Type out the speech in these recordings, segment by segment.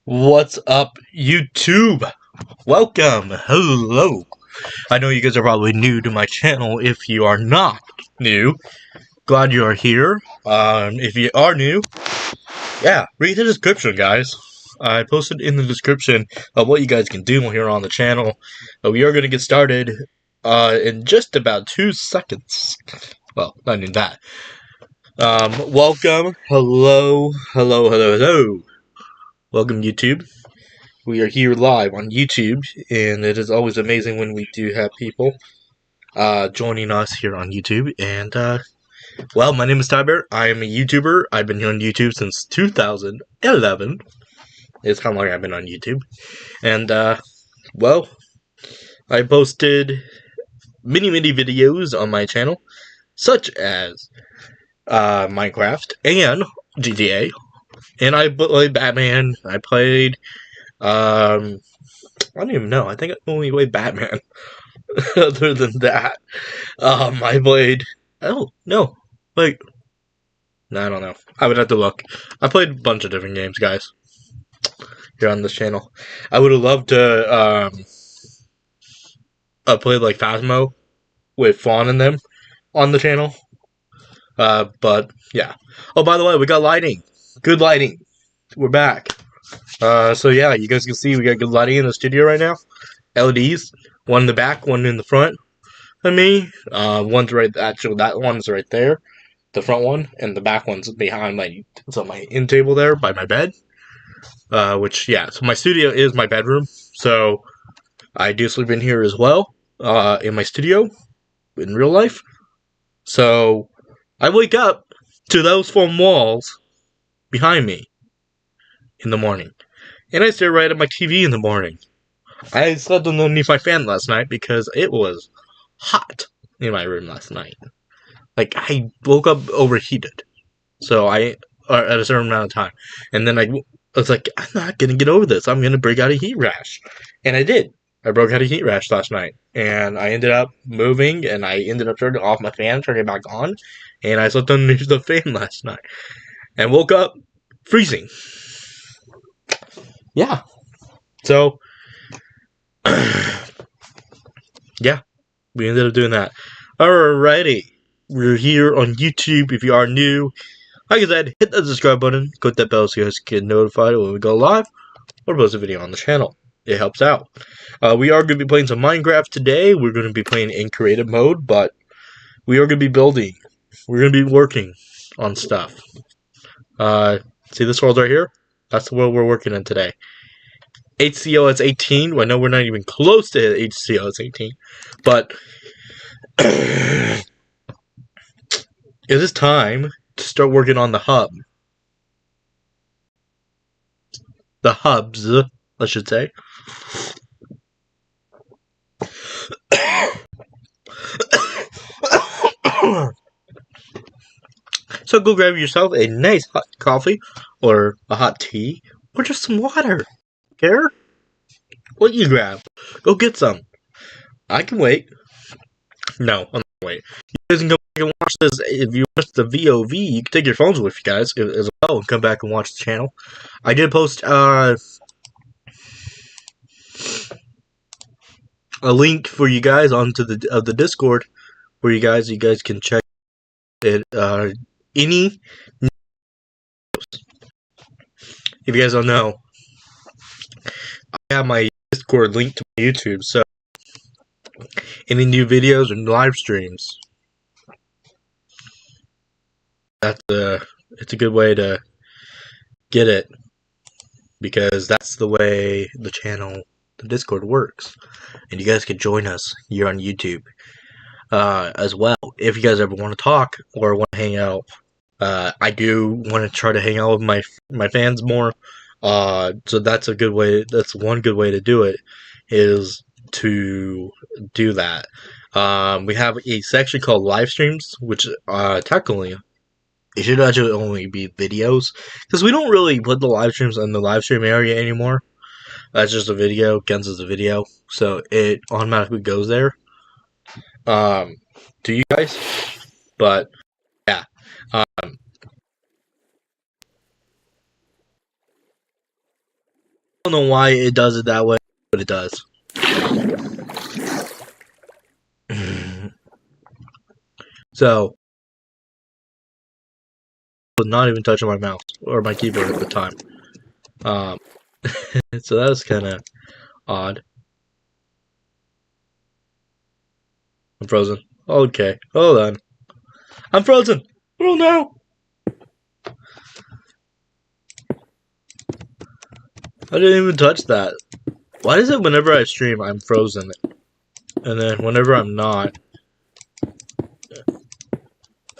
What's up, YouTube? Welcome. Hello. I know you guys are probably new to my channel. If you are not new, glad you are here. If you are new, yeah, read the description, guys. I posted in the description of what you guys can do here on the channel. We are going to get started in just about 2 seconds. Well, not even that. Welcome. Hello. Welcome, YouTube. We are here live on YouTube, and it is always amazing when we do have people joining us here on YouTube. And, well, my name is TyBear. I am a YouTuber. I've been here on YouTube since 2011. It's kind of like I've been on YouTube. And, well, I posted many videos on my channel, such as Minecraft and GTA. And I played Batman. I played, I don't even know. I think I only played Batman. Other than that, I played. Oh no, wait. No, I don't know. I would have to look. I played a bunch of different games, guys, here on this channel. I would have loved to play like Phasmo with Fawn and them on the channel. But yeah. Oh, by the way, we got lighting. Good lighting. We're back. So yeah, you guys can see we got good lighting in the studio right now. LEDs, one in the back, one in the front of me. One's right, actually that one's right there, the front one, and the back one's behind my end table there by my bed. Which, yeah, so my studio is my bedroom, so I do sleep in here as well, in my studio, in real life. So I wake up to those foam walls behind me in the morning, and I stare right at my TV in the morning. I slept underneath my fan last night because it was hot in my room last night. Like, I woke up overheated. So at a certain amount of time. And then I was like, I'm not going to get over this. I'm going to break out a heat rash. And I did. I broke out a heat rash last night. And I ended up moving, and I ended up turning off my fan, turning it back on. And I slept underneath the fan last night. And woke up freezing. Yeah. So, yeah, we ended up doing that. Alrighty. We're here on YouTube. If you are new, like I said, hit that subscribe button, click that bell so you guys get notified when we go live or post a video on the channel. It helps out. We are going to be playing some Minecraft today. We're going to be playing in creative mode, but we are going to be building. We're going to be working on stuff. See this world right here? That's the world we're working in today. HCOS 18. I know we're not even close to HCOS 18, but it is time to start working on the hub. The hubs, I should say. So go grab yourself a nice hot coffee, or a hot tea, or just some water. Care? What you grab? Go get some. I can wait. No, I'm not wait. You guys can go back and watch this. If you watch the VOV, you can take your phones with you guys as well and come back and watch the channel. I did post a link for you guys onto the Discord, where you guys can check it. Any, if you guys don't know, I have my Discord linked to my YouTube, so any new videos and live streams, it's a good way to get it, because that's the way the Discord works, and you guys can join us here on YouTube as well if you guys ever want to talk or want to hang out. I do want to try to hang out with my fans more, so that's a good way. That's one good way to do it, is to do that. We have a section called live streams, which technically it should actually only be videos, because we don't really put the live streams in the live stream area anymore. That's just a video, counts as a video, so it automatically goes there to you guys. But yeah, don't know why it does it that way, but it does. So, I was not even touching my mouse or my keyboard at the time. So that was kind of odd. I'm frozen. Okay, hold on. I'm frozen. Oh no! I didn't even touch that. Why is it whenever I stream, I'm frozen? And then whenever I'm not,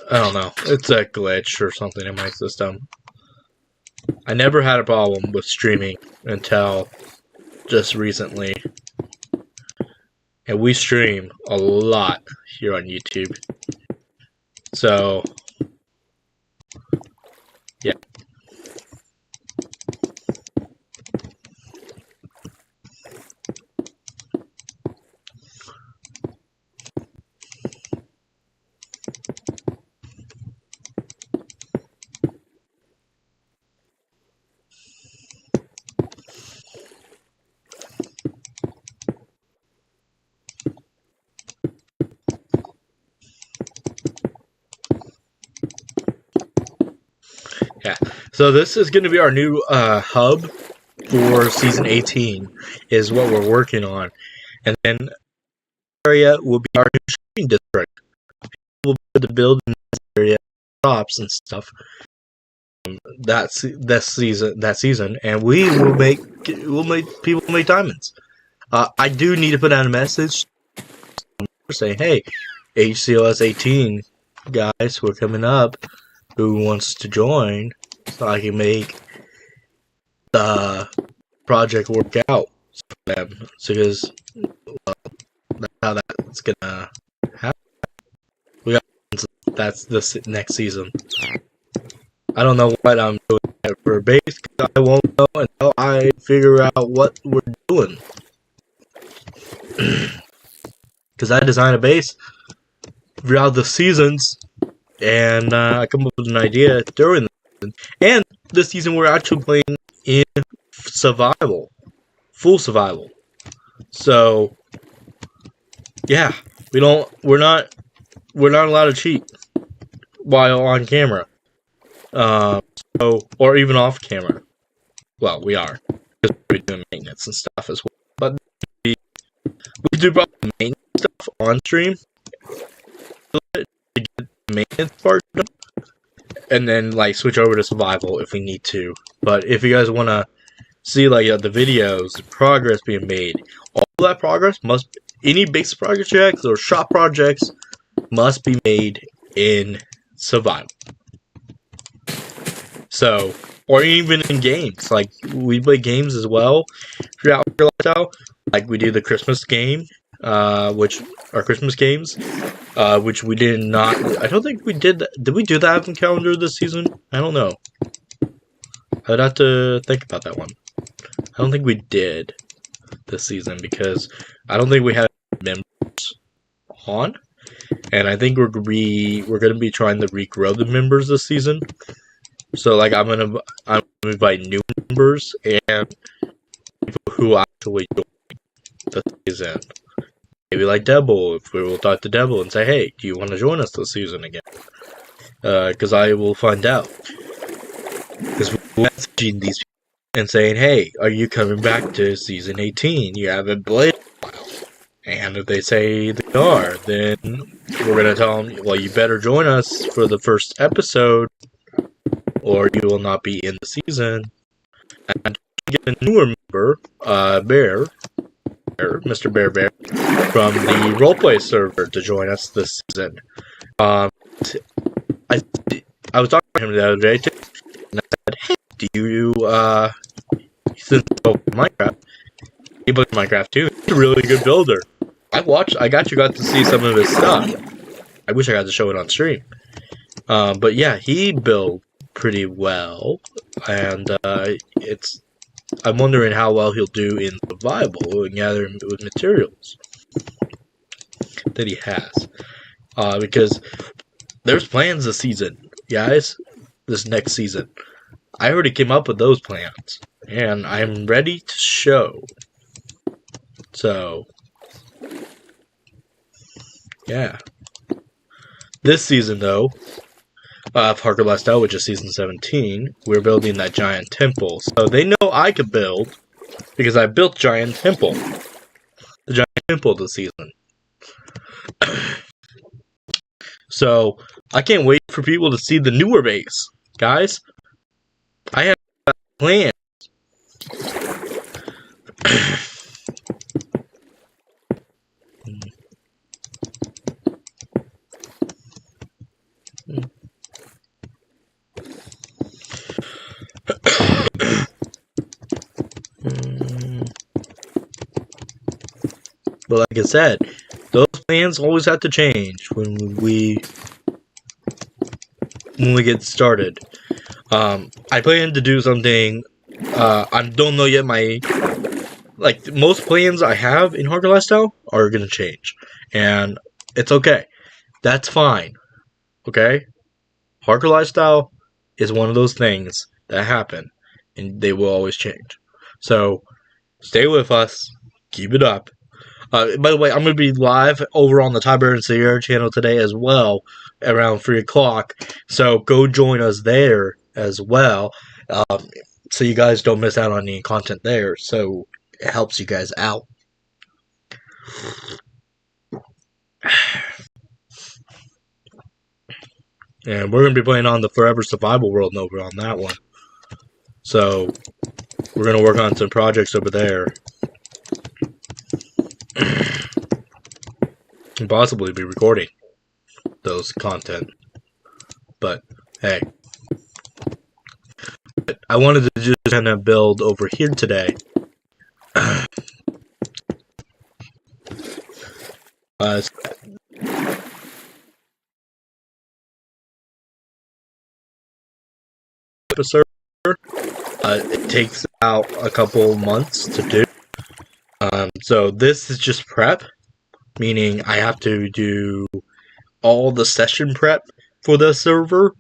I don't know. It's a glitch or something in my system. I never had a problem with streaming until just recently. And we stream a lot here on YouTube. So, yeah. Yeah. So this is going to be our new hub for season 18 is what we're working on. And then area will be our new shopping district. We'll be able to build in this area shops and stuff. That's that season, and we'll make people make diamonds. I do need to put out a message saying, "Hey, HCOS 18 guys, we're coming up. Who wants to join so I can make the project work out for them?" So because that's how that's gonna happen. We got that's this next season. I don't know what I'm doing for base, because I won't know until I figure out what we're doing. Because I design a base throughout the seasons, and I come up with an idea during the season. And this season we're actually playing in survival, full survival. So yeah, we're not allowed to cheat while on camera. Or even off camera. Well, we are, because we're doing maintenance and stuff as well. But we do probably maintenance stuff on stream to get the maintenance part done, and then like switch over to survival if we need to. But if you guys want to see like the videos, the progress being made, all that progress any base projects or shop projects must be made in survival. So, or even in games, like we play games as well throughout your lifestyle. Like we do the Christmas game, which are Christmas games, which we did not. I don't think we did. Did we do the Advent calendar this season? I don't know. I'd have to think about that one. I don't think we did this season because I don't think we had members on, and I think we're gonna be trying to regrow the members this season. So like I'm gonna invite new members and people who actually join the season. Maybe like Devil, if we will talk to Devil and say, "Hey, do you want to join us this season again?" Because I will find out. Because we're messaging these people and saying, "Hey, are you coming back to season 18? You haven't played in a while." And if they say they are, then we're gonna tell them, "Well, you better join us for the first episode, or you will not be in the season." And get a newer member, Bear, Mr. TyBear, from the roleplay server to join us this season. I was talking to him the other day too, and I said, "Hey, do you since Minecraft, he plays Minecraft too. He's a really good builder. I got to see some of his stuff. I wish I got to show it on stream. But yeah, he built pretty well, and I'm wondering how well he'll do in survival and gathering with materials that he has. Because there's plans this season, guys. This next season, I already came up with those plans, and I'm ready to show. So, yeah. This season, though, of Harker Lifestyle, which is season 17, we're building that giant temple. So they know I could build, because I built giant temple. The giant temple this season. So, I can't wait for people to see the newer base. Guys, I have a plan. But like I said, those plans always have to change when we get started. I plan to do something. I don't know yet. Like most plans I have in Harker Lifestyle are gonna change, and it's okay. That's fine. Okay, Harker Lifestyle is one of those things that happen, and they will always change. So stay with us. Keep it up. By the way, I'm going to be live over on the TyBear and Sierra channel today as well, around 3 o'clock. So go join us there as well, so you guys don't miss out on any content there. So it helps you guys out. And we're going to be playing on the Forever Survival World over on that one. So we're going to work on some projects over there. And possibly be recording those content. But hey, I wanted to just kind of build over here today. Server. It takes about a couple months to do. So this is just prep, meaning I have to do all the session prep for the server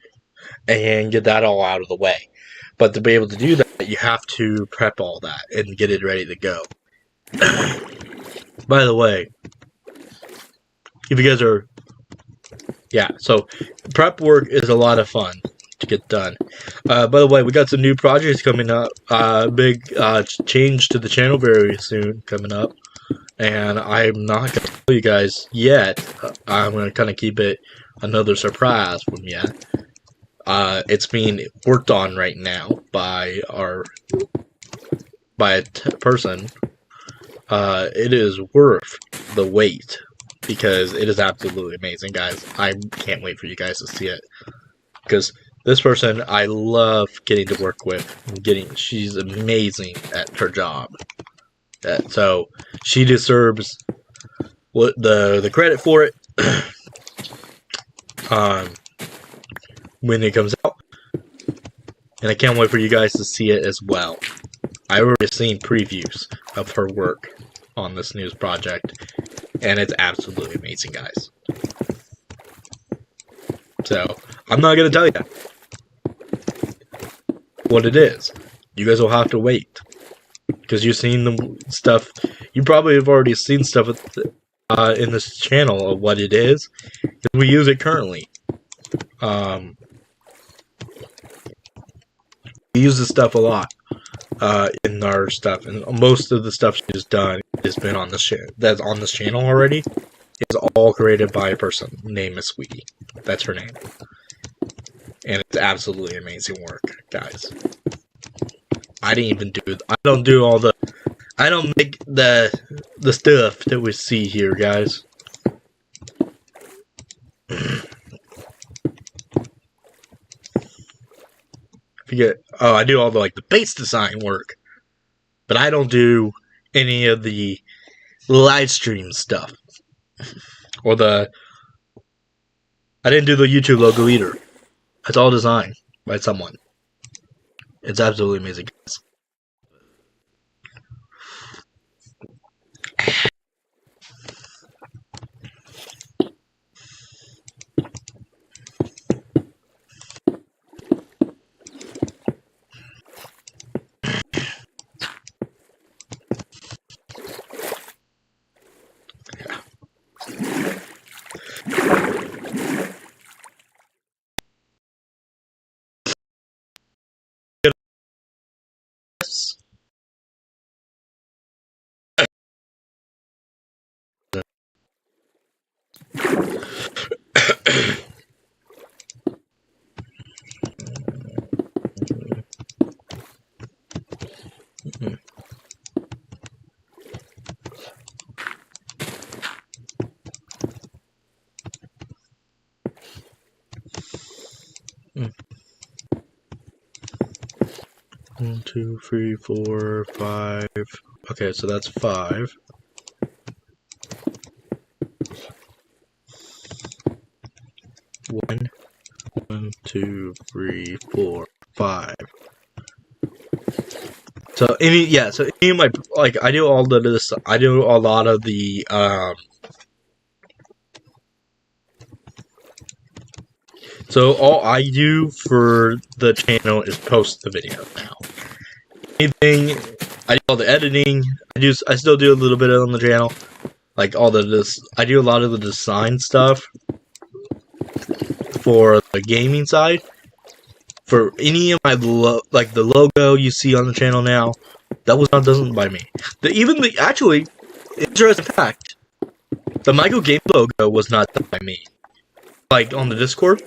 and get that all out of the way. But to be able to do that, you have to prep all that and get it ready to go. By the way, if you guys are... Yeah, so prep work is a lot of fun to get done. By the way, we got some new projects coming up. Big change to the channel very soon coming up. And I'm not going to tell you guys yet. I'm going to kind of keep it another surprise from you. It's being worked on right now by a person. It is worth the wait because it is absolutely amazing, guys. I can't wait for you guys to see it because this person I love getting to work with. She's amazing at her job. So she deserves the credit for it when it comes out, and I can't wait for you guys to see it as well. I've already seen previews of her work on this news project, and it's absolutely amazing, guys. So I'm not gonna tell you what it is. You guys will have to wait. Because you've seen the stuff, you probably have already seen stuff in this channel of what it is. Because we use it currently. We use this stuff a lot in our stuff, and most of the stuff she's done has been on this that's on this channel already. It's all created by a person named Miss Sweetie. That's her name, and it's absolutely amazing work, guys. I don't do all the... I don't make the stuff that we see here, guys. I do all the base design work, but I don't do any of the live stream stuff. Or I didn't do the YouTube logo either. It's all designed by someone. It's absolutely amazing, guys. 1, 2, 3, 4, 5. Okay, so that's 5. 1, 1, 2, 3, 4, 5. So any of my, like, I do all this. I do a lot of the So all I do for the channel is post the video now. Anything, I do all the editing. I still do a little bit on the channel, like all this. I do a lot of the design stuff for the gaming side. For any of my like the logo you see on the channel now, that was not done by me. Actually, interesting fact, the Michael Game logo was not done by me. Like on the Discord,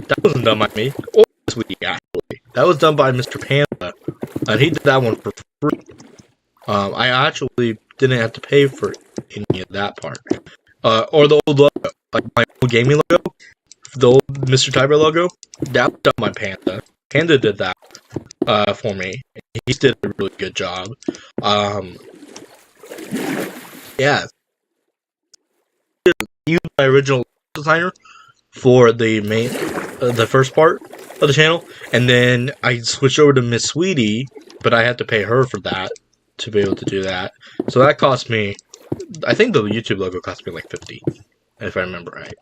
that wasn't done by me. Or Sweetie, actually, that was done by Mr. Panda, and he did that one for free. I actually didn't have to pay for any of that part. Or the old logo, like my old gaming logo, the old Mr.TyBear logo, that was done by Panda. Panda did that for me. He did a really good job. Yeah, he was my original designer for the the first part of the channel, and then I switched over to Miss Sweetie, but I had to pay her for that to be able to do that. So that cost me, I think the YouTube logo cost me like 50, if I remember right.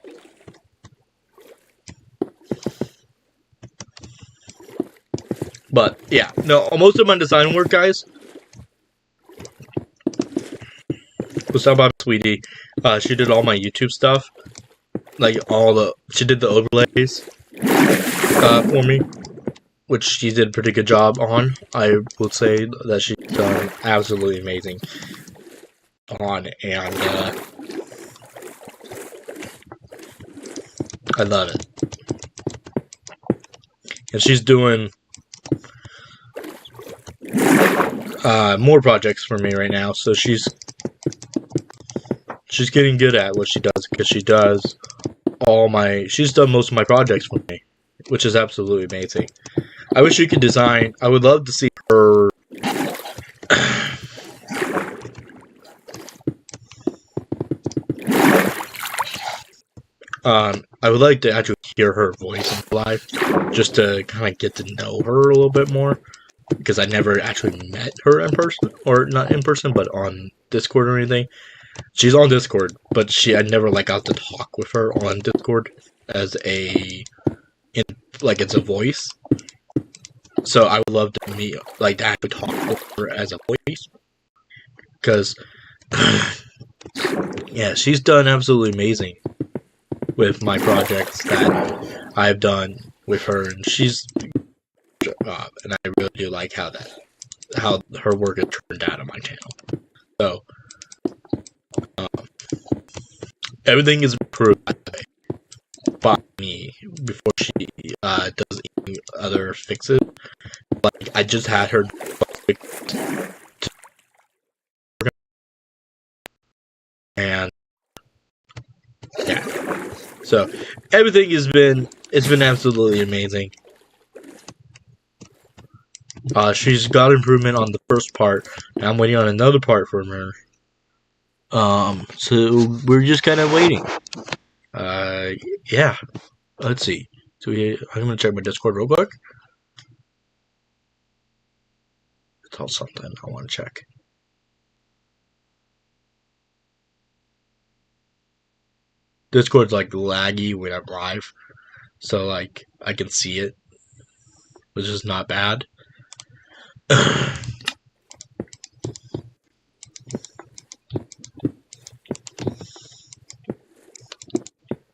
But yeah, no, most of my design work, guys, was done by Miss Sweetie. She did all my YouTube stuff, like she did the overlays for me, which she did a pretty good job on. I would say that she's done absolutely amazing on, and I love it. And she's doing more projects for me right now, so she's getting good at what she does, because she's done most of my projects for me, which is absolutely amazing. I wish she could design. I would love to see her I would like to actually hear her voice in live, just to kind of get to know her a little bit more, because I never actually met her in person, or not in person, but on Discord or anything. She's on Discord, but I never got to talk with her on Discord as it's a voice. So I would love to meet, to actually talk with her as a voice, because yeah, she's done absolutely amazing with my projects that I've done with her, and and I really do like how her work has turned out on my channel. So everything is improved by me before she does any other fixes. Like, I just had her and yeah. So everything has been absolutely amazing. She's got improvement on the first part, and I'm waiting on another part from her. So we're just kind of waiting. Yeah. Let's see. So I'm gonna check my Discord real quick. It's all something I want to check. Discord's laggy when I'm live, so I can see it, which is not bad.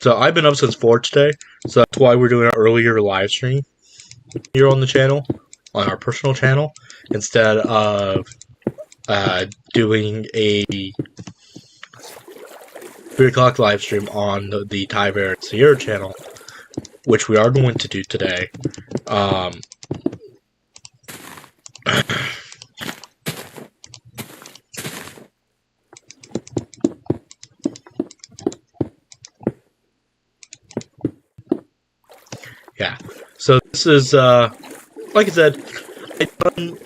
So I've been up since 4 today, so that's why we're doing an earlier live stream here on the channel, on our personal channel, instead of doing a 3 o'clock live stream on the TyBear and Sierra channel, which we are going to do today. yeah. So this is like I said, I done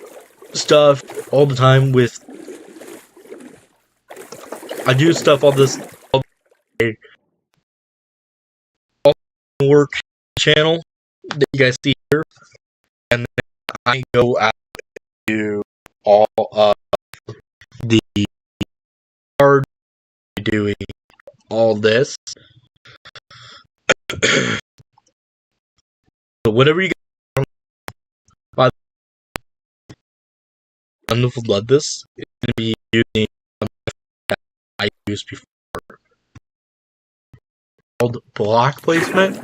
stuff all the time with. I do stuff all this all the work channel that you guys see here, and then I go out to all of the hard doing all this. So whatever you guys by the wonderful blood, this is going to be using that I used before called block placement.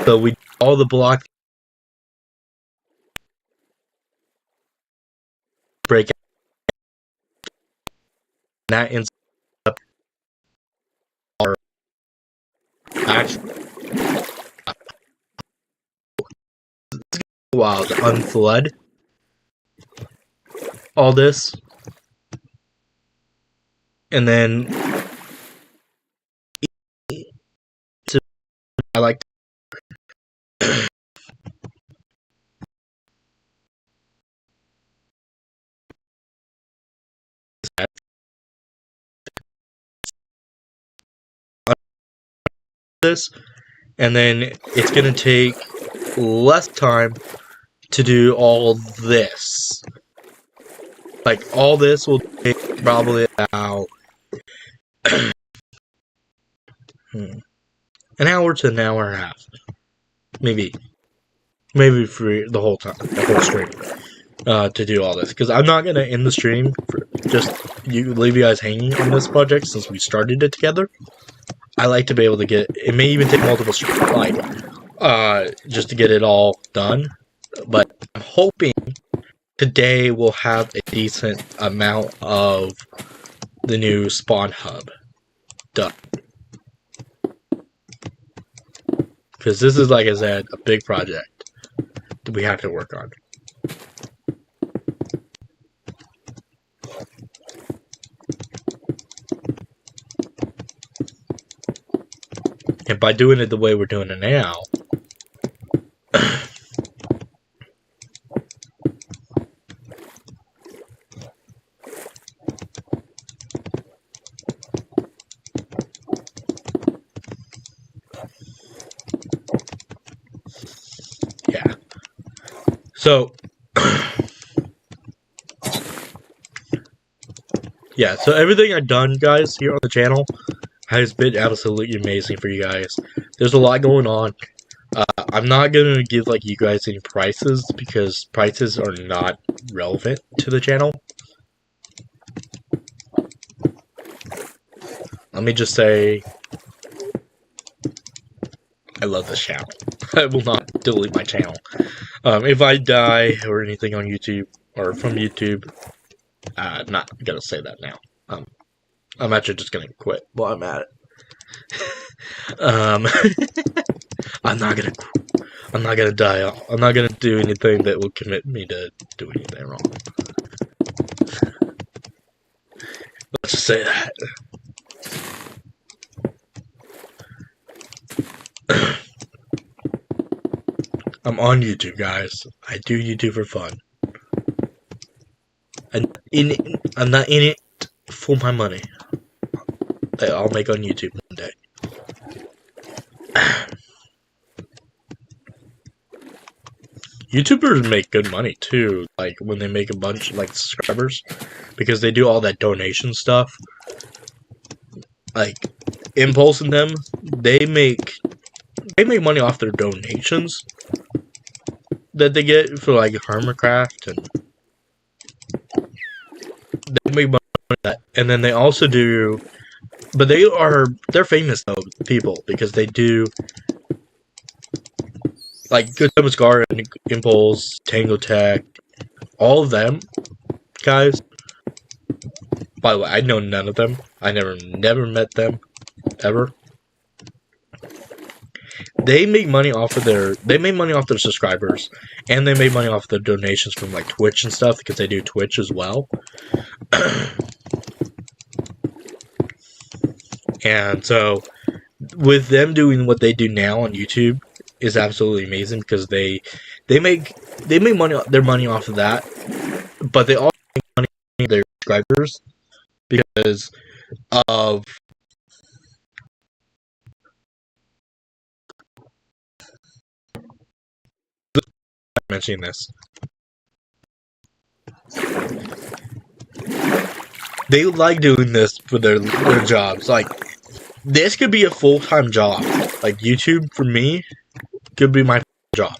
So we do all the block break out, and that ends up our actual while to unflood all this, and then I like this, and then it's gonna take less time to do all this. Like all this will take probably about an hour to an hour and a half, maybe for the whole time, the whole stream, to do all this. Because I'm not gonna end the stream for just leave you guys hanging on this project since we started it together. I like to be able to get. It may even take multiple streams, like just to get it all done. But I'm hoping today we'll have a decent amount of the new spawn hub done. Because this is, like I said, a big project that we have to work on. And by doing it the way we're doing it now, yeah. So, yeah, so everything I've done, guys, here on the channel has been absolutely amazing for you guys. There's a lot going on. I'm not going to give, like, you guys any prices because prices are not relevant to the channel. Let me just say, I love this channel. I will not delete my channel. If I die or anything on YouTube, or from YouTube, not gonna say that now. I'm actually just gonna quit while I'm at it. I'm not gonna die. I'm not gonna do anything that will commit me to do anything wrong. Let's just say that. I'm on YouTube, guys. I do YouTube for fun. I'm not in it for my money that I'll make on YouTube one day. YouTubers make good money too, like when they make a bunch of like subscribers, because they do all that donation stuff. Like Impulse and them, they make money off their donations that they get for like Hermitcraft, and they make money on that. And then they also do, but they're famous though people because they do like Good Times Garden, Impulse, Tango Tech, all of them guys. By the way, I know none of them. I never met them ever. They make money off of their subscribers, and they make money off their donations from like Twitch and stuff because they do Twitch as well. And so with them doing what they do now on YouTube, is absolutely amazing because they make their money off of that, but they also make money off their subscribers because of mentioning this. They like doing this for their jobs. Like, this could be a full-time job. Like, YouTube, for me, could be my job.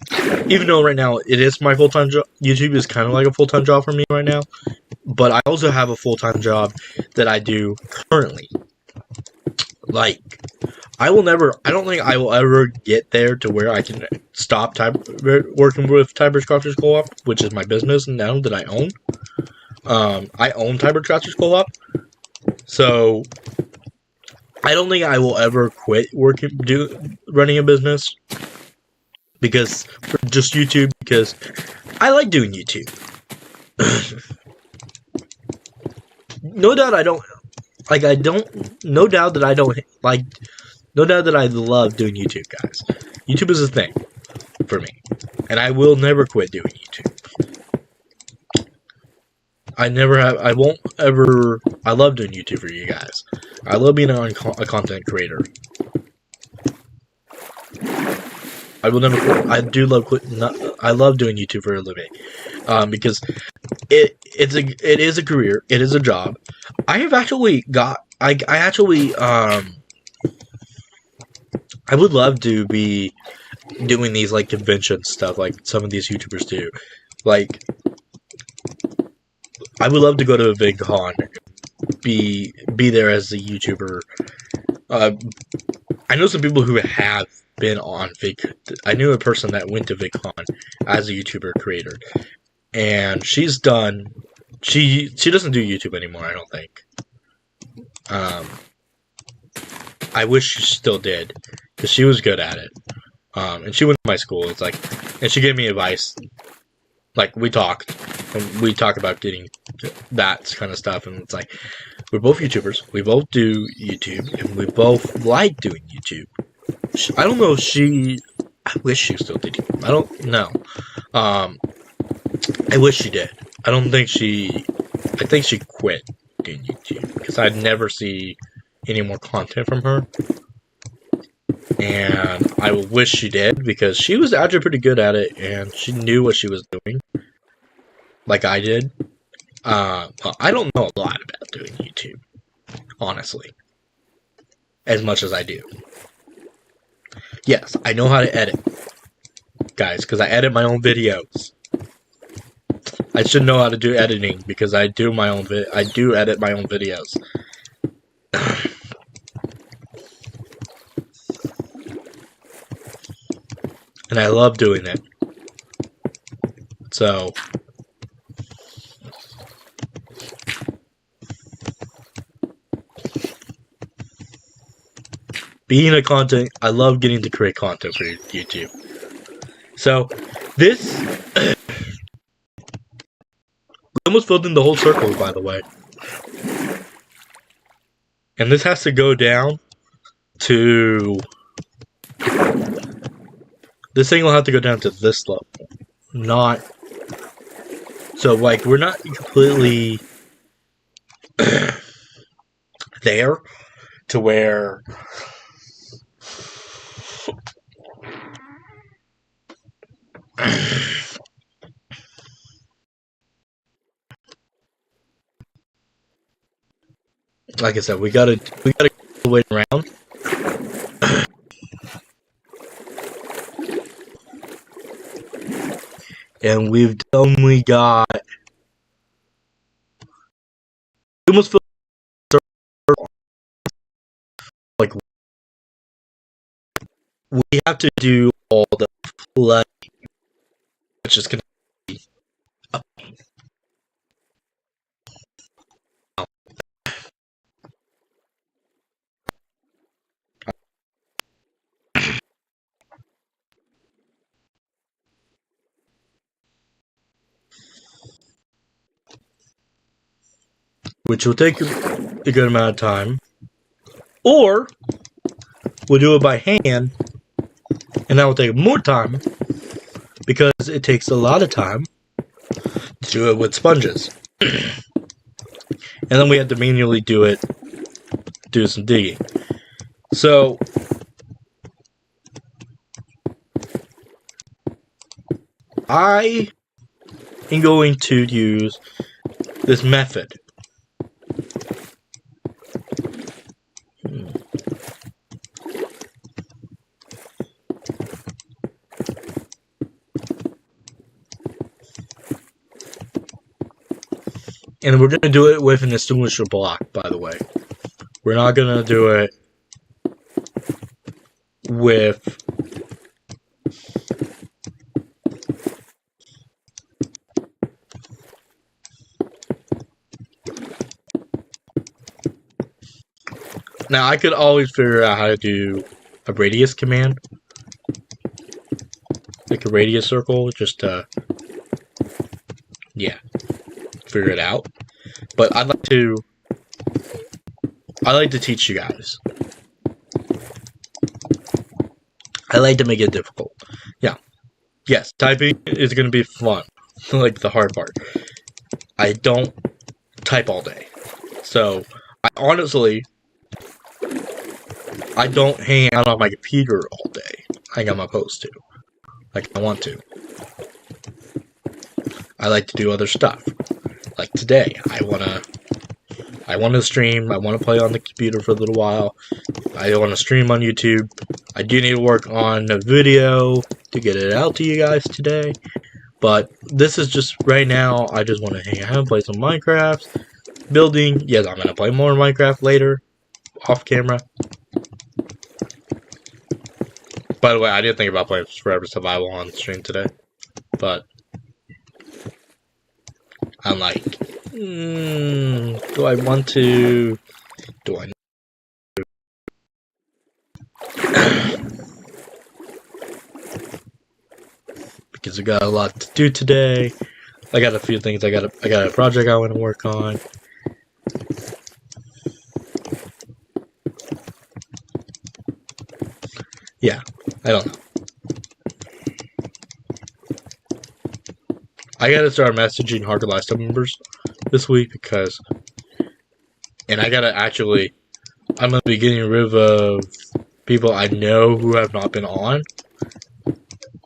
Even though right now it is my full-time job. YouTube is kind of like a full-time job for me right now. But I also have a full-time job that I do currently. Like, I don't think I will ever get there to where I can stop working with TyBear's Crafters Co-op, which is my business now that I own. I own TyBear's Crafters Co-op. So, I don't think I will ever quit running a business because for just YouTube, because I like doing YouTube. No doubt I don't no doubt that I love doing YouTube, guys. YouTube is a thing for me, and I will never quit doing YouTube. I won't ever. I love doing YouTube for you guys. I love being a content creator. I will never quit. I do love I love doing YouTube for a living, because it is a career. It is a job. I have actually got. I would love to be doing these like convention stuff, like some of these YouTubers do. Like, I would love to go to a VidCon, be there as a YouTuber. I know some people who have been on I knew a person that went to VidCon as a YouTuber creator, and she's done. She doesn't do YouTube anymore, I don't think. I wish she still did, because she was good at it. And she went to my school. It's like, and she gave me advice. Like, we talked, and we talk about getting that kind of stuff, and it's like, we're both YouTubers, we both do YouTube, and we both like doing YouTube. I don't know if I wish she still did YouTube. I don't know. I wish she did. I think she quit doing YouTube, because I'd never see any more content from her. And I wish she did, because she was actually pretty good at it, and she knew what she was doing, like I did. Well, I don't know a lot about doing YouTube, honestly, as much as I do. Yes, I know how to edit, guys, because I edit my own videos. I should know how to do editing, because I do edit my own videos. And I love doing it. So, I love getting to create content for YouTube. So, this, we almost filled in the whole circle, by the way. And this has to go down to, this thing will have to go down to this level. Not, so like, we're not completely there to where like I said, we gotta wait around. And we've only got, we almost feel like we have to do all the flooding, which is gonna be up. Which will take a good amount of time. Or we'll do it by hand and that will take more time because it takes a lot of time to do it with sponges. And then we have to manually do some digging. So I am going to use this method. And we're going to do it with an extinguisher block, by the way. We're not going to do it with... Now, I could always figure out how to do a radius command. Like a radius circle, just to... yeah. Figure it out. But I like to teach you guys. I like to make it difficult. Yeah. Yes, typing is going to be fun. Like the hard part. I don't type all day. So, I don't hang out on my computer all day. Like I'm supposed to. Like I want to. I like to do other stuff. Like today, I wanna stream. I wanna play on the computer for a little while. I wanna stream on YouTube. I do need to work on a video to get it out to you guys today. But this is just right now. I just want to hang out and play some Minecraft, building. Yes, I'm gonna play more Minecraft later, off camera. By the way, I did think about playing Forever Survival on stream today, but I'm like, do I want to? Do I? Because I got a lot to do today. I got a few things. I got a project I want to work on. Yeah, I don't know. I gotta start messaging hardcore lifestyle members this week because, and I gotta actually, I'm gonna be getting rid of people I know who have not been on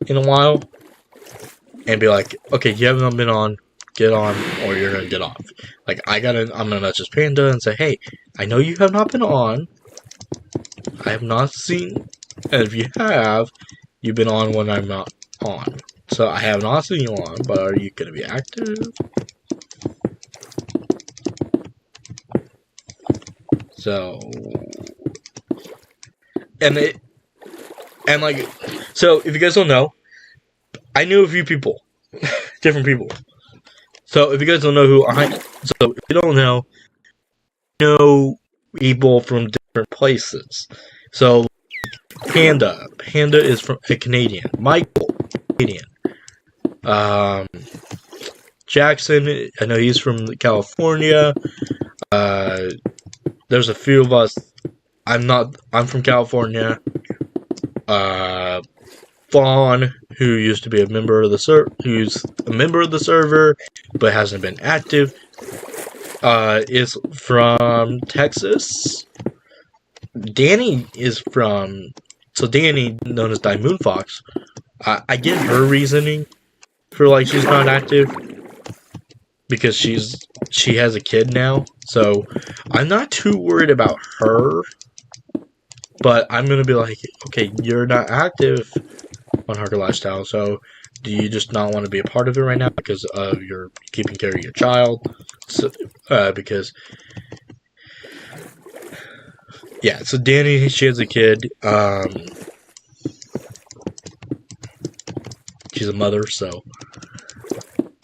in a while, and be like, okay, you haven't been on, get on, or you're gonna get off. Like I'm gonna message Panda and say, hey, I know you have not been on. I have not seen, and if you have, you've been on when I'm not on. So I have not seen you on, but are you gonna be active? So, so if you guys don't know, I knew a few people, different people. So if you guys don't know so if you don't know, people from different places. So Panda is from a Canadian. Michael, Canadian. Jackson, I know he's from California. There's a few of us. I'm from California. Fawn, who used to be a member of the server, but hasn't been active, is from Texas. Danny is from, Danny, known as Moon Fox. I get her reasoning for like she's not active because she has a kid now, so I'm not too worried about her. But I'm gonna be like, okay, you're not active on Hardcore Lifestyle, so do you just not want to be a part of it right now because of your keeping care of your child? So, because yeah, so Danny, she has a kid. She's a mother, so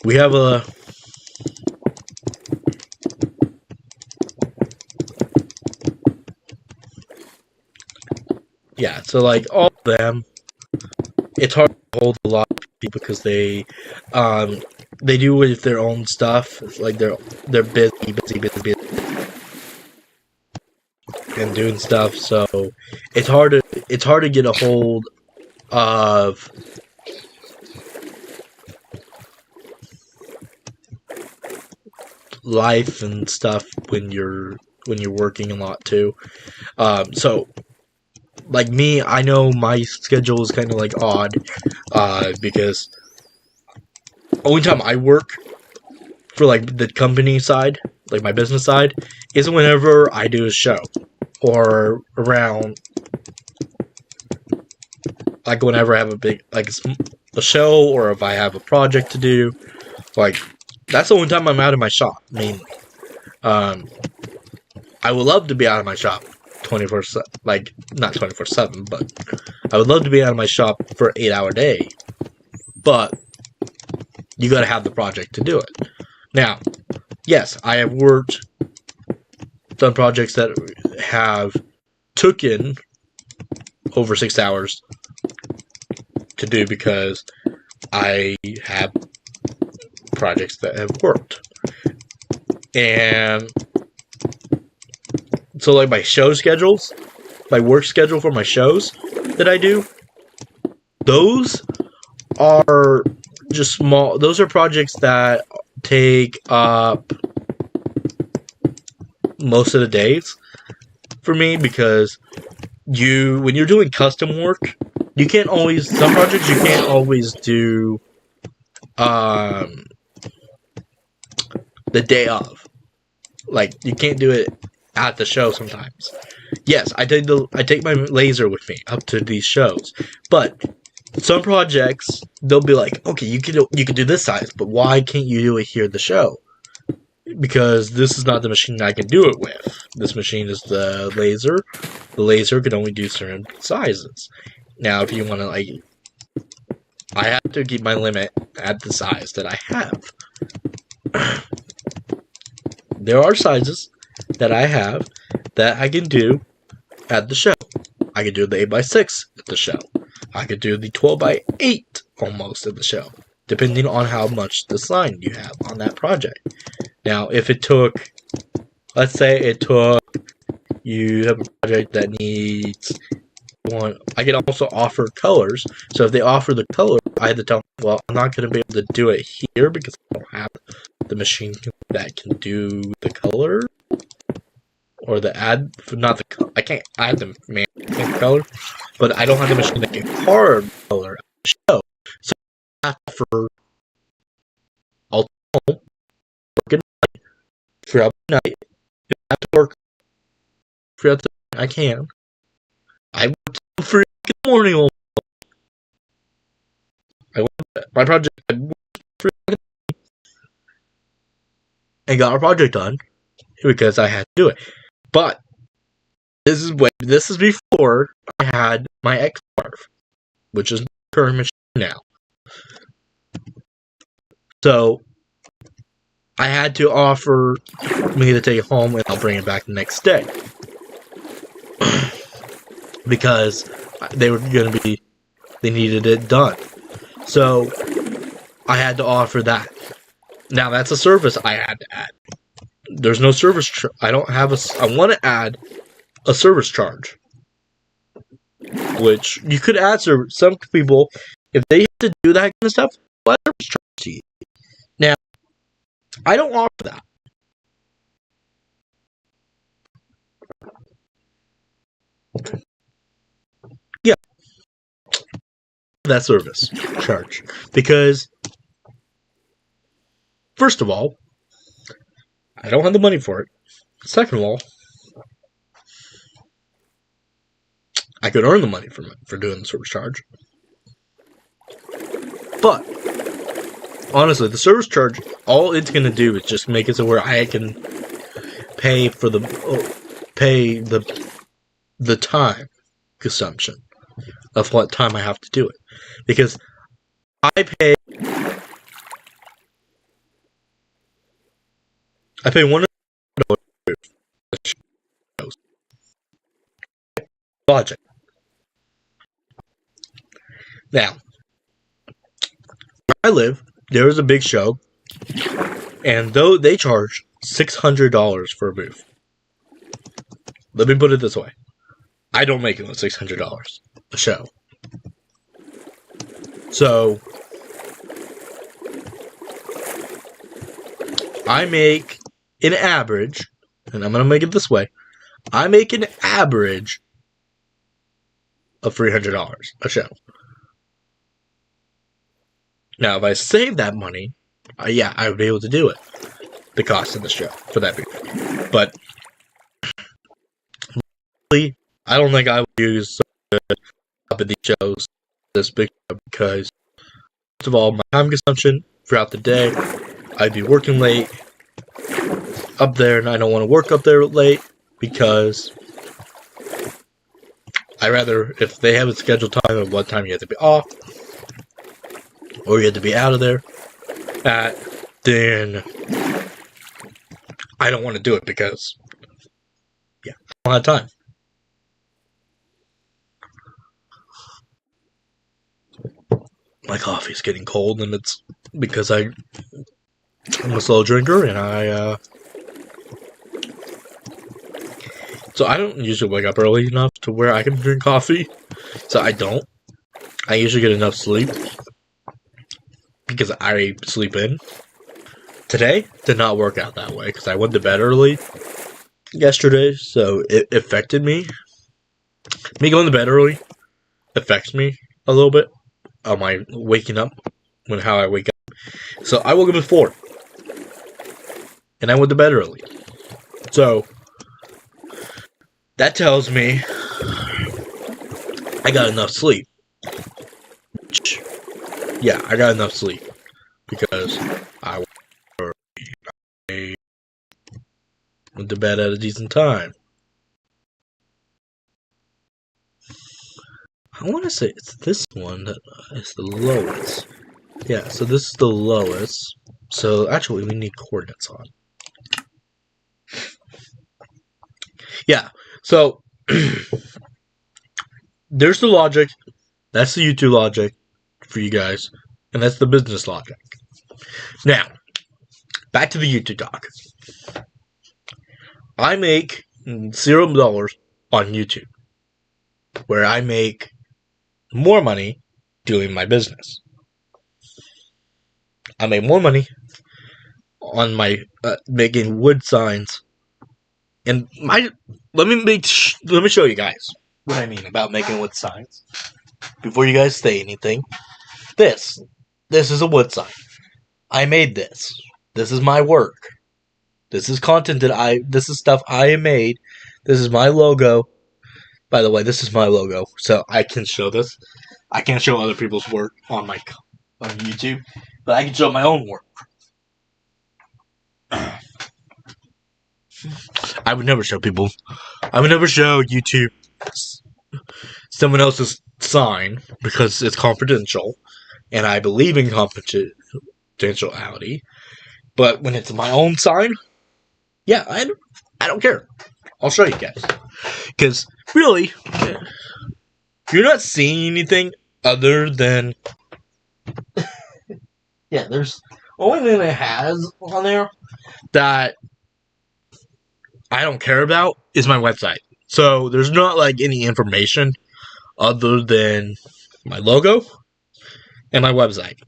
we have a. Yeah, so like all of them, it's hard to hold a lot of people because they do with their own stuff. It's like they're busy and doing stuff. So it's hard to get a hold of life and stuff when you're working a lot too. So like me, I know my schedule is kind of like odd, because only time I work for like the company side, like my business side, is whenever I do a show or around, like whenever I have a big like a show or if I have a project to do. Like that's the only time I'm out of my shop mainly. I would love to be out of my shop 24/7, like not 24/7, but I would love to be out of my shop for an 8-hour day. But you gotta have the project to do it. Now, yes, I have done projects that have taken over 6 hours to do because I have projects that have worked. And so like my show schedules, my work schedule for my shows that I do, those are just small. Those are projects that take up most of the days for me because when you're doing custom work, you can't always, some projects you can't always do the day of. Like you can't do it at the show sometimes. Yes, I take my laser with me up to these shows, but some projects they'll be like, okay, you can do this size, but why can't you do it here at the show? Because this is not the machine I can do it with. This machine is the laser. The laser can only do certain sizes. Now, if you want to like, I have to keep my limit at the size that I have. There are sizes that I have that I can do at the show. I could do the 8x6 at the show. I could do the 12x8 almost at the show, depending on how much design you have on that project. Now, if it took, let's say you have a project that needs one, I can also offer colors. So if they offer the color, I had to tell them, well, I'm not going to be able to do it here because I don't have the machine that can do the color. Or I can't add the manual color, but I don't have the machine that can carve color at the show. So I have to for all work at night, throughout the night. If I have to work throughout the night, I can. I work till 3 in the morning almost. My project, I worked 3 in the morning and got our project done because I had to do it. But this is before I had my X-Carve, which is my current machine now. So I had to offer me to take it home and I'll bring it back the next day. Because they needed it done. So I had to offer that. Now that's a service I had to add. There's no service I want to add a service charge. Which you could add some people, if they have to do that kind of stuff, what service charge to you? Now, I don't offer that. Yeah. That service charge. Because, first of all, I don't have the money for it. Second of all, I could earn the money for doing the service charge. But, honestly, the service charge, all it's going to do is just make it so where I can pay for the time consumption of what time I have to do it. Because I pay $100 project. Now, where I live, there is a big show, and though they charge $600 for a booth. Let me put it this way. I don't make it with $600 a show. So I make an average, and I'm gonna make it this way. I make an average of $300 a show. Now, if I save that money, yeah, I would be able to do it. The cost of the show for that video. But really, I don't think I would use up in these shows this big show because, first of all, my time consumption throughout the day, I'd be working late up there, and I don't want to work up there late because I rather, if they have a scheduled time of what time you have to be off or you have to be out of there at, then I don't want to do it because, yeah, I don't have time. My coffee's getting cold, and it's because I'm a slow drinker, and so I don't usually wake up early enough to where I can drink coffee, so I don't. I usually get enough sleep because I sleep in. Today did not work out that way because I went to bed early yesterday, so it affected me. Me going to bed early affects me a little bit on my waking up, how I wake up. So I woke up at 4, and I went to bed early. So that tells me I got enough sleep. Yeah, I got enough sleep because I went to bed at a decent time. I want to say it's this one that is the lowest. Yeah, so this is the lowest. So actually, we need coordinates on. Yeah, so there's the logic. That's the YouTube logic for you guys, and that's the business logic. Now, back to the YouTube talk. I make $0 on YouTube, where I make more money doing my business. I make more money on my making wood signs, and let me show you guys what I mean about making wood signs before you guys say anything. This is a wood sign. I made this. This is my work. This is content this is stuff I made. This is my logo. By the way, this is my logo, so I can show this. I can't show other people's work on YouTube, but I can show my own work. I would never show YouTube someone else's sign because it's confidential, and I believe in confidentiality. But when it's my own sign, yeah, I don't care. I'll show you guys. Because, really, you're not seeing anything other than... yeah, there's... only thing it has on there that I don't care about is my website. So, there's not, any information other than my logo and my website.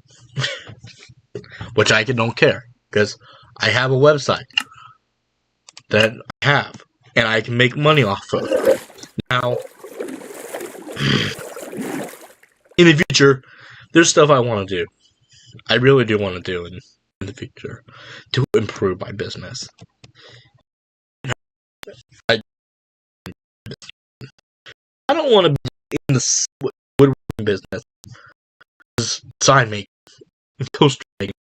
Which I don't care. Because I have a website that I have. And I can make money off of. Now, in the future, there's stuff I want to do. I really do want to do in the future to improve my business. I don't want to be in the woodworking business. Sign making, toaster making.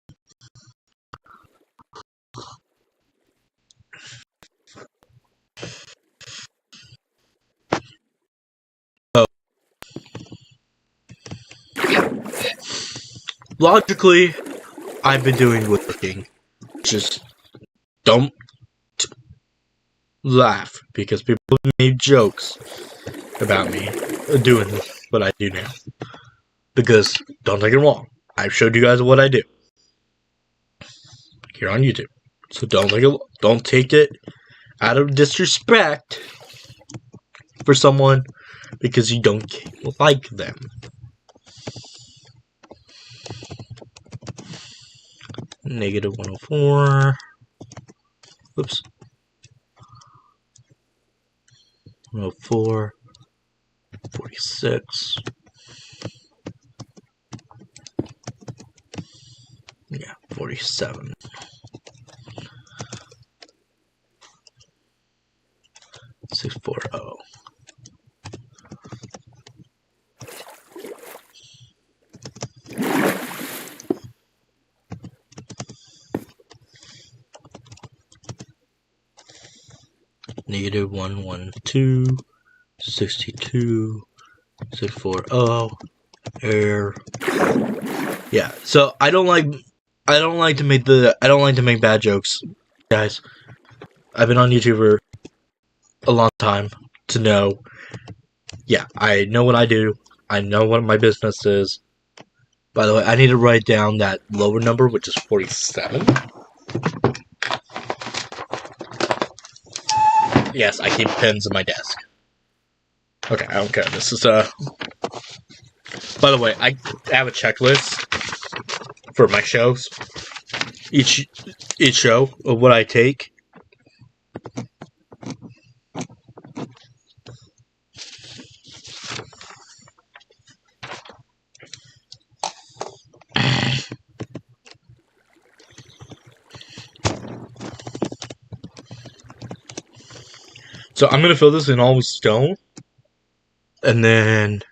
So, logically, I've been doing woodworking. Just don't laugh because people made jokes about me doing what I do now. Because, don't take it wrong, I've showed you guys what I do here on YouTube. So don't take it out of disrespect for someone because you don't like them. Negative 104. Oops. 104. 46. Yeah, 47. 640. Negative 112. 62. 640. Error. Yeah. So I don't like to make bad jokes, guys. I've been on YouTube for a long time to know. Yeah, I know what I do. I know what my business is. By the way, I need to write down that lower number, which is 47. Yes, I keep pens in my desk. Okay, I don't care. This is By the way, I have a checklist for my shows. Each show of what I take. So I'm gonna fill this in all with stone, and then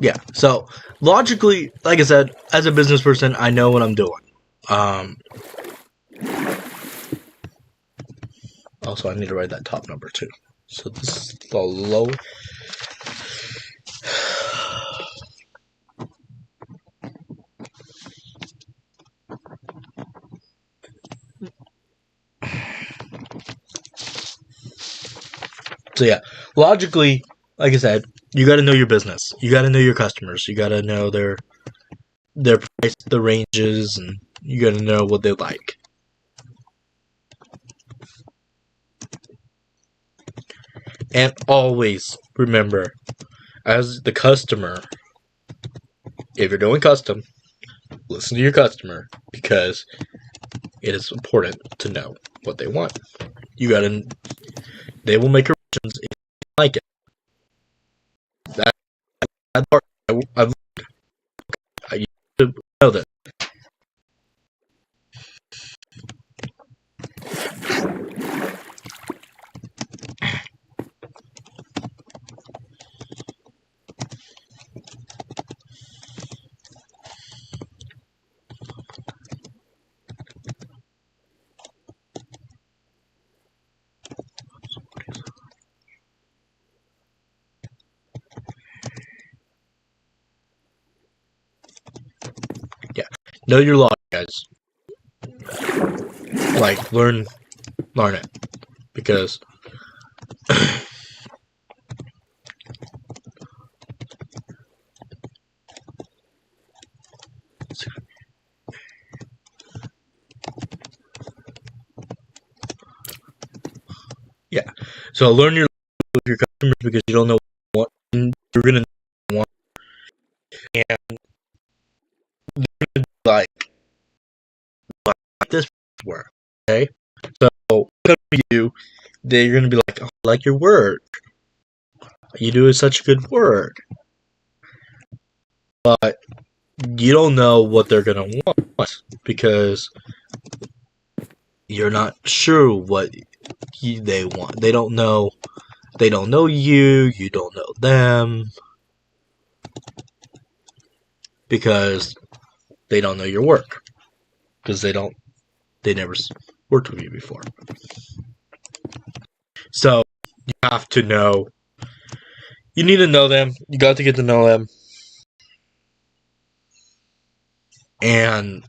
yeah. So logically, like I said, as a business person, I know what I'm doing. Also, I need to write that top number too. So this is the low. So yeah, logically, like I said, you got to know your business. You got to know your customers. You got to know their price, the ranges, and you got to know what they like. And always remember, as the customer, if you're doing custom, listen to your customer because it is important to know what they want. You gotta. They will make corrections if you like it. That part I used to know that. Yeah, know your law, guys. Like learn it because yeah. So learn your customers because you don't know what you're gonna want, and like this work. Okay, so you, they're gonna be like, oh, I like your work. You do such good work, but you don't know what they're gonna want because you're not sure what they want. They don't know. They don't know you. You don't know them because they don't know your work because they never worked with you before. So you have to know. You need to know them. You got to get to know them, and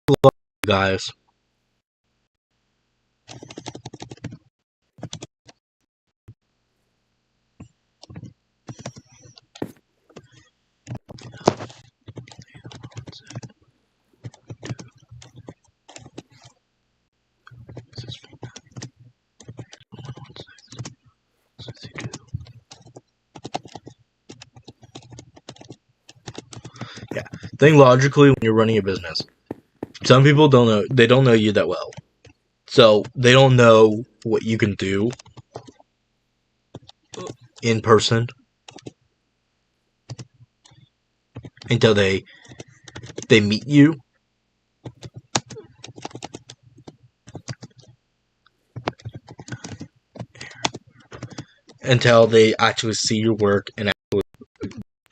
love you guys. Yeah, think logically when you're running a business. Some people don't know. They don't know you that well, so they don't know what you can do in person until they meet you. Until they actually see your work and actually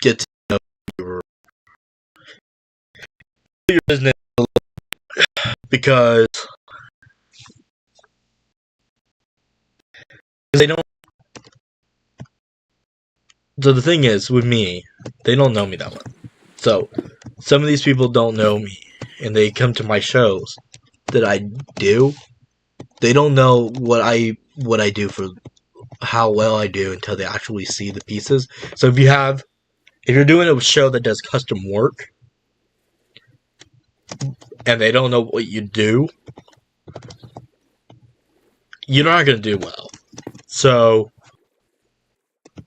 get to know your business, because they don't. So the thing is, with me, they don't know me that well. So some of these people don't know me, and they come to my shows that I do. They don't know what I do for how well I do until they actually see the pieces. So if you're doing a show that does custom work and they don't know what you do, you're not going to do well. So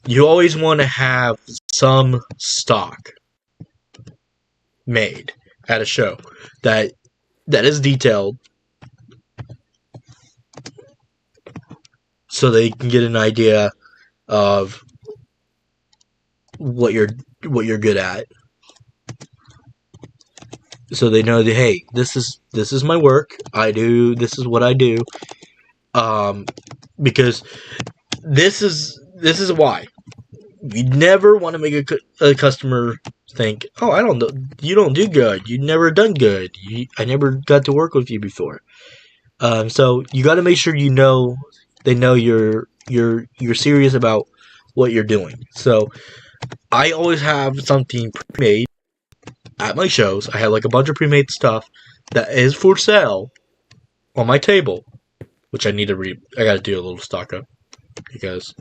you always want to have some stock made at a show that is detailed, so they can get an idea of what you're good at. So they know that, hey, this is my work. This is what I do. Because this is why you never want to make a customer think, oh, I don't know, you don't do good. You never done good. I never got to work with you before. So you got to make sure they know you're serious about what you're doing. So I always have something pre-made at my shows. I have like a bunch of pre-made stuff that is for sale on my table, which I need to I got to do a little stock up because,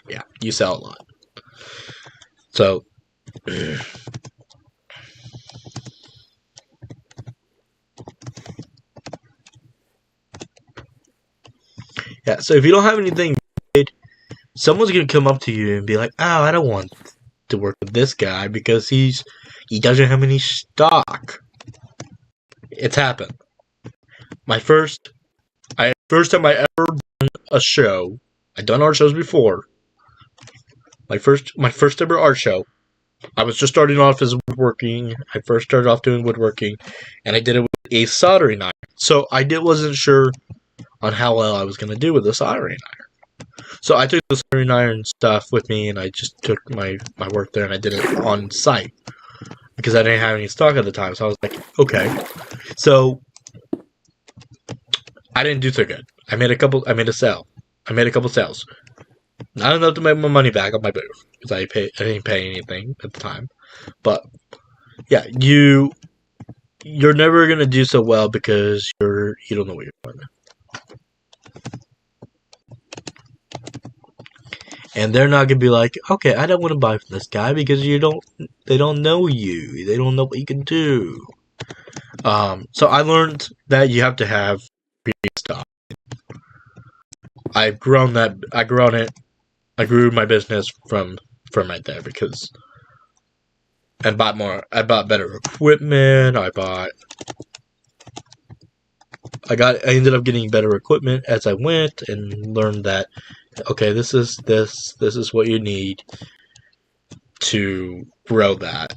yeah, you sell a lot. So yeah, so if you don't have anything made, someone's gonna come up to you and be like, "Oh, I don't want to work with this guy because he doesn't have any stock." It's happened. First time I ever done a show. I'd done art shows before. My first ever art show. I was just starting off as woodworking. I first started off doing woodworking, and I did it with a soldering iron. So I wasn't sure on how well I was going to do with the soldering iron. So I took the soldering iron stuff with me, and I just took my work there and I did it on site because I didn't have any stock at the time. So I was like, okay. So I didn't do so good. I made a couple sales. Not enough to make my money back on my booth because I didn't pay anything at the time. But yeah, you're never gonna do so well because you don't know what you're doing. And they're not gonna be like, okay, I don't want to buy from this guy because they don't know you. They don't know what you can do. So I learned that you have to have stuff. I grew my business from right there because I bought better equipment. I ended up getting better equipment as I went and learned that, okay, this is what you need to grow that.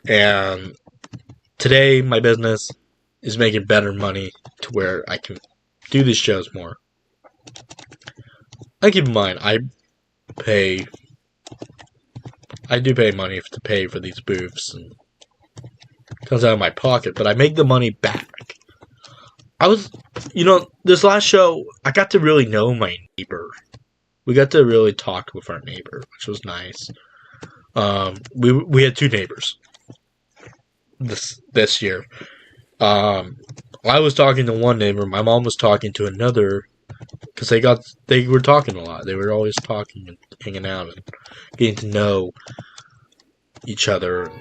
And today my business is making better money to where I can do these shows more. And keep in mind, I do pay money to pay for these booths, and it comes out of my pocket, but I make the money back. This last show, I got to really know my neighbor. We got to really talk with our neighbor, which was nice. We had two neighbors this year. I was talking to one neighbor. My mom was talking to another because they were talking a lot. They were always talking and hanging out and getting to know each other.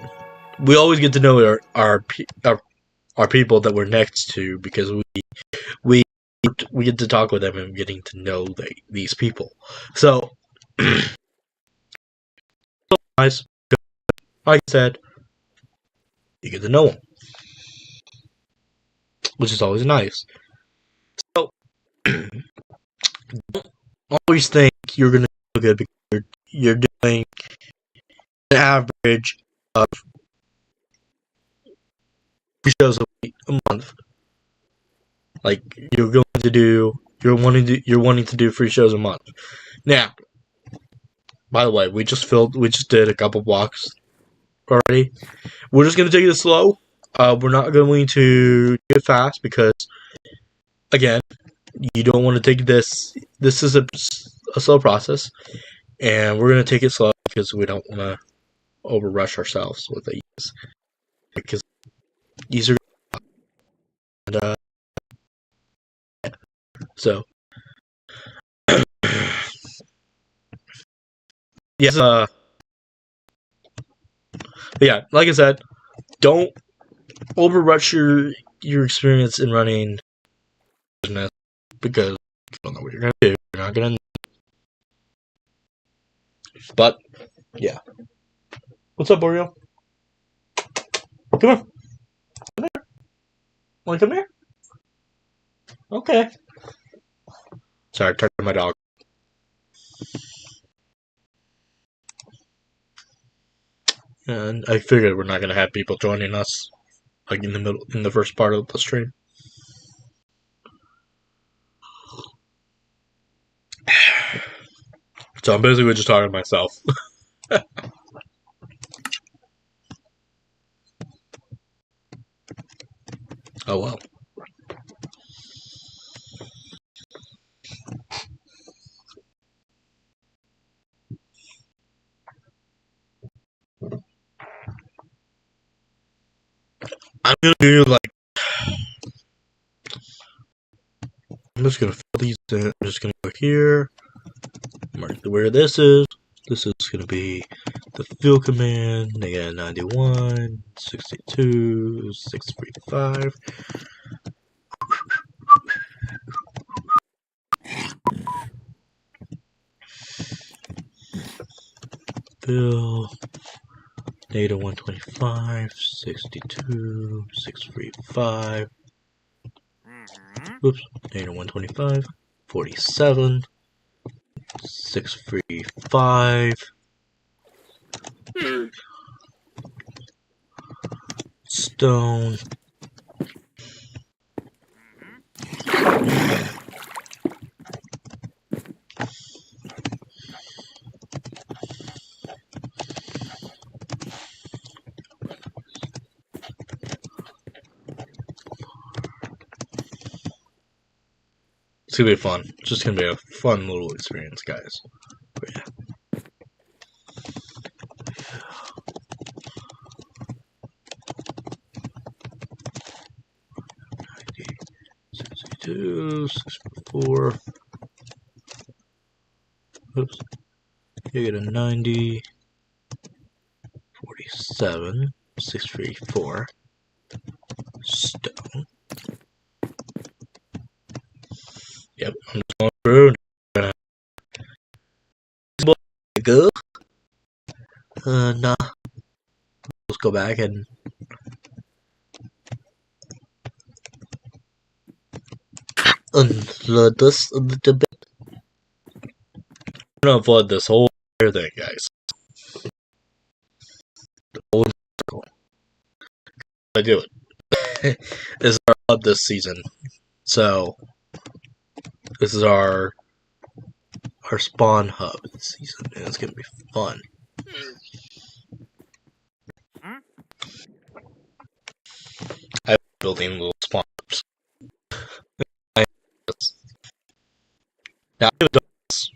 We always get to know our people that we're next to because we we get to talk with them and getting to know these people. So nice. Like I said, you get to know them, which is always nice. So don't always think you're gonna do good because you're doing an average of 3 shows a month. Like you're wanting to do 3 shows a month. Now, by the way, we just did a couple blocks already. We're just gonna take it slow. We're not going to do it fast because, again, you don't want to take this. This is a slow process, and we're gonna take it slow because we don't want to overrush ourselves with these. Because these are and, so yes. Yeah, like I said, don't overrush your experience in running business because you don't know what you're gonna do. You're not gonna. But yeah, what's up, Oreo? Come here. Come here. Want to come here? Okay. Sorry, turn to my dog. And I figured we're not gonna have people joining us like in the first part of the stream. So I'm basically just talking to myself. Oh well. I'm gonna do like I'm just gonna fill these in. I'm just gonna go here, mark where this is. This is gonna be the fill command, negative 91, 62, 635. Fill, negative 125, 62, 635. Oops, negative 125, 47, 635. Stone. It's gonna be fun. It's just gonna be a fun little experience, guys. But yeah. 62, 64. Oops. You get a 90, 47, 634. Stone. Yep, I'm just going through. Go. Nah. Let's go back and unload this a little bit. I'm gonna flood this whole thing, guys. The whole circle. I do it. This is our hub this season. So this is our spawn hub this season, and it's gonna be fun. I'm building little spawn hubs. Now I haven't done this.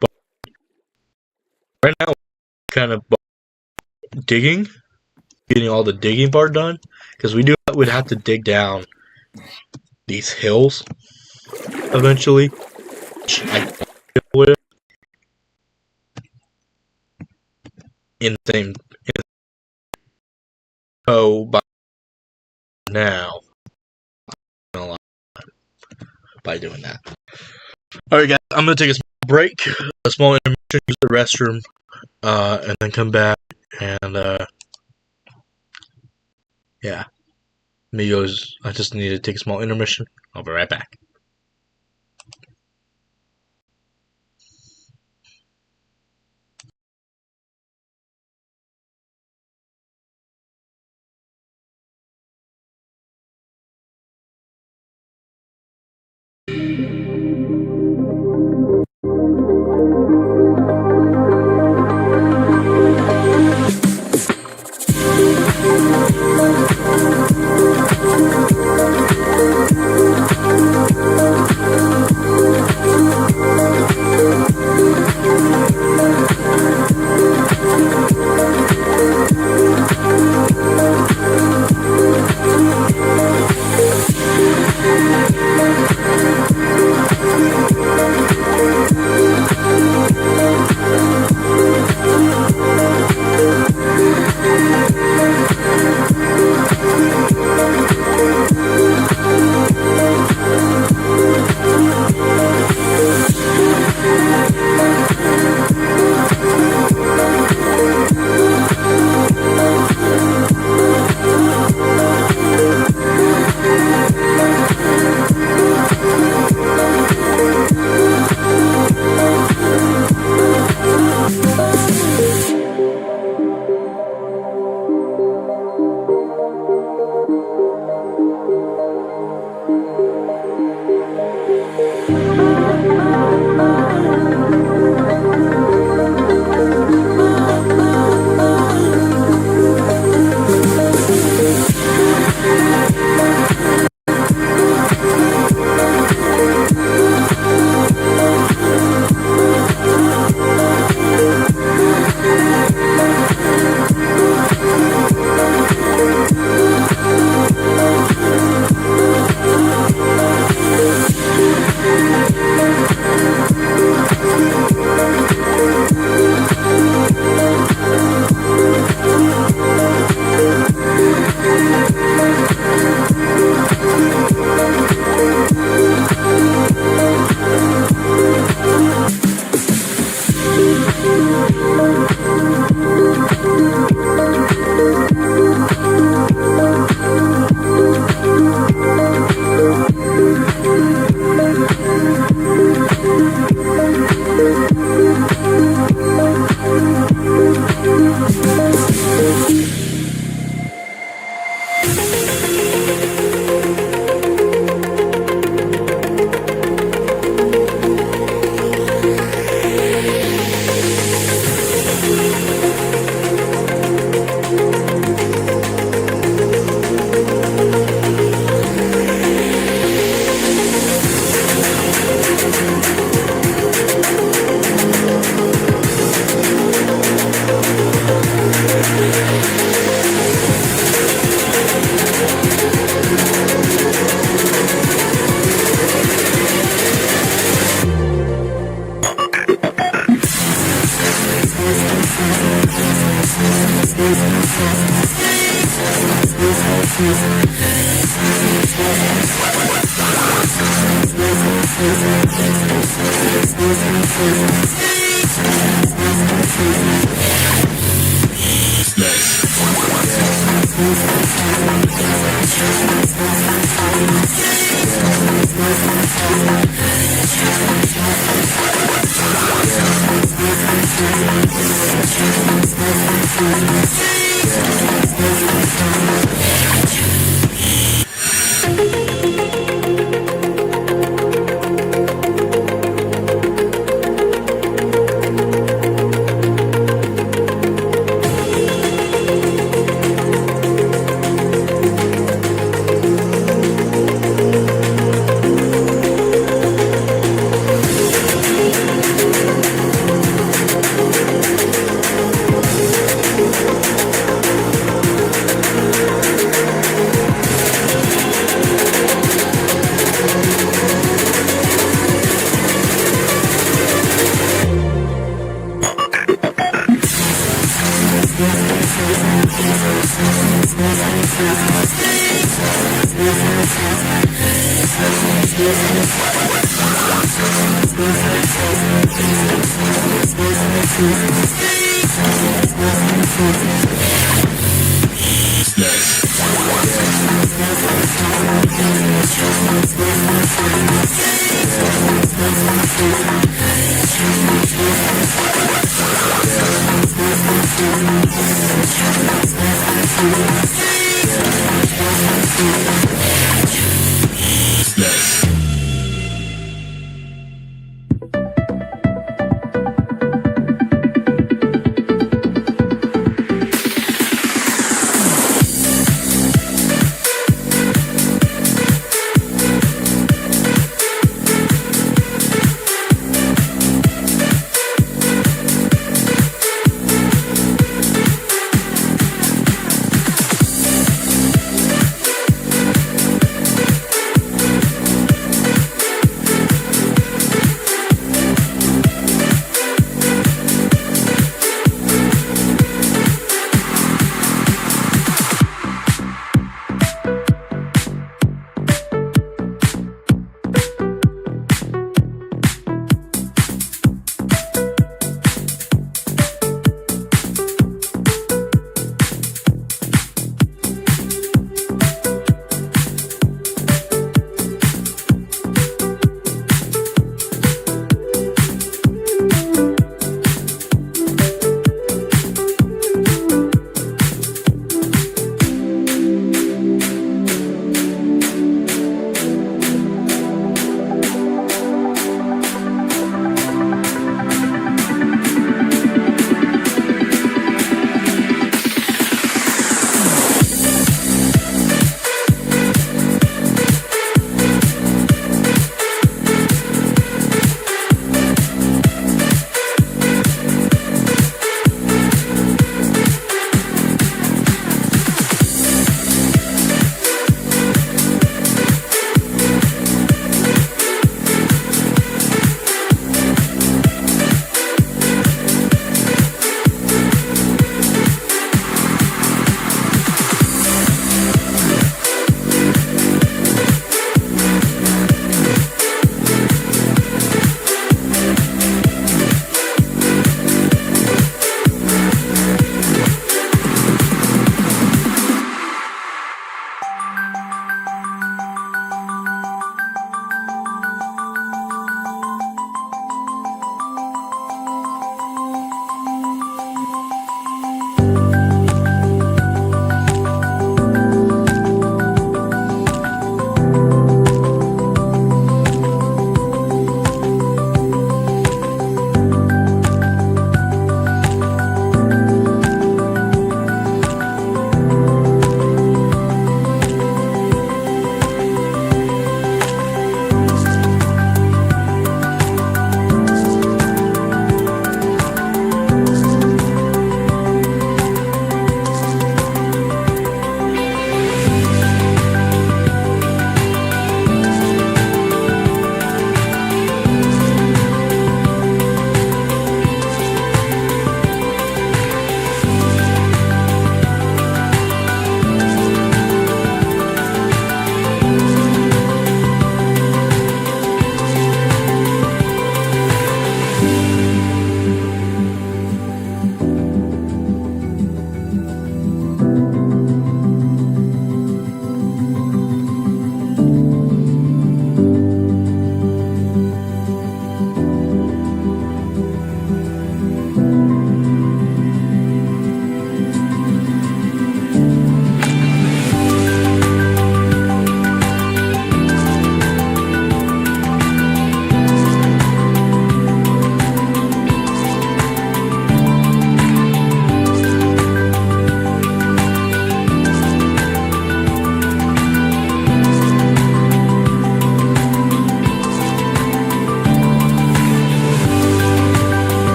But right now, kind of digging, getting all the digging part done, because would have to dig down these hills eventually. Which I would in the same by now by doing that. Alright guys, I'm gonna take a small break, a small intermission, use the restroom, and then come back and yeah. Amigos, I just need to take a small intermission. I'll be right back.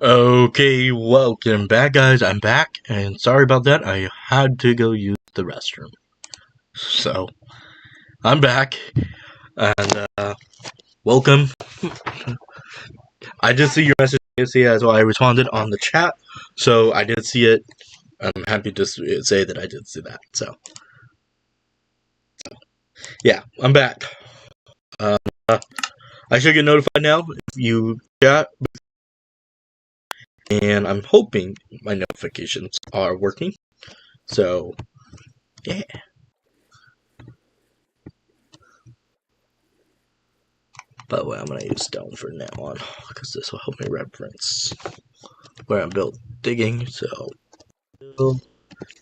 Okay, welcome back, guys. I'm back, and sorry about that. I had to go use the restroom. So, I'm back, and welcome. I did see your message, as well. I responded on the chat, so I did see it. I'm happy to say that I did see that. So yeah, I'm back. Uh, I should get notified now if you chat, and I'm hoping my notifications are working. So, yeah. By the way, I'm gonna use stone from now on because this will help me reference where I'm built digging. So,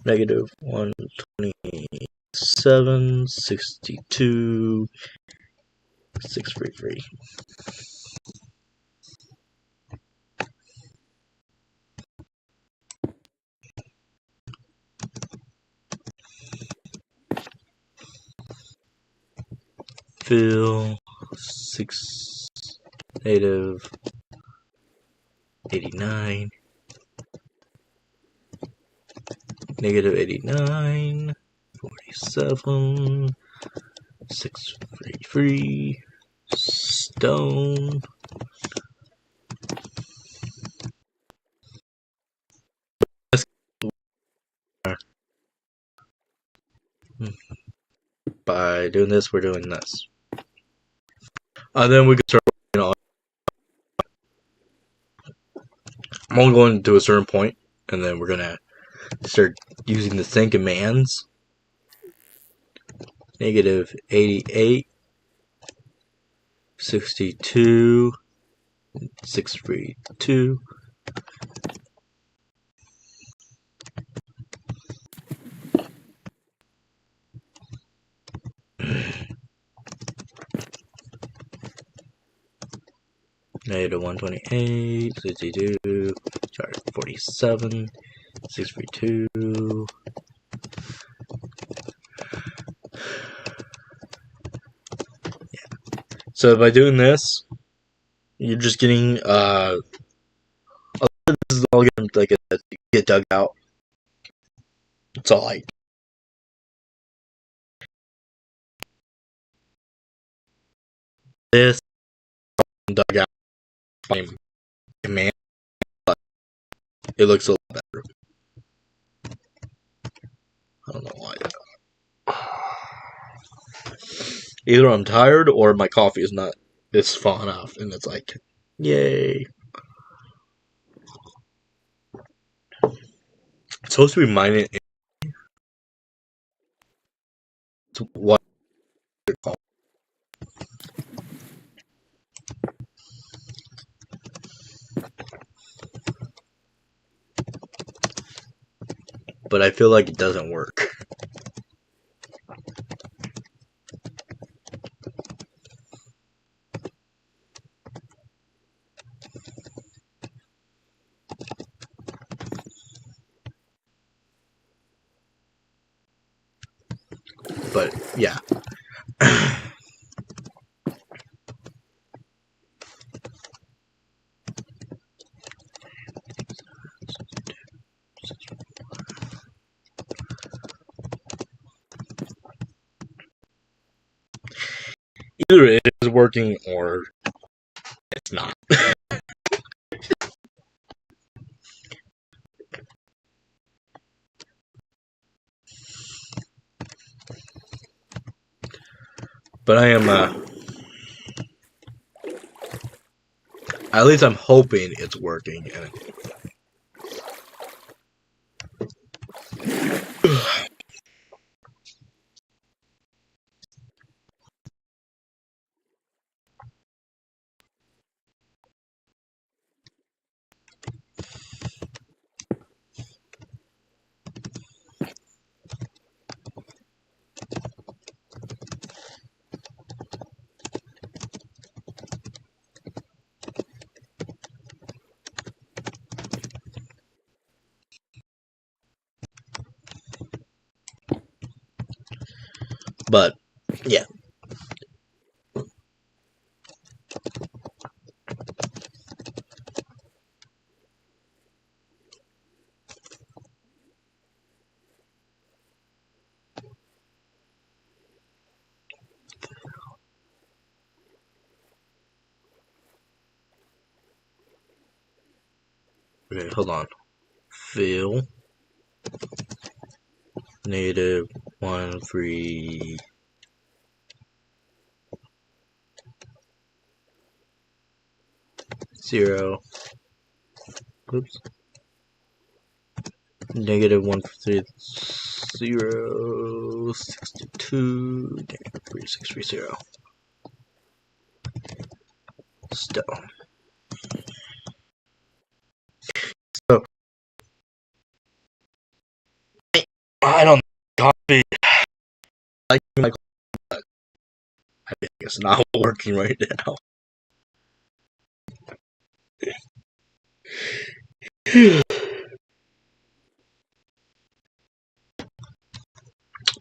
negative 127, 62, 633. Fill 6 native 89 negative 89 47 633 stone. By doing this, we're doing this. Then we can start working on. I'm only going to a certain point, and then we're gonna start using the same commands. Negative 88, 62, 632. Negative 128, 62, sorry, 47, 632. Yeah. So by doing this, you're just getting this is all gonna like get dug out. It's all like this dug out command, but it looks a little better. I don't know why. Either I'm tired or my coffee is not it's falling off, and it's like, yay. It's supposed to be minus what it's called. But I feel like it doesn't work. But yeah. Either it is working or it's not. But I am at least I'm hoping it's working. But yeah. Okay, hold on. Fill negative 1 3 0. Oops. Negative 1 3 0 62 negative 3630. Stone. So I don't copy. I think it's not working right now.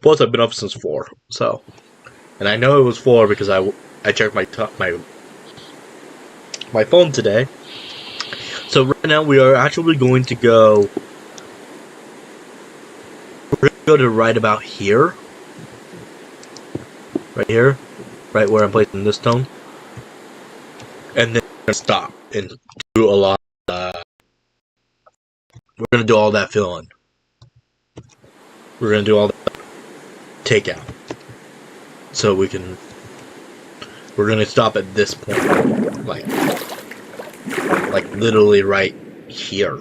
Plus, I've been up since 4, so, and I know it was 4 because I checked my phone today. So right now we are actually going to go. We're going to go to right about here, right where I'm placing this stone, and then we're gonna stop and do a lot. We're gonna do all that filling. We're gonna do all that takeout, so we can. We're gonna stop at this point, like literally right here.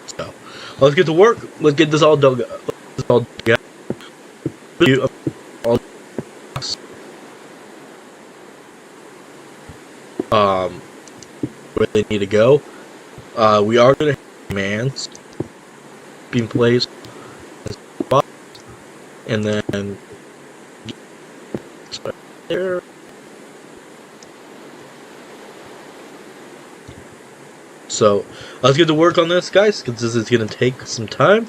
So let's get to work. Let's get this all dug. Where they need to go. We are gonna have commands being placed, and then there. So let's get to work on this, guys, because this is gonna take some time.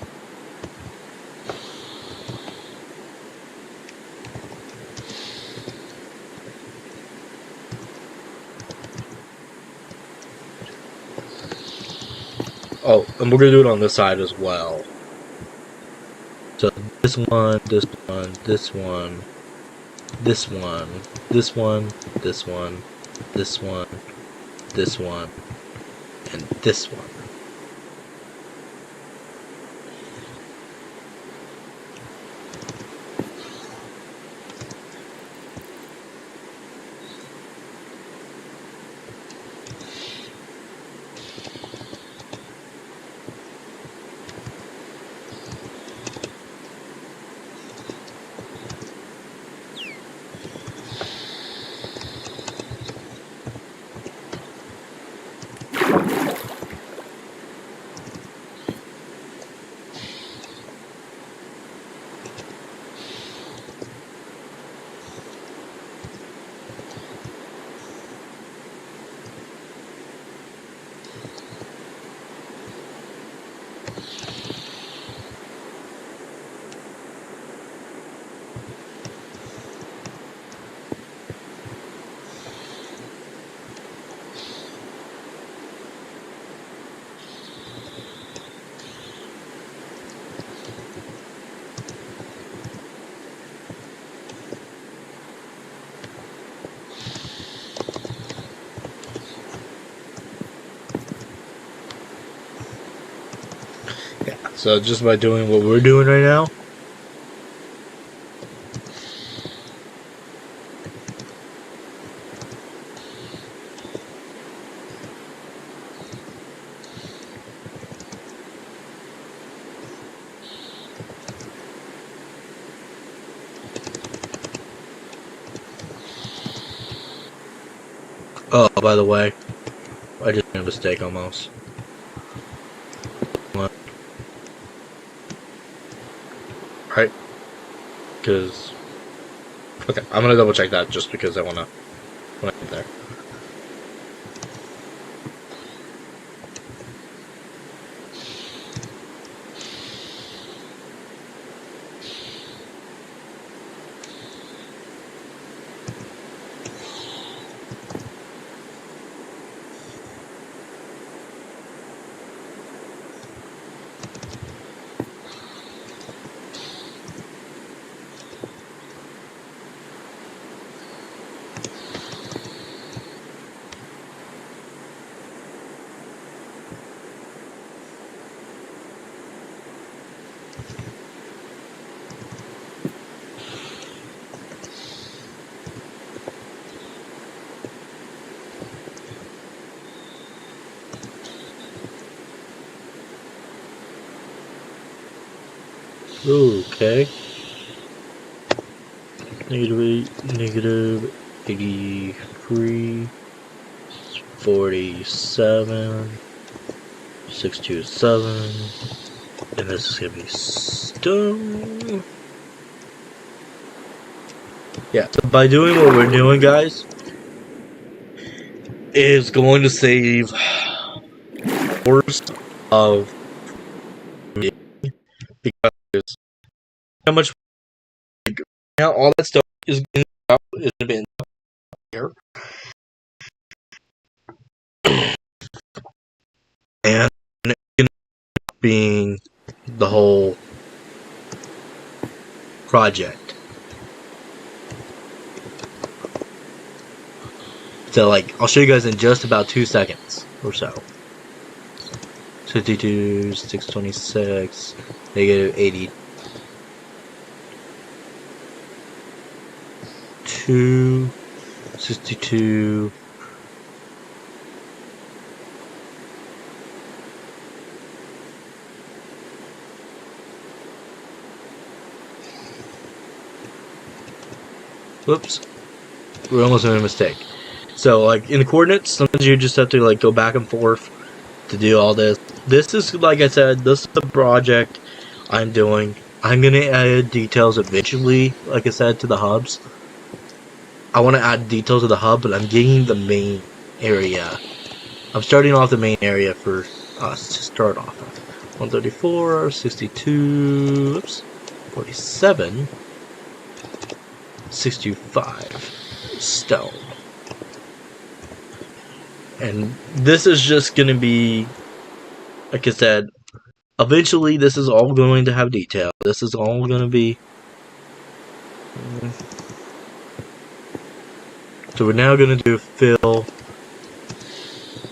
Oh, and we're gonna do it on this side as well. So this one, this one, this one, this one, this one, this one, this one, this one, and this one. Yeah. So just by doing what we're doing right now. Oh, by the way, I just made a mistake almost. Right? Because okay, I'm gonna double check that just because I wanna when I get there. Okay. Negative 83, 47, 627, and this is gonna be stone. Yeah, so by doing what we're doing, guys, is going to save hours of because how much now all that stuff is going to be in here, and being the whole project. So, like, I'll show you guys in just about 2 seconds or so. 52, 626, negative 82, 62. Whoops. We almost made a mistake. So, like, in the coordinates, sometimes you just have to, like, go back and forth to do all this. This is, like I said, this is the project I'm doing. I'm going to add details eventually, like I said, to the hubs. I want to add details to the hub, but I'm getting the main area. I'm starting off the main area for us to start off with. 134, 62, oops, 47, 625 stone. And this is just going to be, like I said, eventually this is all going to have detail. This is all going to be... So we're now going to do fill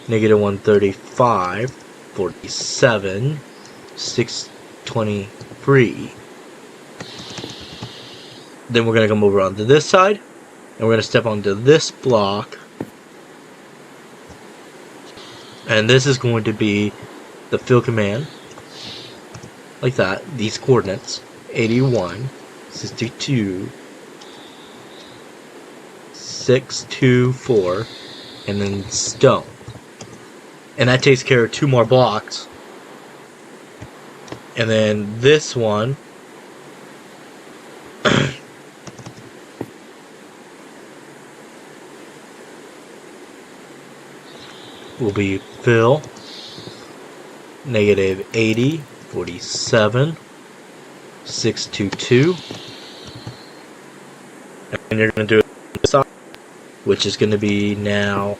negative 135, 47, 623. Then we're going to come over onto this side, and we're going to step onto this block. And this is going to be the fill command, like that, these coordinates, 81, 62, 624, and then stone. And that takes care of 2 more blocks. And then this one will be fill negative 80, 47, 622. And you're going to do it on this side, which is going to be now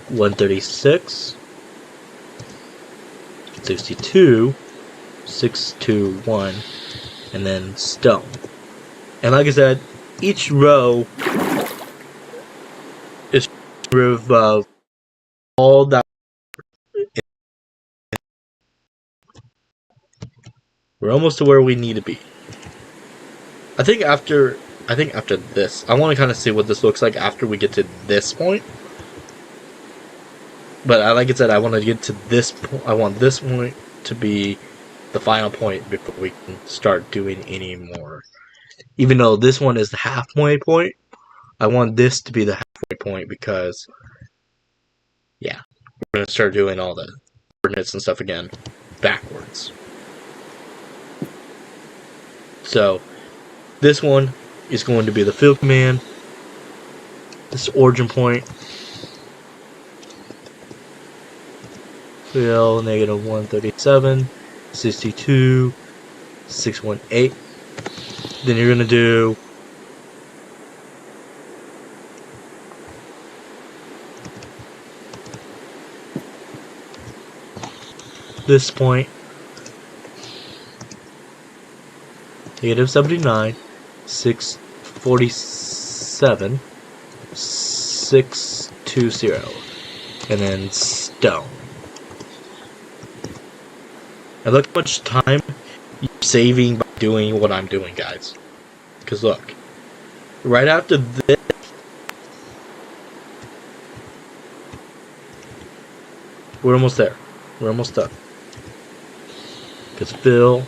136, 62, 621, and then stone. And like I said, each row is of all that. We're almost to where we need to be. I think after this, I want to kind of see what this looks like after we get to this point. But like I said, I want to get to this point. I want this point to be the final point before we can start doing any more. Even though this one is the halfway point, I want this to be the halfway point because, yeah, we're going to start doing all the coordinates and stuff again backwards. So, this one is going to be the fill command, this origin point, fill negative 137, 62, 618. Then you're going to do this point, negative 79, 647, 620, and then stone. And look how much time you're saving by doing what I'm doing, guys. Because look, right after this, we're almost there. We're almost done. Because fill.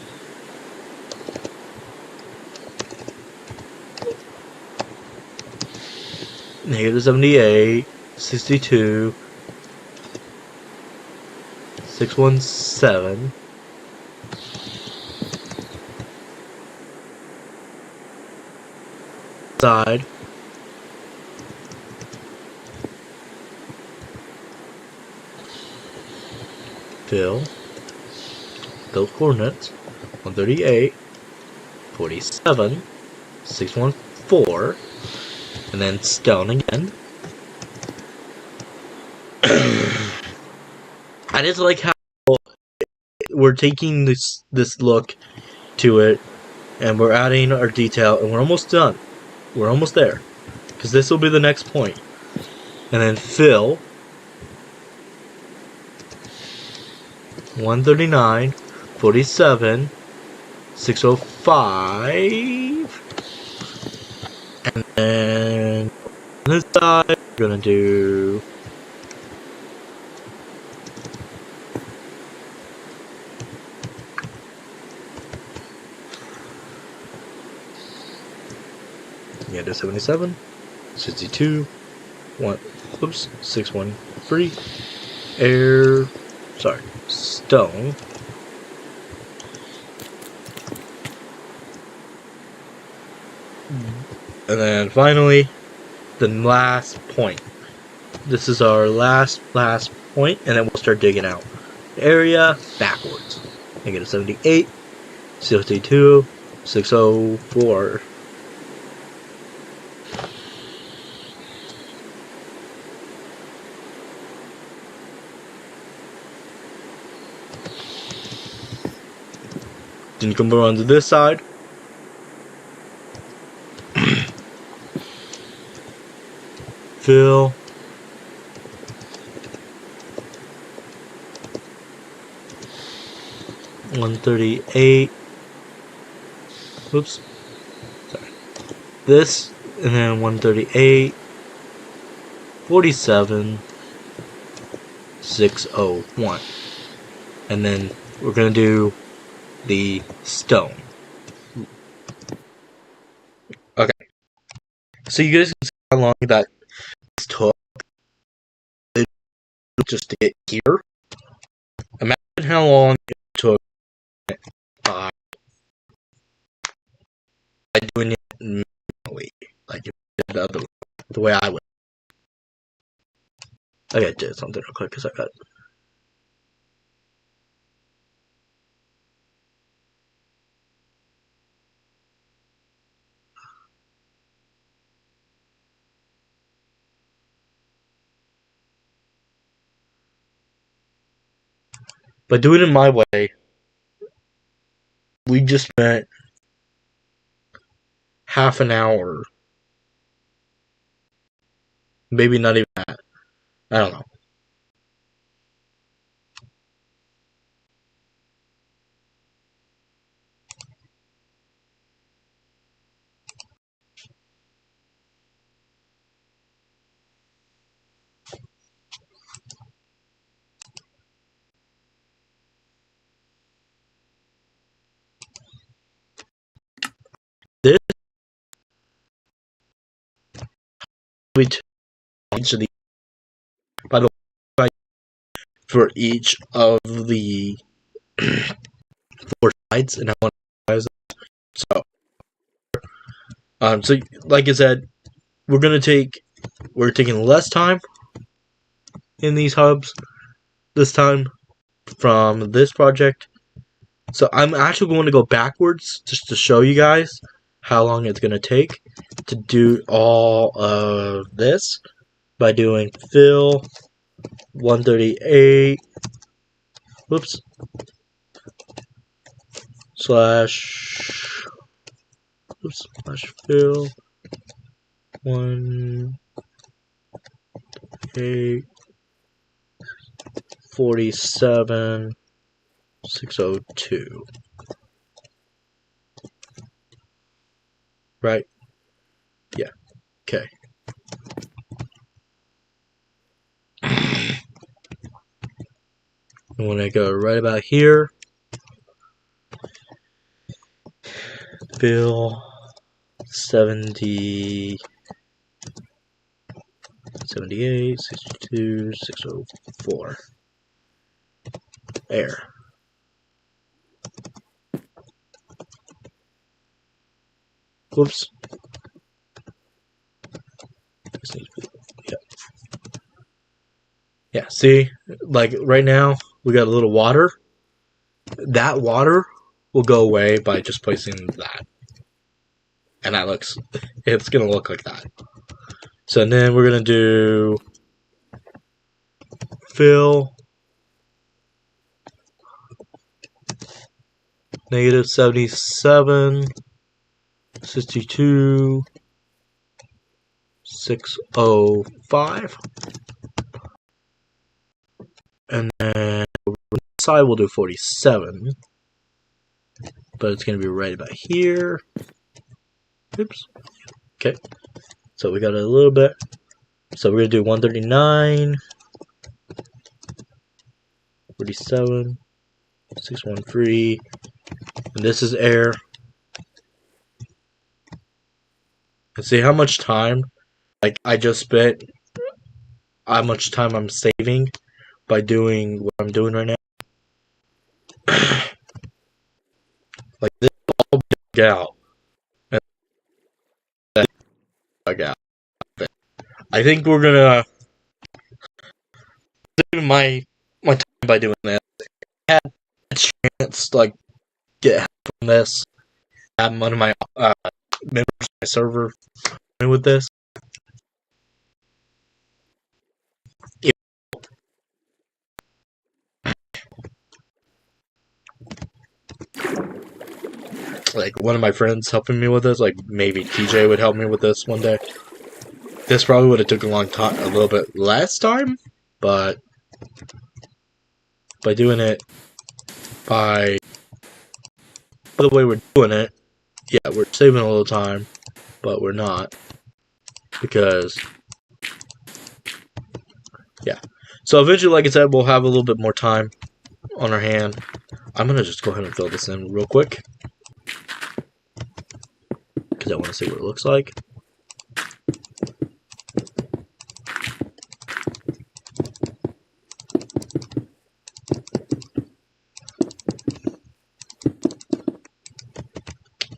Negative 78, 62, 617. Side. Fill. Those coordinates. 138, 47, 614, and then stone again. I just like how we're taking this look to it, and we're adding our detail, and we're almost done. We're almost there, because this will be the next point. And then fill. 139, 47, 605, and then on this side we're gonna do negative 77, 62, 613, stone. And then finally, the last point. This is our last point, and then we'll start digging out area backwards. Negative 78, 62, 604. Then you come around to this side. Fill. $138. Whoops. Sorry. This, and then 138. 47. 601. And then we're gonna do the stone. Okay. So you guys can see how long that took just to get here. Imagine how long it took by doing it manually, like the way I would. I gotta do something real quick because I got. But doing it my way, we just spent half an hour, maybe not even that. I don't know. This we took each of the. By the way, for each of the 4 sides, and I want to so. So like I said, we're taking less time in these hubs this time from this project. So I'm actually going to go backwards just to show you guys how long it's going to take to do all of this by doing fill 138 whoops slash fill 138 47 602. Right? Yeah. Okay. I'm gonna go right about here. Bill 70, 78, 62, 604. There. Whoops. Yeah. Yeah, see? Like, right now, we got a little water. That water will go away by just placing that. And that looks... It's gonna look like that. So then we're gonna do... Fill... Negative 77... 62... 605. And then on the side we'll do 47. But it's going to be right about here. Oops. Okay. So we got a little bit. So we're going to do 139. 47. 613. And this is air. And see how much time, like, I just spent, how much time I'm saving by doing what I'm doing right now. Like, this all big out. And that big out. I think we're gonna do my time by doing that. I had a chance to, like, get help from this. Have one of my members of my server with this. Like, one of my friends helping me with this, like maybe TJ would help me with this one day. This probably would have took a little bit less time, but by doing it by the way we're doing it, yeah, we're saving a little time, but we're not, because yeah. So eventually, like I said, we'll have a little bit more time on our hand. I'm gonna just go ahead and fill this in real quick, because I want to see what it looks like.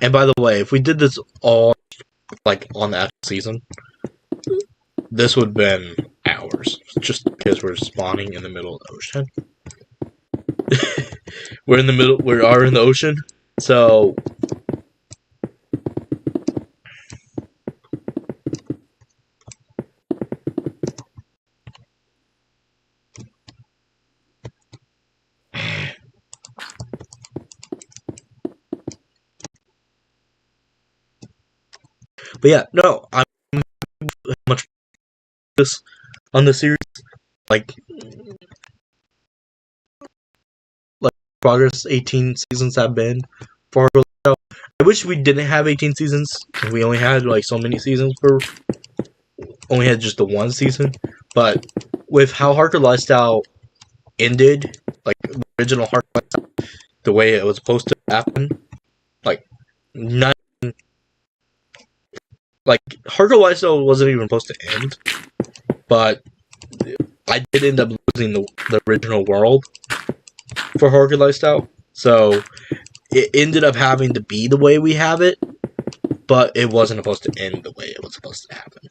And by the way, if we did this all, like, on the actual season, this would have been hours, just because we're spawning in the middle of the ocean. We are in the ocean, so... But yeah, no, I'm much this on the series, like progress 18 seasons have been for our show. I wish we didn't have 18 seasons. We only had like so many seasons only had just the one season. But with how Hardcore Lifestyle ended, like the original Hardcore Lifestyle, the way it was supposed to happen, like not like Hardcore Lifestyle wasn't even supposed to end, but I did end up losing the original world for Hardcore Lifestyle, so it ended up having to be the way we have it, but it wasn't supposed to end the way it was supposed to happen.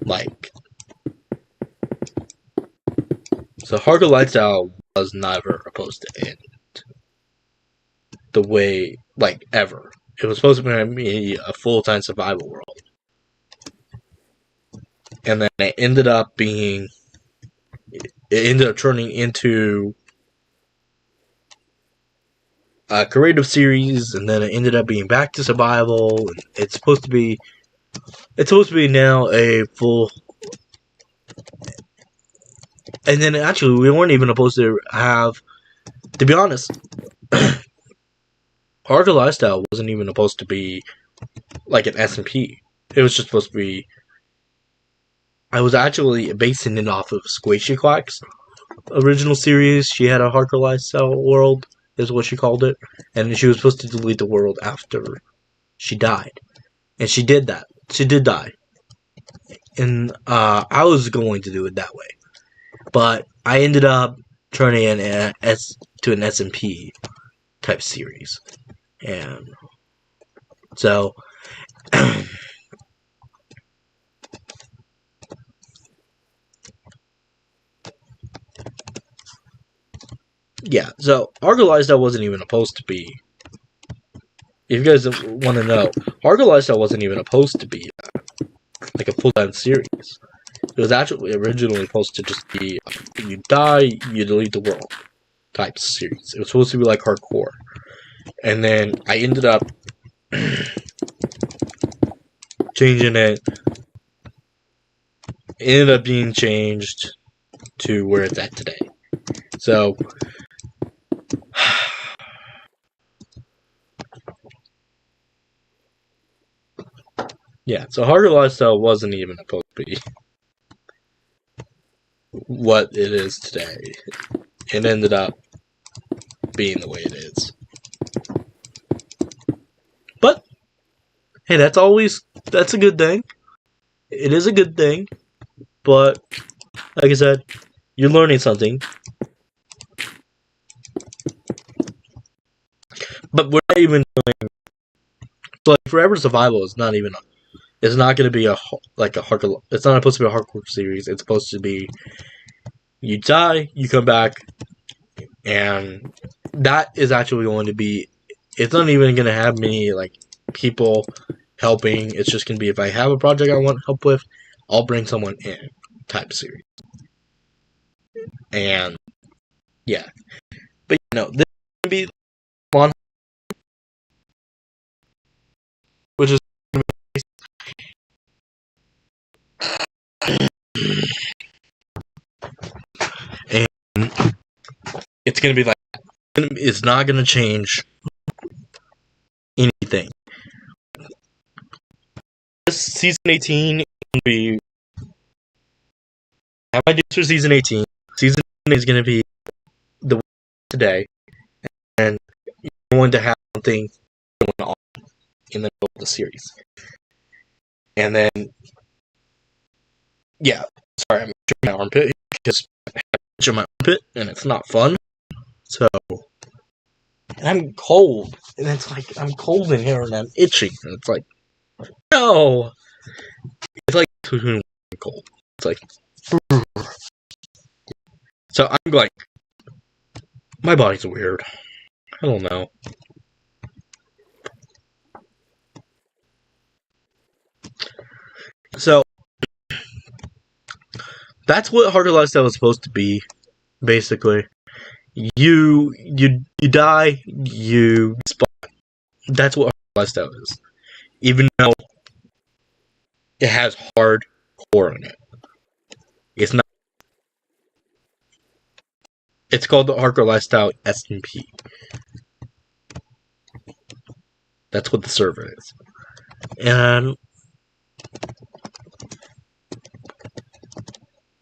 Like, so Hardcore Lifestyle was never supposed to end the way, like, ever. It was supposed to be a full-time survival world. And then it ended up turning into a creative series, and then it ended up being back to survival, and it's supposed to be now a full... And then actually, we weren't even supposed to have, to be honest, Hardcore Lifestyle wasn't even supposed to be like an SMP. It was just supposed to be... I was actually basing it off of Squishy Quacks, original series, she had a hardcore lifestyle world, is what she called it, and she was supposed to delete the world after she died, and she did that. She did die, and I was going to do it that way, but I ended up turning it to an SMP type series, and so. Yeah, so hardcore lifestyle wasn't even supposed to be. If you guys want to know, hardcore lifestyle wasn't even supposed to be like a full-time series. It was actually originally supposed to just be you die, you delete the world type series. It was supposed to be like hardcore, and then I ended up changing it. It ended up being changed to where it's at today. So. Yeah, so hardcore lifestyle wasn't even supposed to be what it is today. It ended up being the way it is. But hey, that's a good thing. It is a good thing. But like I said, you're learning something. But we're not even doing. So like Forever Survival is not even. It's not going to be a hardcore. It's not supposed to be a hardcore series. It's supposed to be. You die, you come back, and that is actually going to be. It's not even going to have many like people helping. It's just going to be if I have a project I want help with, I'll bring someone in type series. And yeah, but you know this is going to be fun, which is and it's going to be like it's not going to change anything. This season 18 will be. I have ideas for season 18. Season 18 is going to be the today, and you're going to have something going on in the middle of the series. And then, yeah, sorry, I'm itching my armpit because I have itch in my armpit, and it's not fun. So, and I'm cold, and it's like I'm cold in here, and I'm itching, and it's like, no, it's like too cold. It's like, so I'm like, my body's weird. I don't know. So that's what hardcore lifestyle is supposed to be, basically. You die, you spawn. That's what hardcore lifestyle is. Even though it has hardcore in it, it's not. It's called the hardcore lifestyle SMP. That's what the server is. And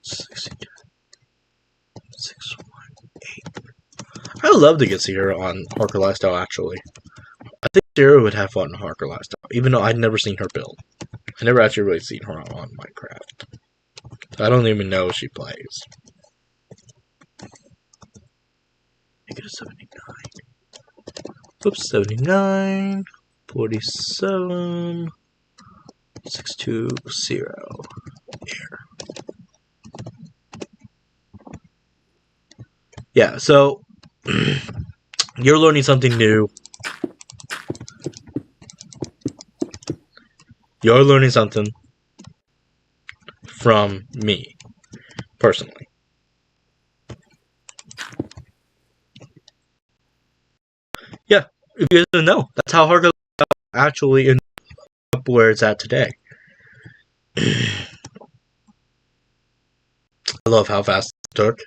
618. I would love to get Sierra on hardcore lifestyle. Actually, I think Sierra would have fun in hardcore lifestyle, even though I'd never seen her build. I never actually really seen her on Minecraft. I don't even know if she plays. Make it a 79. Oops, 79, 47, 620. Air. Yeah, so you're learning something new. You're learning something from me, personally. Yeah, if you guys didn't know, that's how hardcore actually ended up where it's at today. I love how fast it took.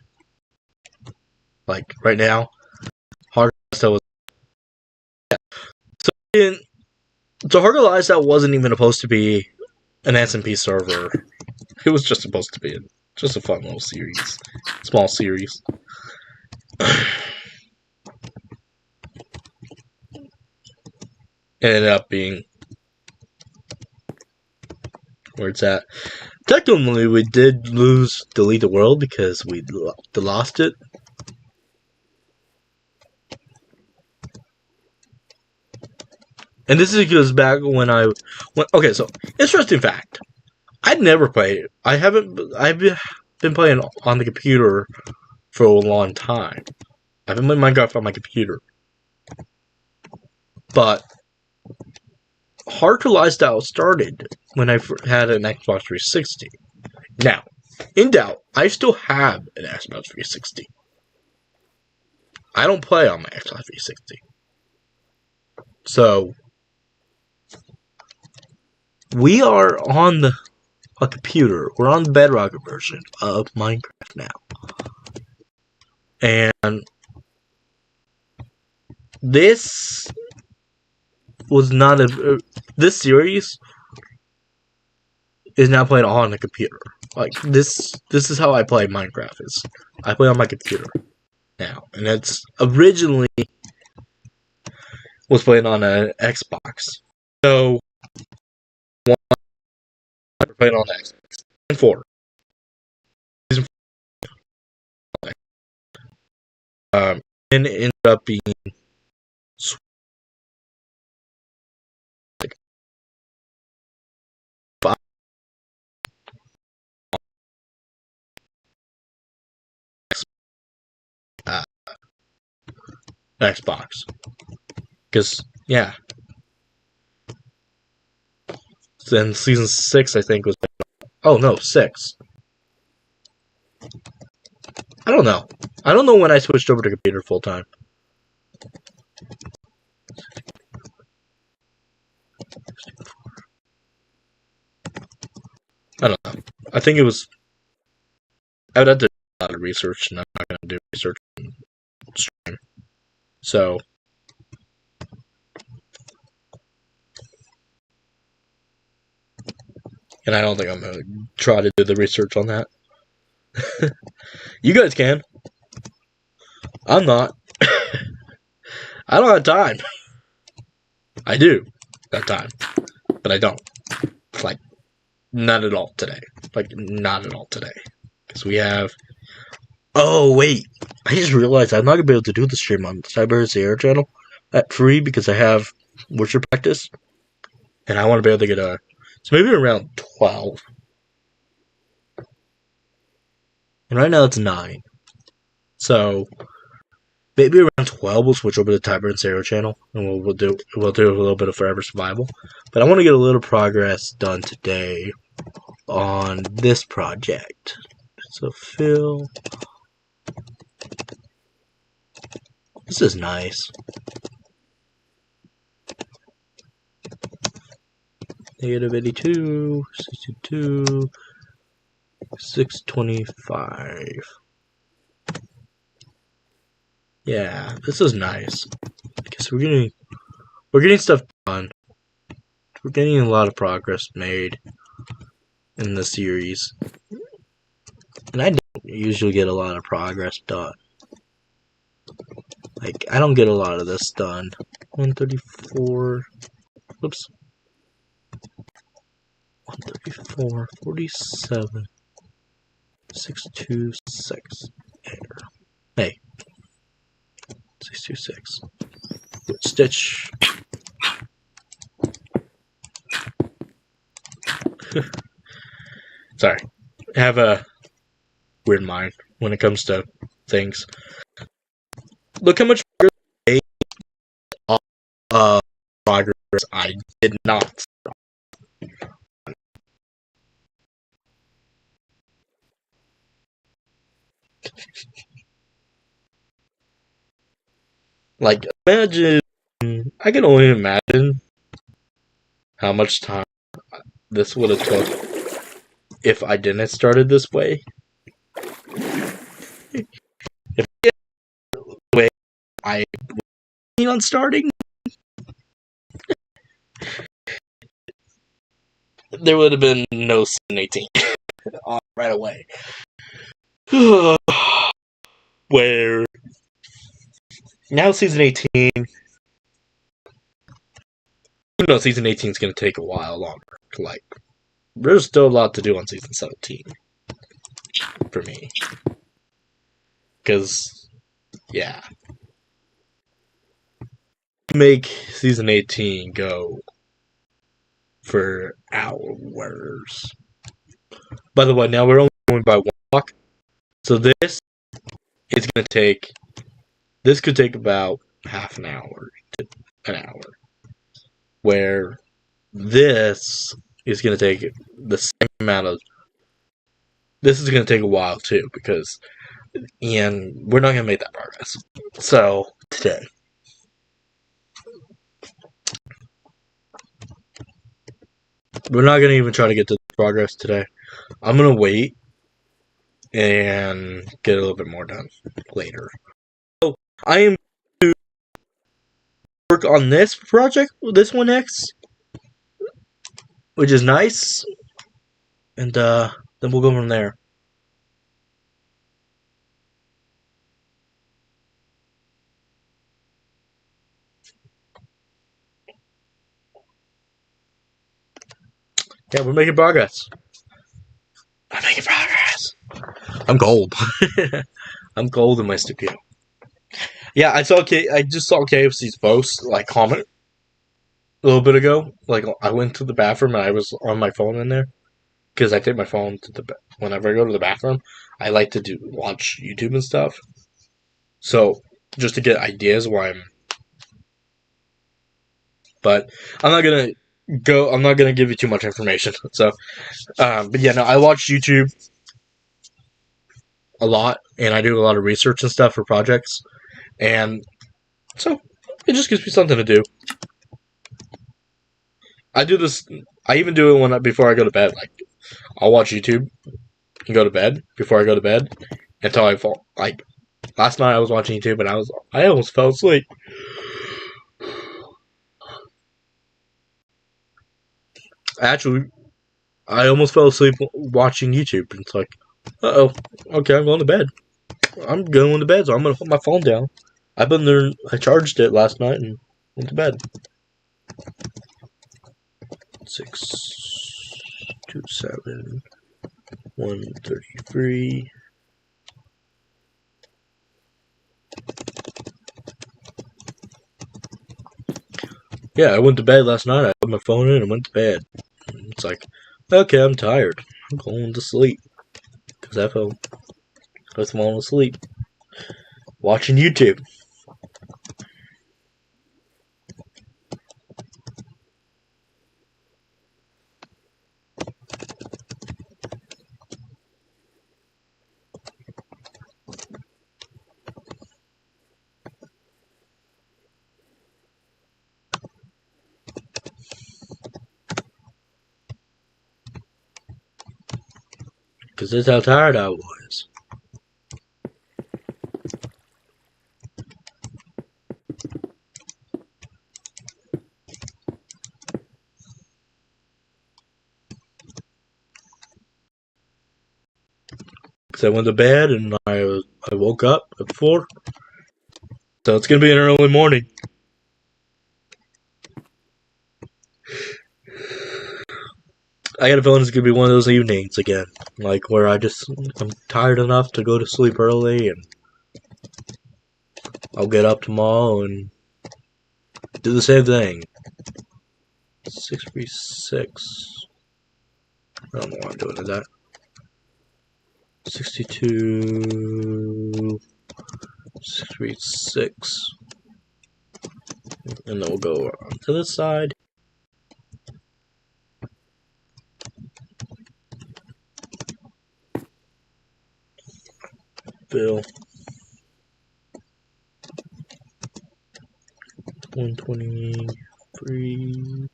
Like right now, hardcore lifestyle was. Yeah. So hardcore lifestyle wasn't even supposed to be an SMP server. It was just supposed to be Just a fun little series. Small series. It ended up being where it's at. Technically, we did lose Delete the World because we lost it. And this goes back when okay, so interesting fact. I'd never played it. I've been playing on the computer for a long time. I've been playing Minecraft on my computer. But Hard to Lifestyle started when I had an Xbox 360. Now, in doubt, I still have an Xbox 360. I don't play on my Xbox 360. So, we are on a computer. We're on the Bedrock version of Minecraft now. And this was not this series is now played on the computer. Like this is how I play Minecraft. I play on my computer now, and it's originally was played on an Xbox. So one played on the Xbox and 4. And it ended up being like Xbox. Because, yeah. Then season 6, I think, was... Oh, no, 6. I don't know. I don't know when I switched over to computer full-time. I don't know. I think it was... I would have to do a lot of research, and I'm not going to do research on stream. So... And I don't think I'm going to try to do the research on that. You guys can. I'm not. I don't have time. I do have time. But I don't. Like, not at all today. Like, not at all today. Because we have... Oh, wait. I just realized I'm not going to be able to do the stream on TyBearLishious channel at free because I have worship practice. And I want to be able to get a... So maybe around 12. And right now it's 9. So maybe around 12 we'll switch over to the TyBearLishious channel and we'll do a little bit of Forever Survival. But I want to get a little progress done today on this project. So Phil, this is nice. Negative 82, 62, 625. Yeah, this is nice. Because we're getting stuff done. We're getting a lot of progress made in the series. And I don't usually get a lot of progress done. Like, I don't get a lot of this done. 134. Whoops. 134, 47, 626. Hey. 626. Stitch. Sorry. I have a weird mind when it comes to things. Look how much progress I did not. Like, imagine, I can only imagine how much time this would have took if I didn't start it this way. If the way I was on starting, there would have been no 718 right away. Where now season 18. Even though season 18 is going to take a while longer. Like, there's still a lot to do on season 17 for me. Because, yeah. Make season 18 go for hours. By the way, now we're only going by one block. So this is going to take. This could take about half an hour to an hour. Where this is going to take the same amount of. This is going to take a while too, because and we're not going to make that progress. So today, we're not going to even try to get to the progress today. I'm going to wait and get a little bit more done later. So I am to work on this project, this one next, which is nice, and then we'll go from there. Yeah, we're making progress. I'm making progress. I'm gold. I'm gold in my studio. Yeah, I just saw KFC's post, like, comment a little bit ago. Like, I went to the bathroom and I was on my phone in there. Because I take my phone to whenever I go to the bathroom, I like to watch YouTube and stuff. So, just to get ideas why but I'm not gonna give you too much information. So, but yeah, no, I watch YouTube a lot, and I do a lot of research and stuff for projects, and so it just gives me something to do. I do this. I even do it before I go to bed. Like, I'll watch YouTube and go to bed before I go to bed until I fall. Like, last night I was watching YouTube and I almost fell asleep. Actually, I almost fell asleep watching YouTube. It's like, okay, I'm going to bed. I'm going to bed, so I'm going to put my phone down. I've been there. I charged it last night and went to bed. 627 133. Yeah, I went to bed last night. I put my phone in and went to bed. It's like, okay, I'm tired. I'm going to sleep. Because I was falling asleep. Watching YouTube. Because that's how tired I was. Because I went to bed and I woke up at 4. So it's going to be an early morning. I got a feeling it's going to be one of those evenings again. Like, where I'm tired enough to go to sleep early and I'll get up tomorrow and do the same thing. 636. I don't know why I'm doing that. 62. 636. And then we'll go around to this side. Fill. 123.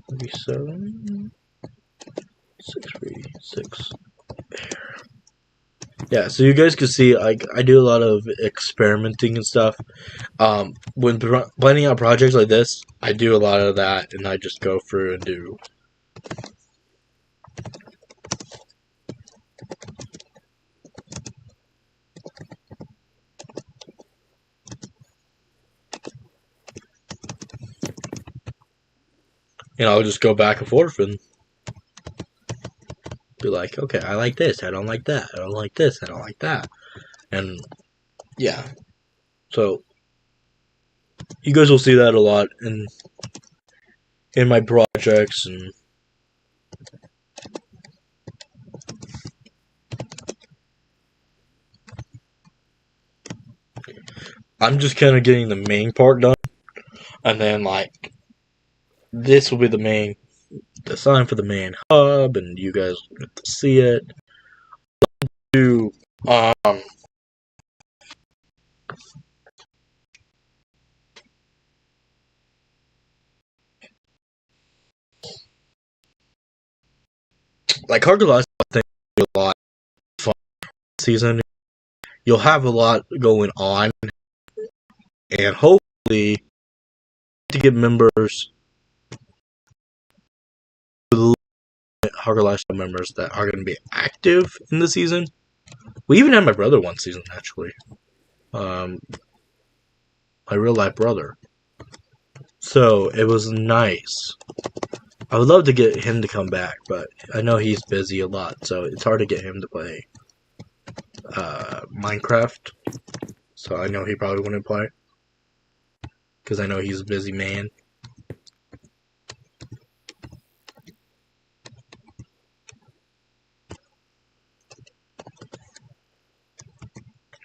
37. 636. Yeah, so you guys can see, I do a lot of experimenting and stuff. When planning out projects like this, I do a lot of that, and I just go through and do. And I'll just go back and forth and be like, okay, I like this, I don't like that, I don't like this, I don't like that. And yeah. So you guys will see that a lot in my projects. And I'm just kind of getting the main part done, and then like this will be the design for the main hub, and you guys get to see it. Do like Hard Life, I think will be a lot of fun this season. You'll have a lot going on, and hopefully to get members, Hard Lifestyle members that are going to be active in the season. We even had my brother one season, actually. My real life brother. So it was nice. I would love to get him to come back, but I know he's busy a lot, so it's hard to get him to play Minecraft. So I know he probably wouldn't play, because I know he's a busy man.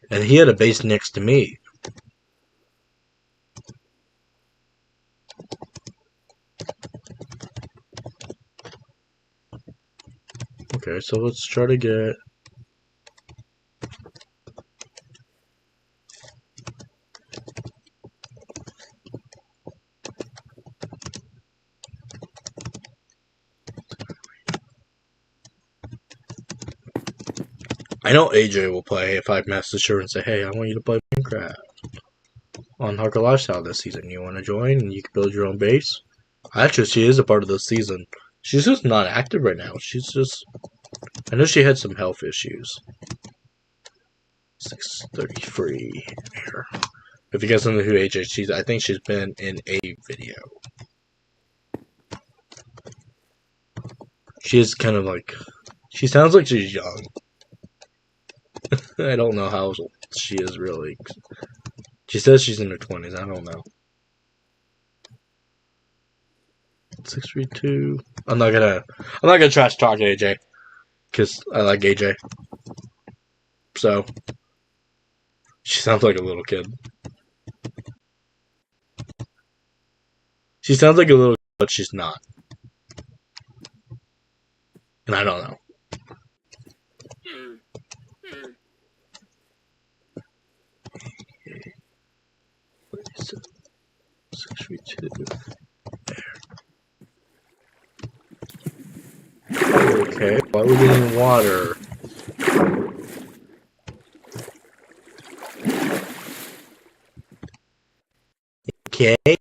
And he had a base next to me. Okay, so let's try to get... I know AJ will play if I message her and say, hey, I want you to play Minecraft on Hardcore Lifestyle this season. You want to join and you can build your own base? Actually, she is a part of this season. She's just not active right now. She's just... I know she had some health issues. 633 here. If you guys don't know who AJ is, I think she's been in a video. She is kind of like... She sounds like she's young. I don't know how old she is really. She says she's in her 20s. I don't know. 632. I'm not gonna trash talk AJ, because I like AJ. So she sounds like a little kid. She sounds like a little kid, but she's not. And I don't know. So, 632. Okay, why are we getting water? Okay, we're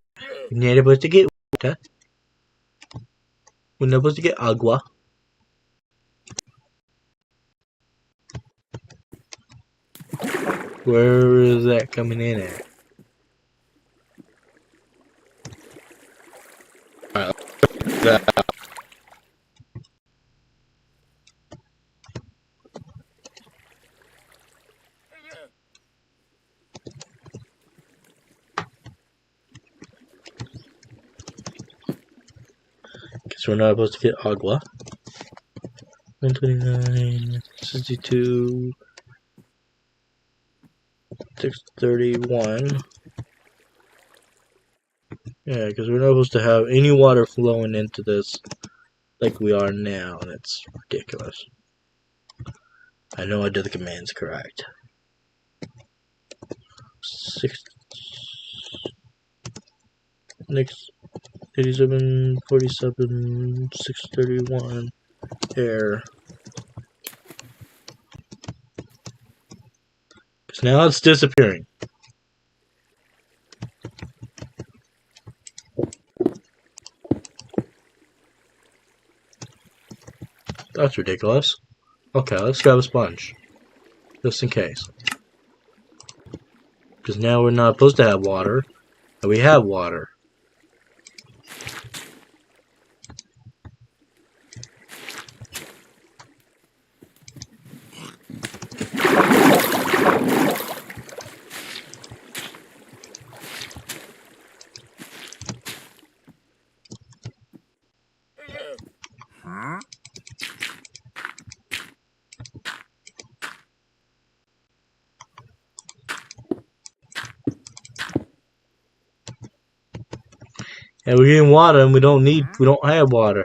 not supposed to get water. We're not supposed to get agua. Where is that coming in at? Alright, that. Because we're not supposed to get agua. 129, 62, 631. Yeah, because we're not supposed to have any water flowing into this like we are now, and it's ridiculous. I know I did the commands correct. 87, 47, 631, air. Because now it's disappearing. That's ridiculous. Okay, let's grab a sponge. Just in case. Because now we're not supposed to have water. And we have water. And we're getting water, and we don't have water.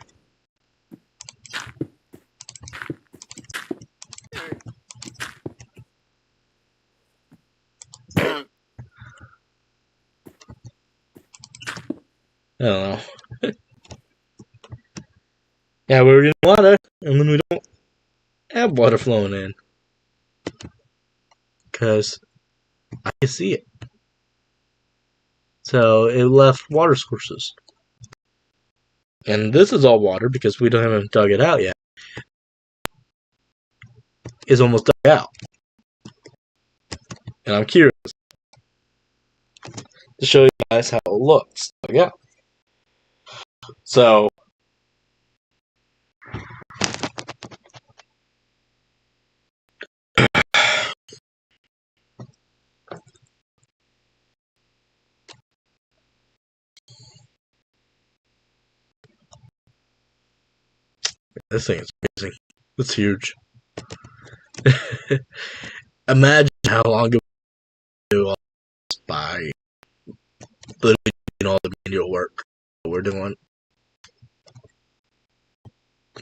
I don't know. Yeah, we're getting water, and then we don't have water flowing in. Because I can see it. So it left water sources. And this is all water because we haven't dug it out yet. It's almost dug out. And I'm curious to show you guys how it looks dug out. So this thing is amazing. It's huge. Imagine how long it would do all this by literally doing all the manual work that we're doing.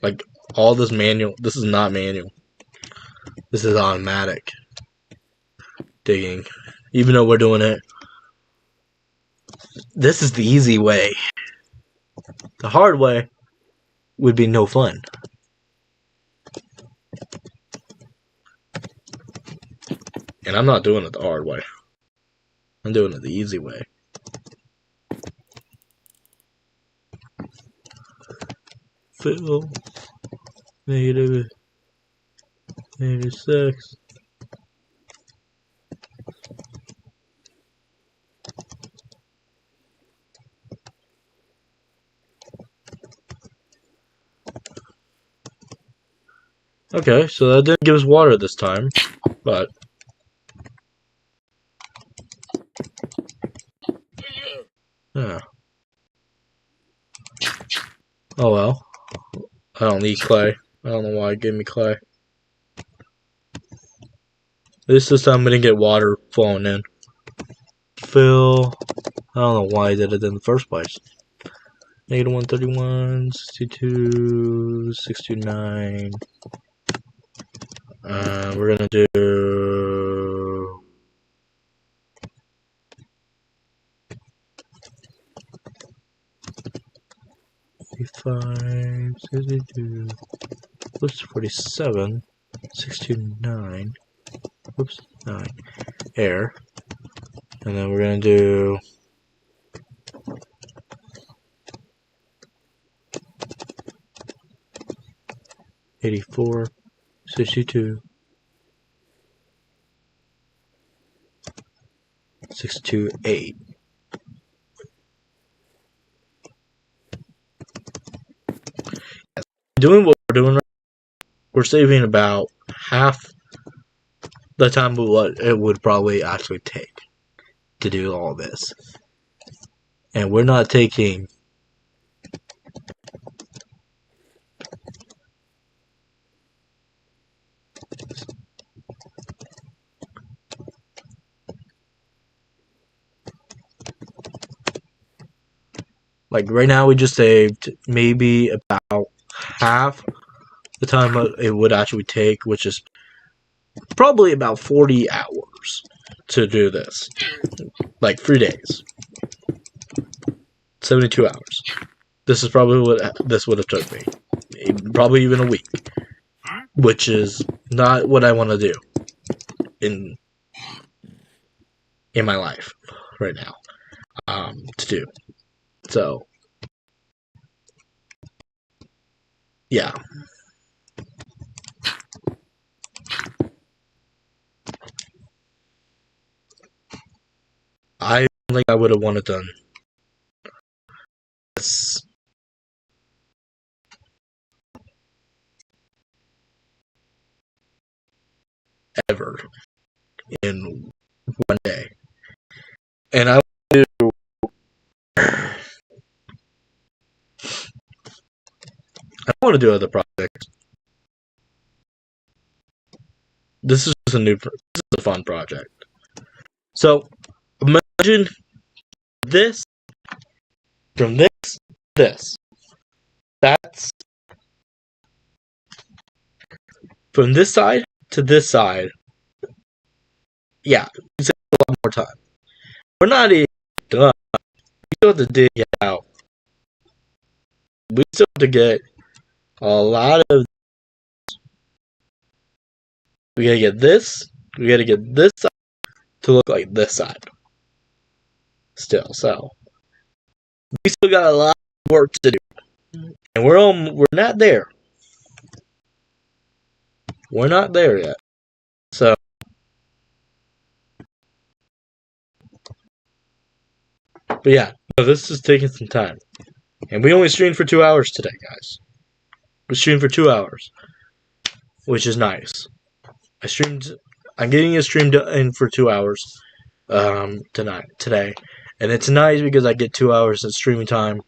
Like all this manual. This is not manual. This is automatic digging. Even though we're doing it, this is the easy way. The hard way would be no fun. And I'm not doing it the hard way. I'm doing it the easy way. Fill. -6. Okay, so that didn't give us water this time, but yeah. Oh well. I don't need clay. I don't know why it gave me clay. This time we didn't get water flowing in. Fill. I don't know why I did it in the first place. -131, 62, 629. We're gonna do 55, 62, whoops, 47, 629, whoops, 9, air, and then we're gonna do 84, 62, 628. Doing what we're doing right now, we're saving about half the time it would probably actually take to do all this. And we're not taking like right now we just saved maybe about half the time it would actually take, which is probably about 40 hours to do this. Like 3 days. 72 hours. This is probably what this would have took me. Probably even a week. Which is not what I want to do in my life right now. To do. So yeah. I don't think I would have wanted done this ever in one day. And I want to do other projects. This is a fun project. So imagine this from this this. That's from this side to this side. Yeah, it takes a lot more time. We're not even done. We still have to dig it out. We still have to get a lot of. We gotta get this. We gotta get this side to look like this side. Still, so we still got a lot of work to do, and we're not there. We're not there yet. So, but yeah, no, this is taking some time, and we only streamed for 2 hours today, guys. We streamed for 2 hours, which is nice. I'm getting a stream in for 2 hours today, and it's nice because I get 2 hours of streaming time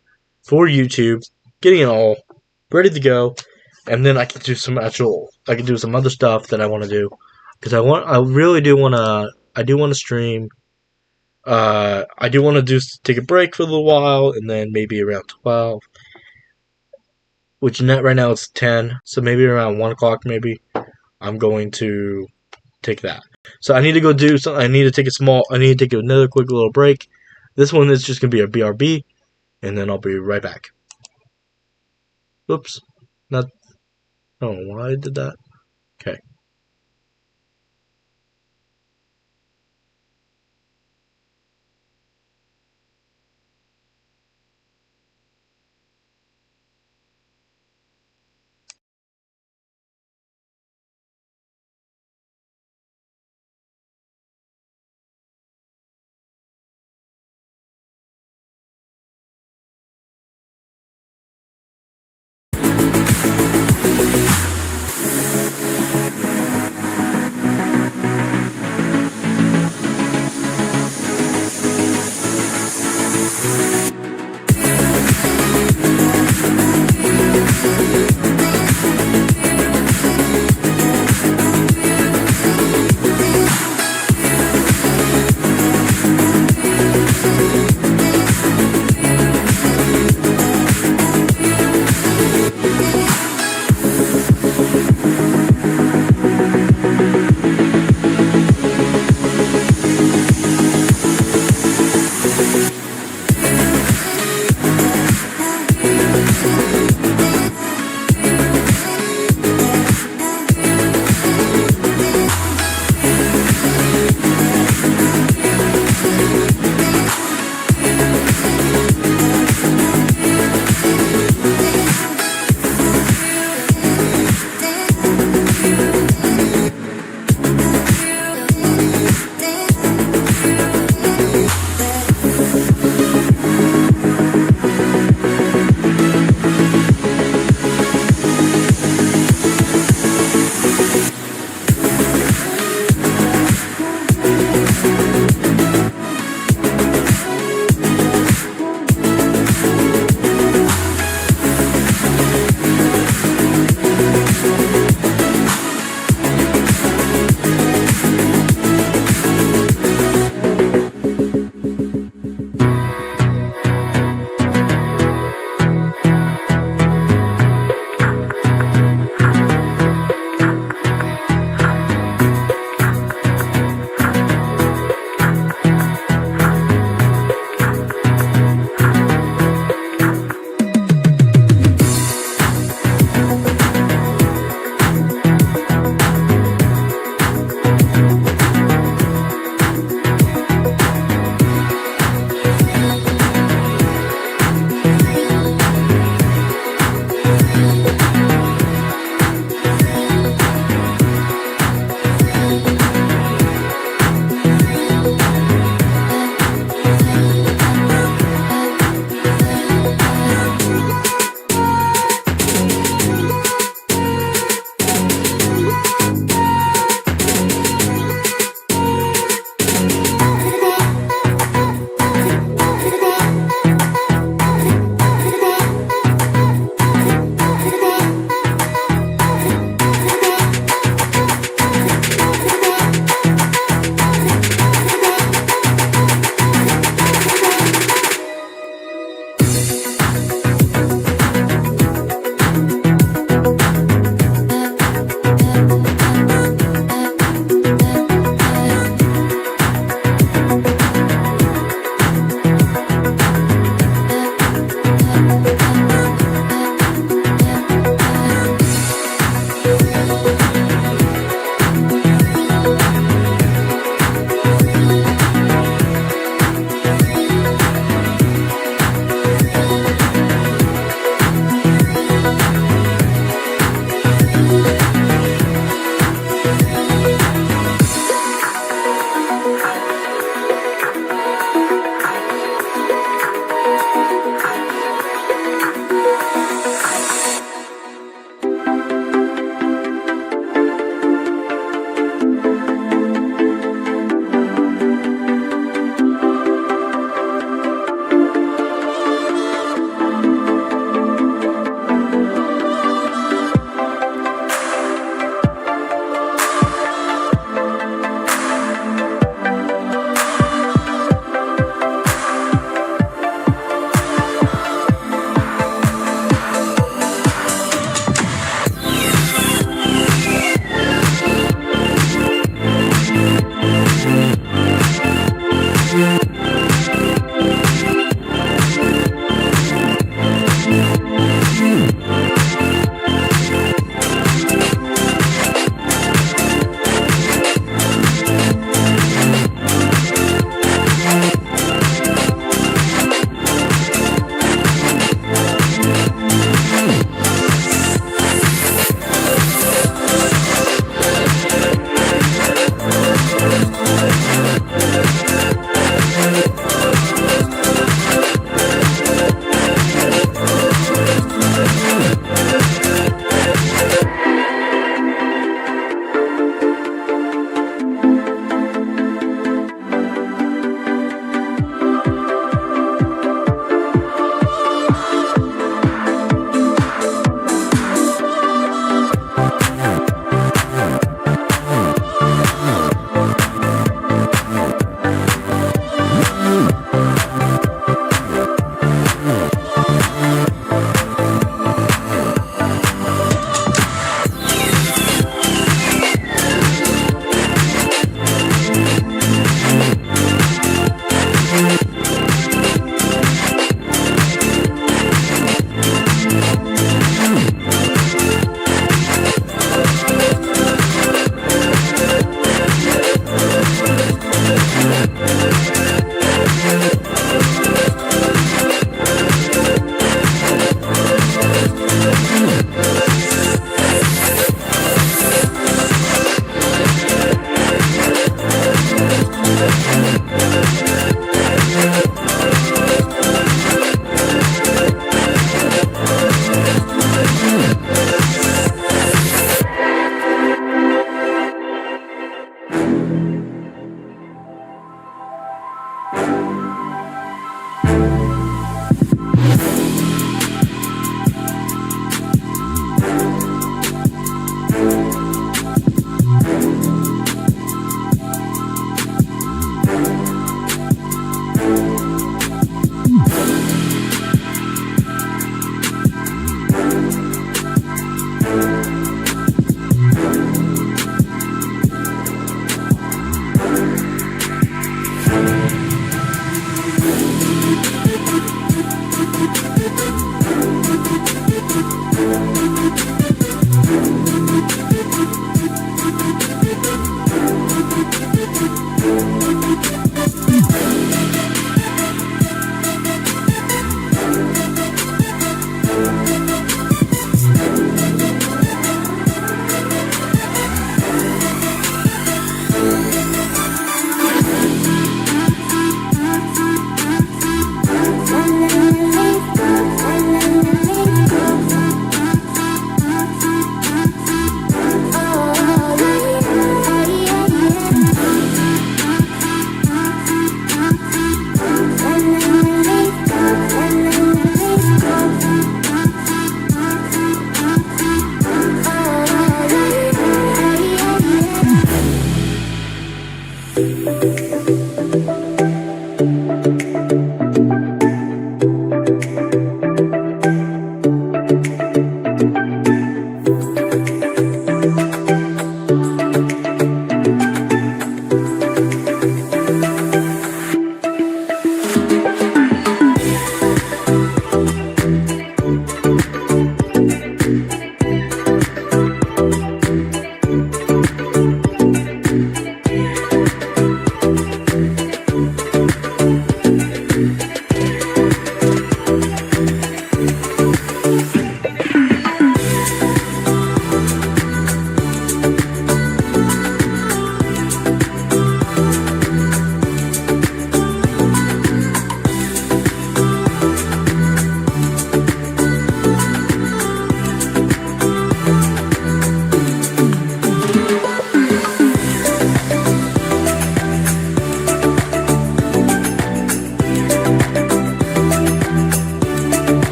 for YouTube, getting it all ready to go, and then I can do some other stuff that I want to do because I do want to stream. I do want to take a break for a little while, and then maybe around 12, which right now it's 10, so maybe around 1 o'clock maybe I'm going to take that. So I need to go do something. I need to take another quick little break. This one is just gonna be a BRB, and then I'll be right back. Oops, I don't know why I did that. Okay.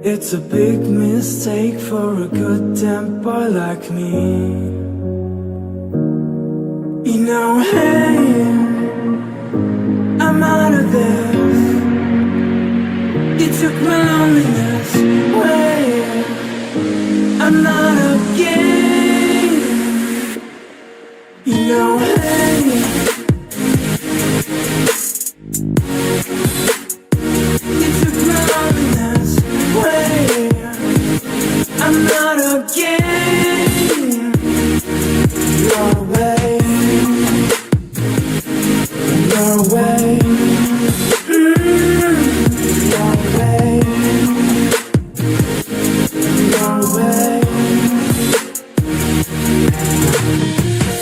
It's a big mistake for a good damn boy like me. You know, hey, I'm out of this. You took my loneliness away. I'm not again. You know, hey, you took my loneliness away. I'm not again. You're away. You're away. You're away. You're away.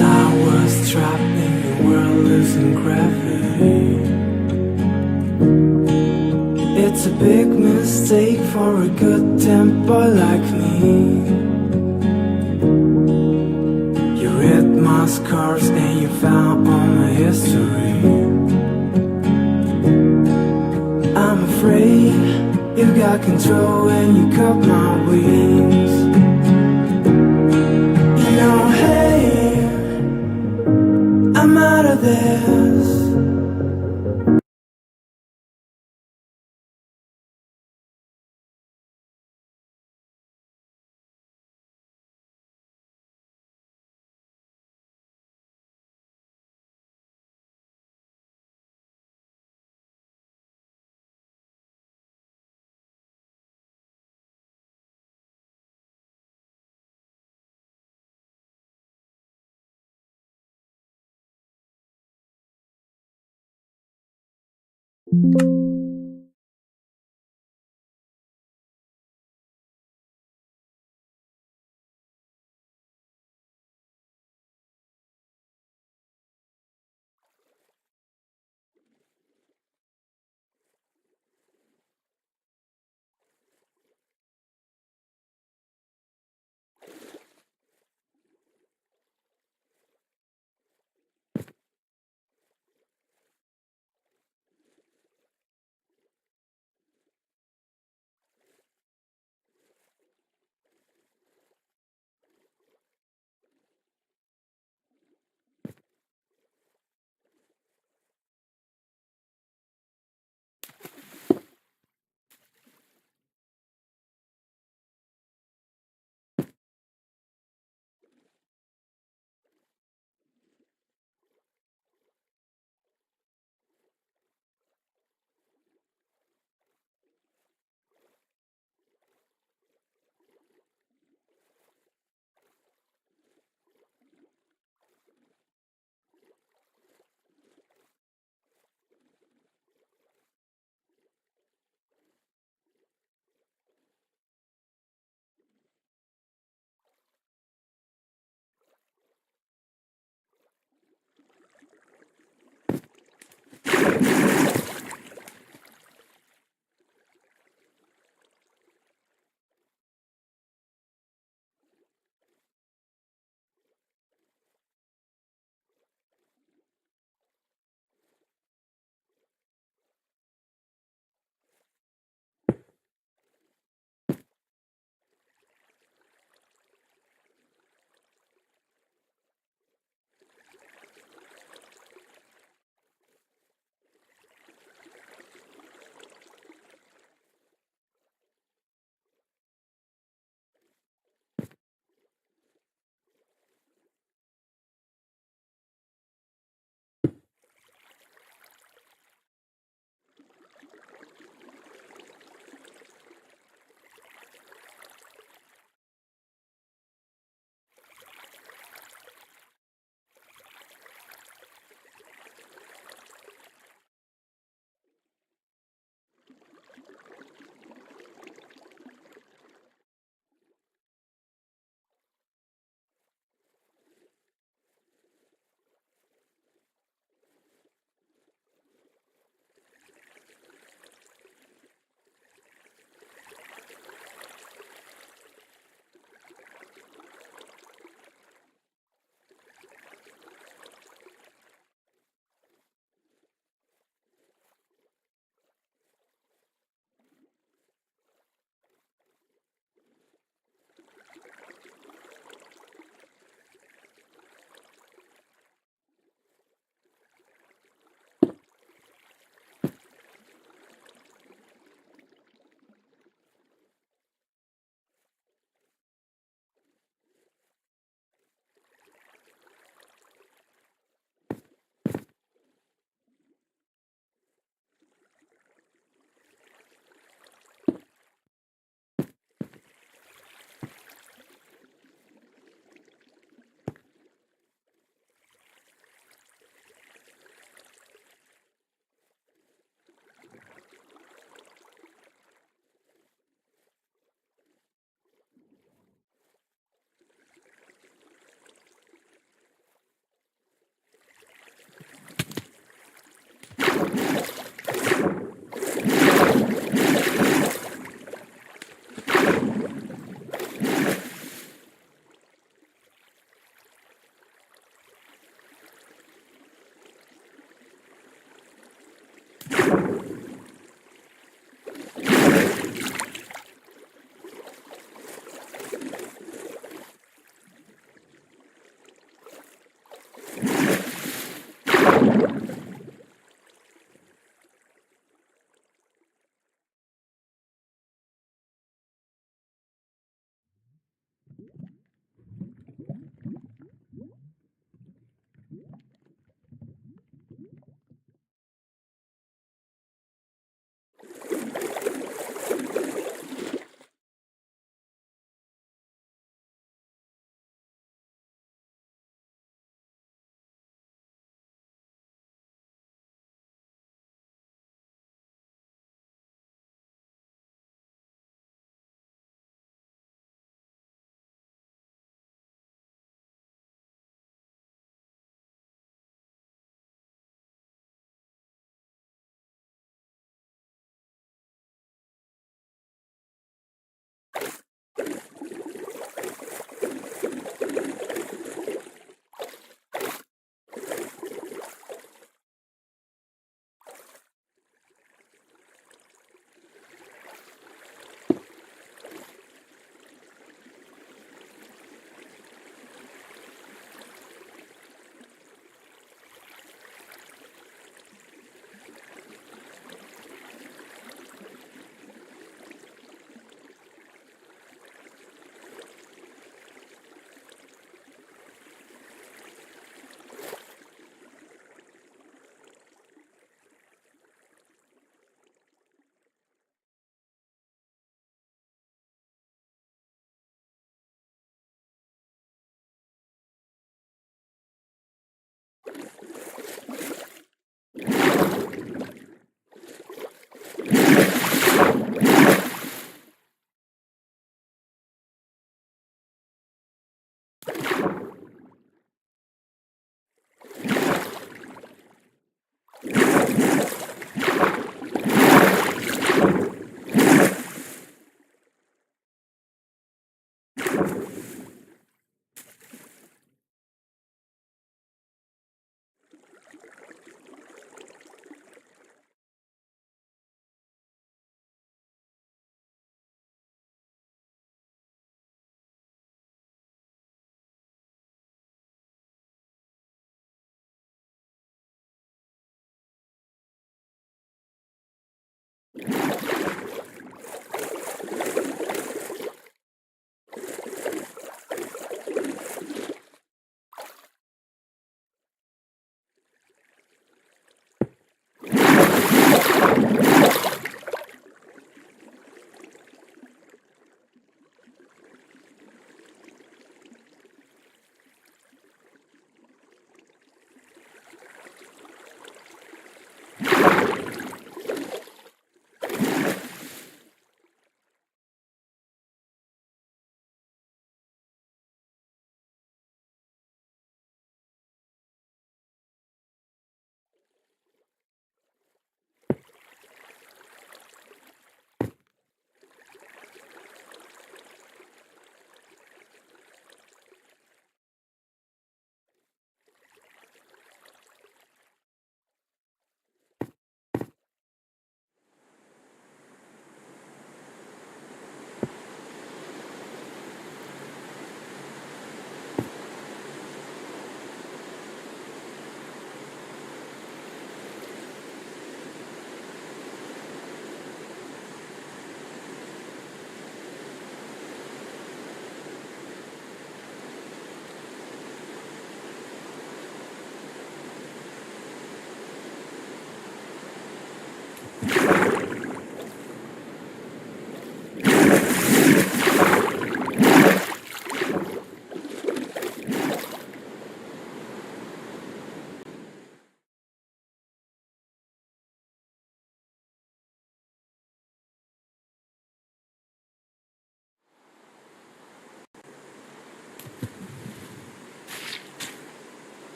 I was trapped in the world losing gravity. It's a big mistake for a good damn boy like me. You read my scars and you found all my history. I'm afraid you got control and you cut my wings. You know, hey, I'm out of this.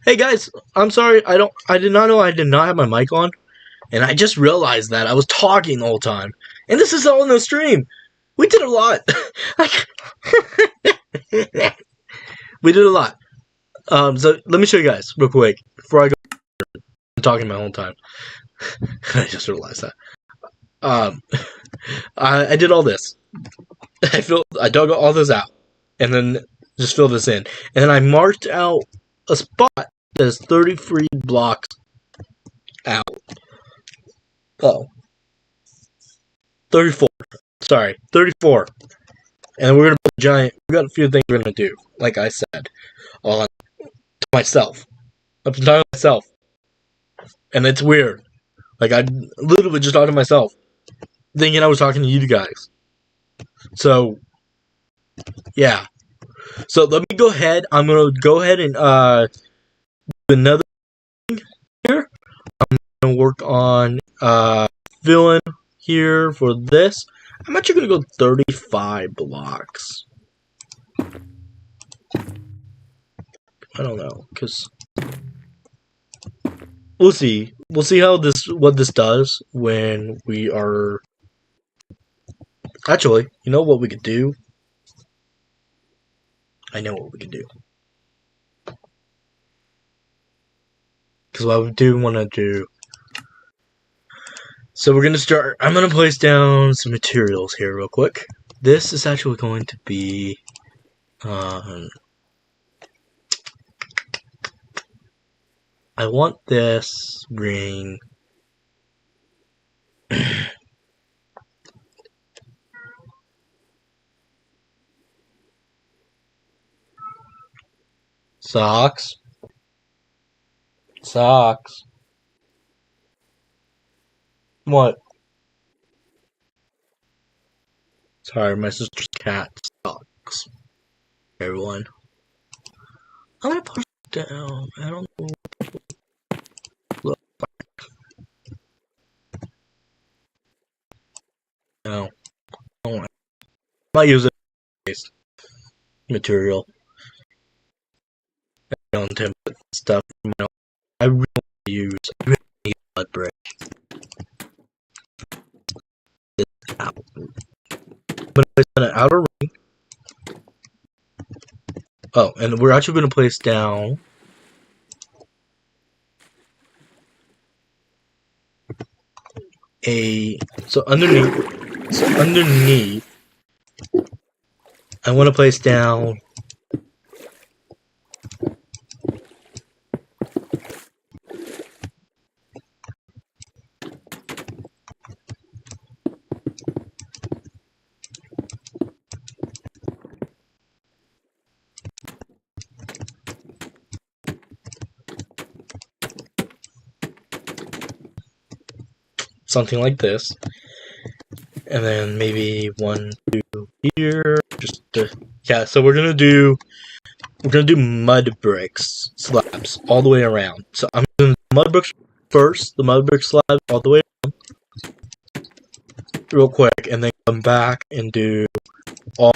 Hey guys, I'm sorry. I did not know I did not have my mic on, and I just realized that I was talking the whole time. And this is all in the stream. We did a lot. We did a lot. So let me show you guys real quick before I go. I'm talking my whole time. I just realized that. Um, I did all this. I dug all this out, and then just filled this in, and then I marked out a spot that is 33 blocks out. Oh, 34. Sorry, 34. And we're gonna build a giant. We got a few things we're gonna do. Like I said, on to myself. I'm talking to myself, and it's weird. Like I literally just talked to myself, thinking I was talking to you guys. So yeah. So let me go ahead. I'm gonna go ahead and do another thing here. I'm gonna work on filling here for this. I'm actually gonna go 35 blocks. I don't know, cause we'll see. We'll see what this does when we are. Actually, you know what we could do? I know what we could do. Because what we do want to do. So we're gonna start. I'm gonna place down some materials here real quick. This is actually going to be. I want this ring. Socks. Socks. What? Sorry, my sister's cat sucks. Everyone. I'm gonna put it down. I don't know. Look. No. I'm not using material. On template stuff. You know, I really need mud brick. I'm gonna place on an outer ring. Oh, and we're actually gonna place down underneath I want to place down something like this, and then maybe 1, 2 here. Yeah. So we're gonna do mud bricks slabs all the way around. So I'm doing mud bricks first, the mud brick slab all the way around, real quick, and then come back and do all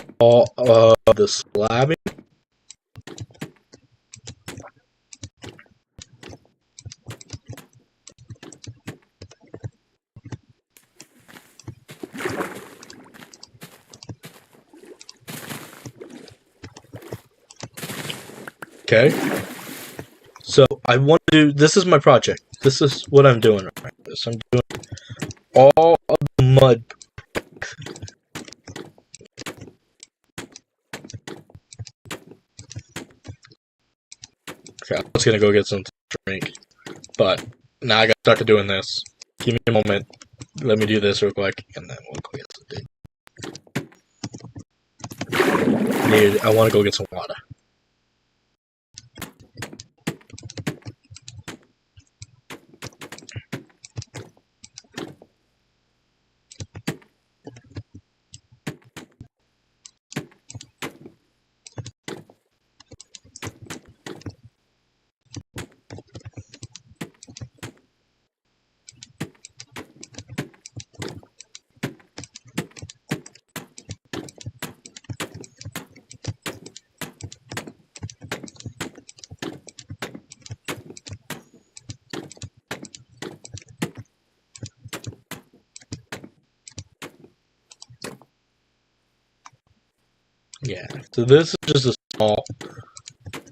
of the slabbing. Okay. So I want to do. This is my project. This is what I'm doing right now. So I'm doing all of the mud. Okay, I was gonna go get some drink, but now I got stuck to doing this. Give me a moment. Let me do this real quick, and then we'll go get something. I want to go get some water. Yeah, so this is just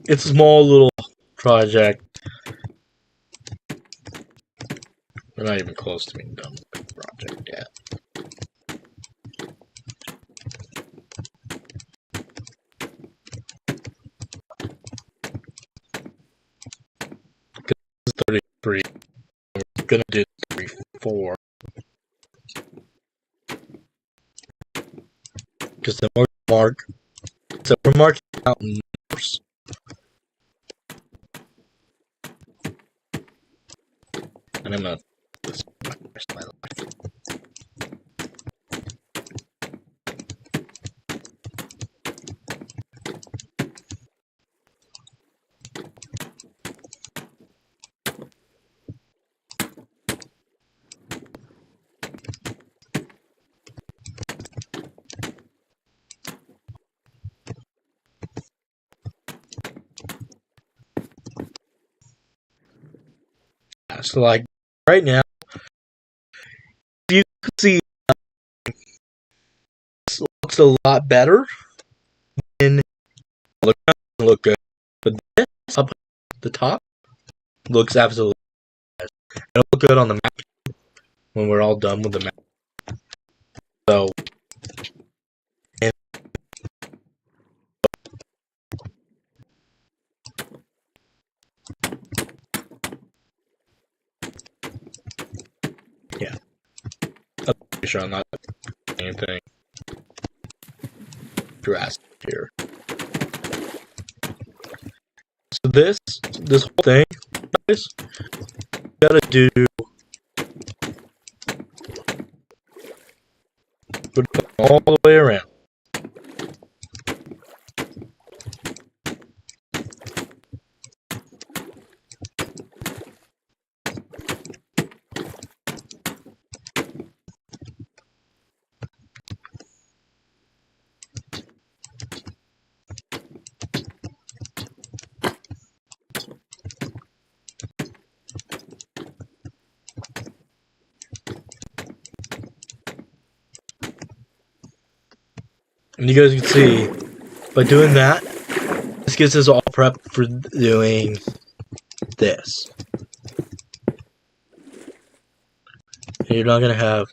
it's a small little project. We're not even close to being done with the project yet. This is 33. We're gonna do 34. Because the more mark, so we're marking out numbers. And I'm gonna this is my rest of my life. So like right now, you can see this looks a lot better than look good. But this up at the top looks absolutely bad. It'll look good on the map when we're all done with the map. So yeah. I'm pretty sure I'm not doing anything drastic here. this whole thing, guys, you gotta do put it all the way around. And you guys can see, by doing that, this gets us all prepped for doing this. And you're not gonna have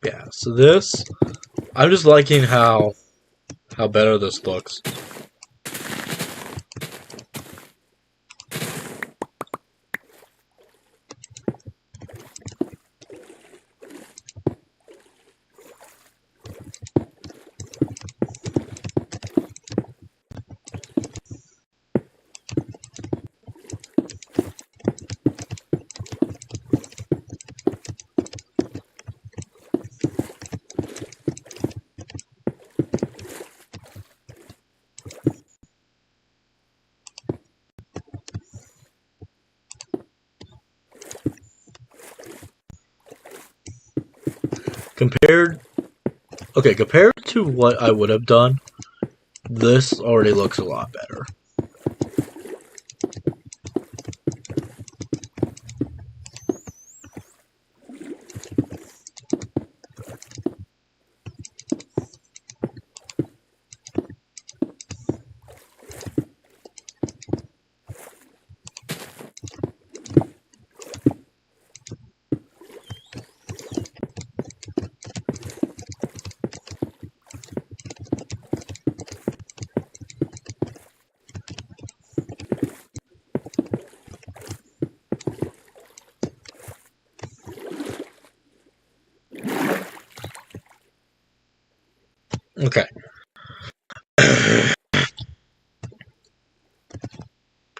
yeah. So this, I'm just liking how better this looks. Compared to what I would have done, this already looks a lot better. Okay.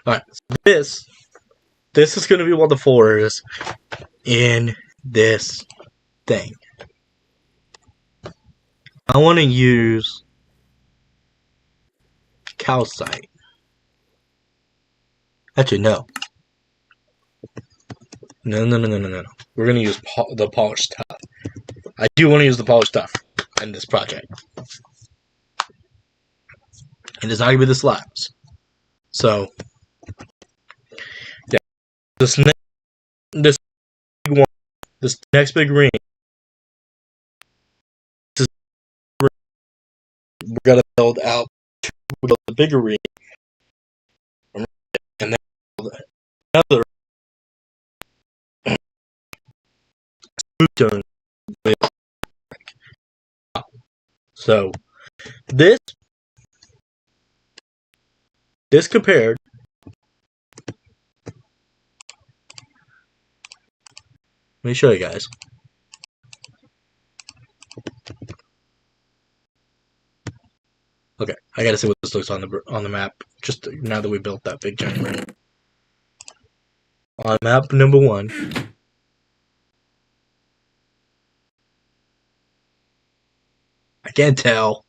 Alright, so this is gonna be one of the fours in this thing. I wanna use calcite. Actually, no. No. We're gonna use the polished stuff. I do want to use the polished stuff in this project. And it's not gonna be the slabs. So, yeah, this next big ring, we're gonna build out the bigger ring, and then build another stone. So this compared. Let me show you guys. Okay, I gotta see what this looks on the map Just now that we built that big giant ring. On map number 1. I can't tell.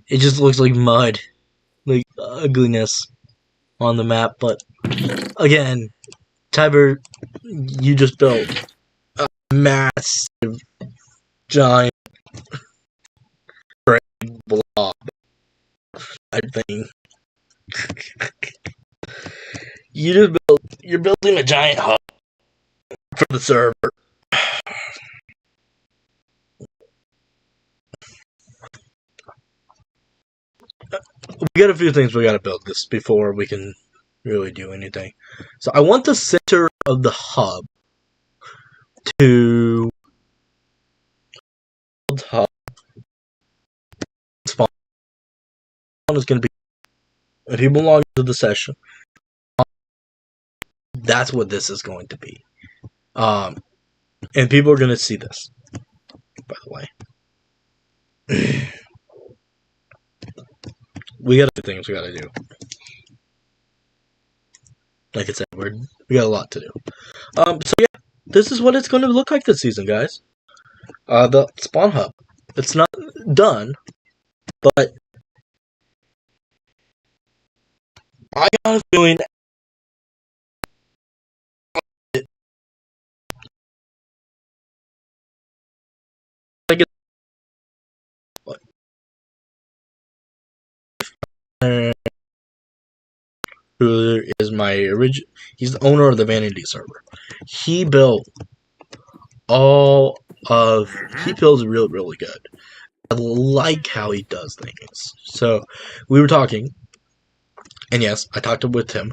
It just looks like mud. Like ugliness on the map. But again, TyBear, you just built a massive giant blob type thing. You're building a giant hub for the server. We got a few things we gotta build this before we can really do anything. So I want the center of the hub to hub spawn is gonna be if you belong to the session. That's what this is going to be. And people are gonna see this, by the way. We got a few things we gotta do. Like I said, we got a lot to do. So yeah, this is what it's going to look like this season, guys. The spawn hub. It's not done, but I got a feeling who is my original. He's the owner of the Vanity server. He built he builds really good. I like how he does things. So we were talking, and yes, I talked with him.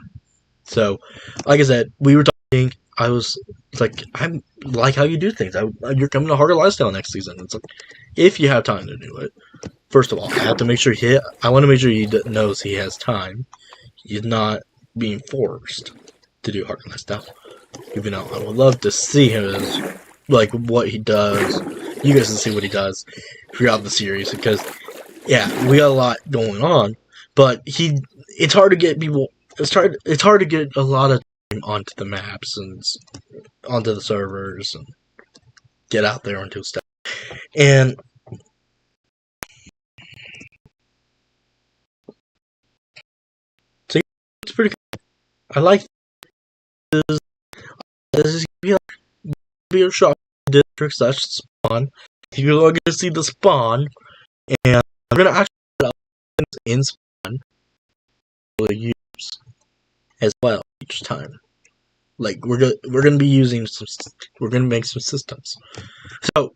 So, like I said, we were talking. I was like, I like how you do things. You're coming to Harder Lifestyle next season. It's like, if you have time to do it. First of all, I have to make sure I want to make sure he knows he has time. He's not being forced to do Harder Lifestyle. Even though I would love to see him like what he does. You guys can see what he does throughout the series because, yeah, we got a lot going on. But it's hard to get people. It's hard to get a lot of time onto the maps and onto the servers and get out there and do stuff. And so it's pretty cool. I like this. This is gonna be a shot district slash spawn. You're going to see the spawn, and I'm gonna actually put up in spawn to use as well each time. Like we're gonna be using some. We're gonna make some systems. So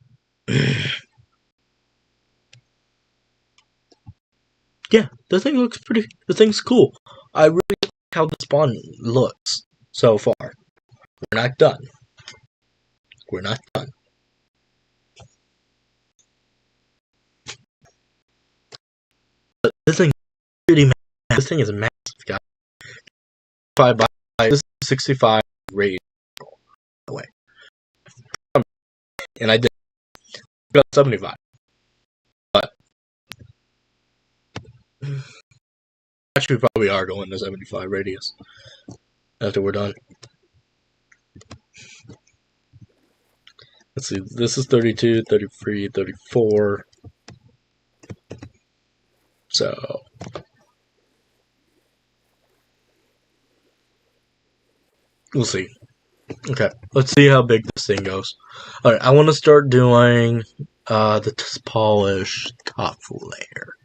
yeah, the thing looks pretty. The thing's cool. I really like how the spawn looks so far. We're not done. We're not done. But this thing is pretty massive. This thing is massive, guys. 5 by this is 65 radius away, and I did got 75. But actually, we probably are going to 75 radius after we're done. Let's see. This is 32, 33, 34. So we'll see. Okay, let's see how big this thing goes. Alright, I want to start doing the polished top layer,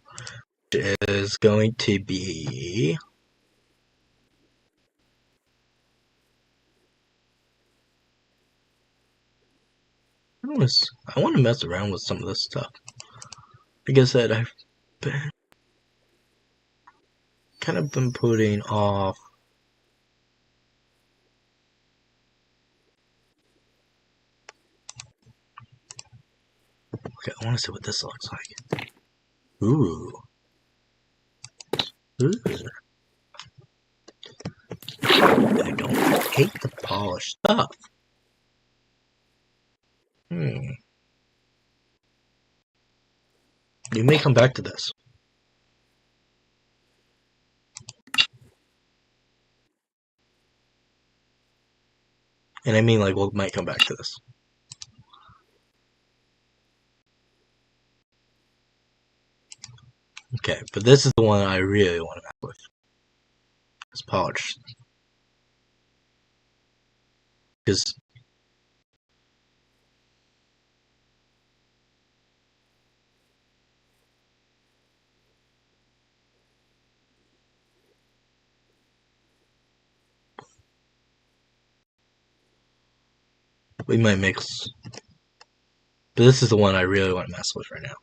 which is going to be I want to mess around with some of this stuff. Like I said, I've been kind of been putting off okay, I want to see what this looks like. Ooh. Ooh. I don't hate the polished stuff. You may come back to this. And I mean, like, we might come back to this. Okay, but this is the one I really want to mess with. It's polished. Because we might mix. But this is the one I really want to mess with right now.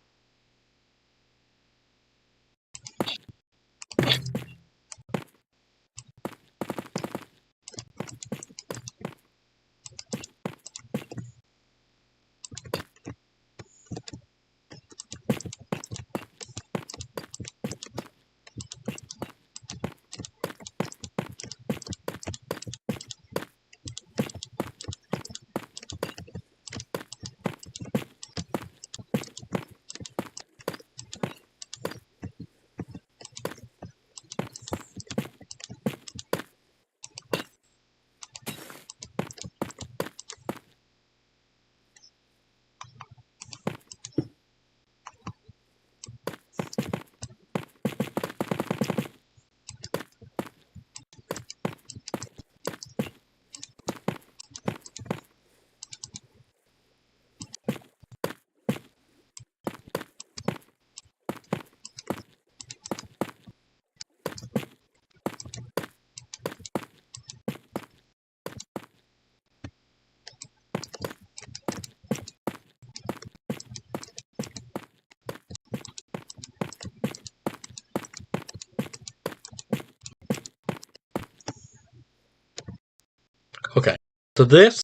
Okay, so this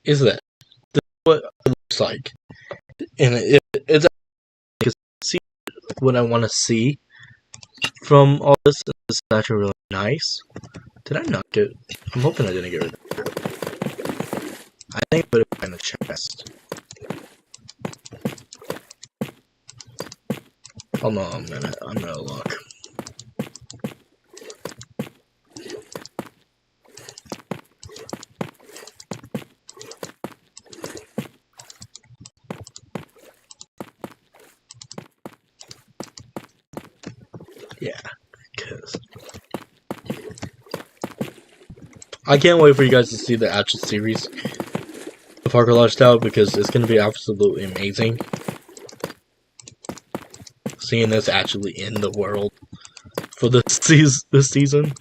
is that. This is what it looks like. And it's because see what I want to see from all this. This is actually really nice. Did I not get? I'm hoping I didn't get rid of it. I think I put it in the chest. Hold on a minute. I'm gonna look. Yeah, because I can't wait for you guys to see the actual series of Parker Lifestyle because it's gonna be absolutely amazing. Seeing this actually in the world for this season.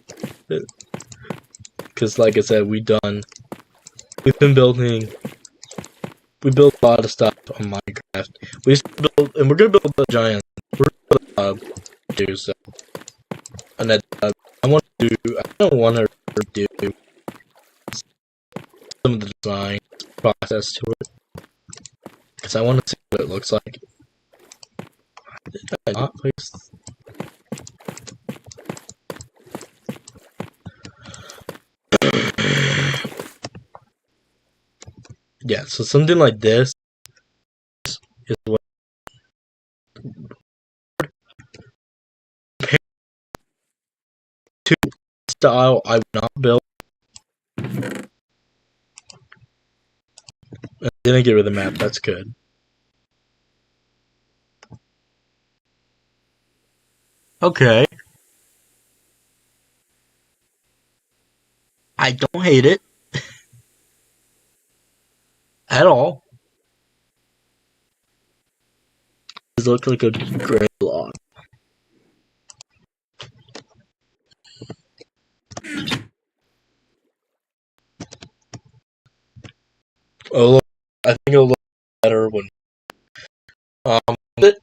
Because, like I said, we've been building. We built a lot of stuff on Minecraft. We used to build, and we're gonna build a giant. We're gonna do so. And I want to do. I don't want to do some of the design process to it because I want to see what it looks like. Did I not place? Yeah, so something like this is what to style I would not build. I didn't get rid of the map, that's good. Okay. I don't hate it. At all. It looks like a gray block. Oh, I think it'll look better when it,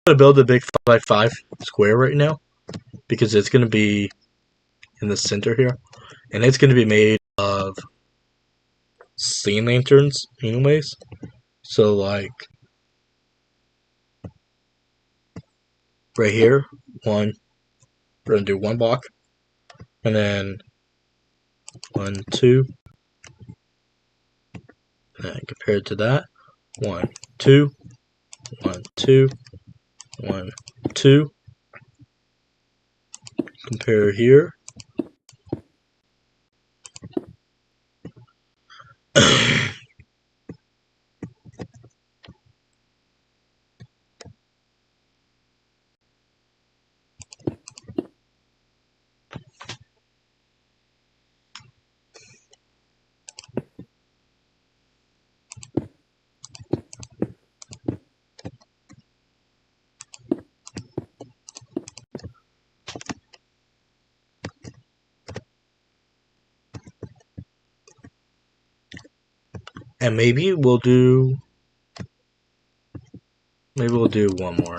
I'm gonna build a big 5x5 square right now because it's gonna be in the center here, and it's gonna be made of sea lanterns, anyways. So like, right here, we're gonna do 1 block, and then 1, 2, and then compared to that, 1, 2, 1, 2, 1, 2. Compare here. And maybe we'll do one more.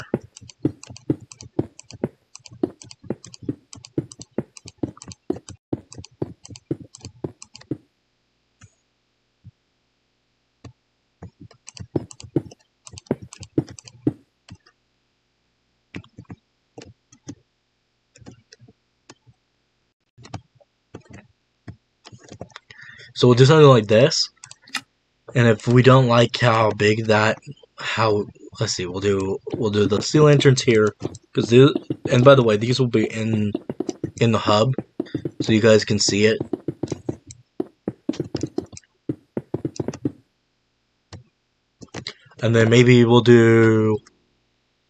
So we'll do something like this. And if we don't like how big that, let's see, we'll do the sea lanterns here, and by the way, these will be in the hub, so you guys can see it. And then maybe we'll do,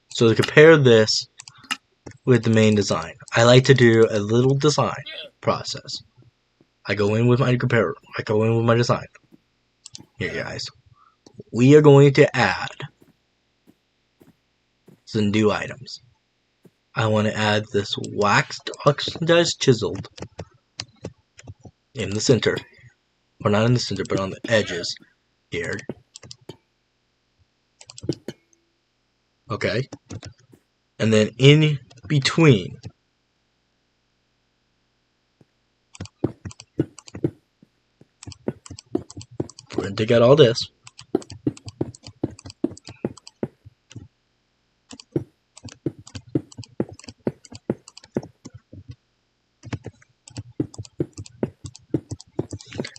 so to compare this with the main design, I like to do a little design process. I go in with my design. Here, guys. We are going to add some new items. I want to add this waxed, oxidized, chiseled in the center. Or not in the center, but on the edges here. Okay. And then in between, we're going to take out all this.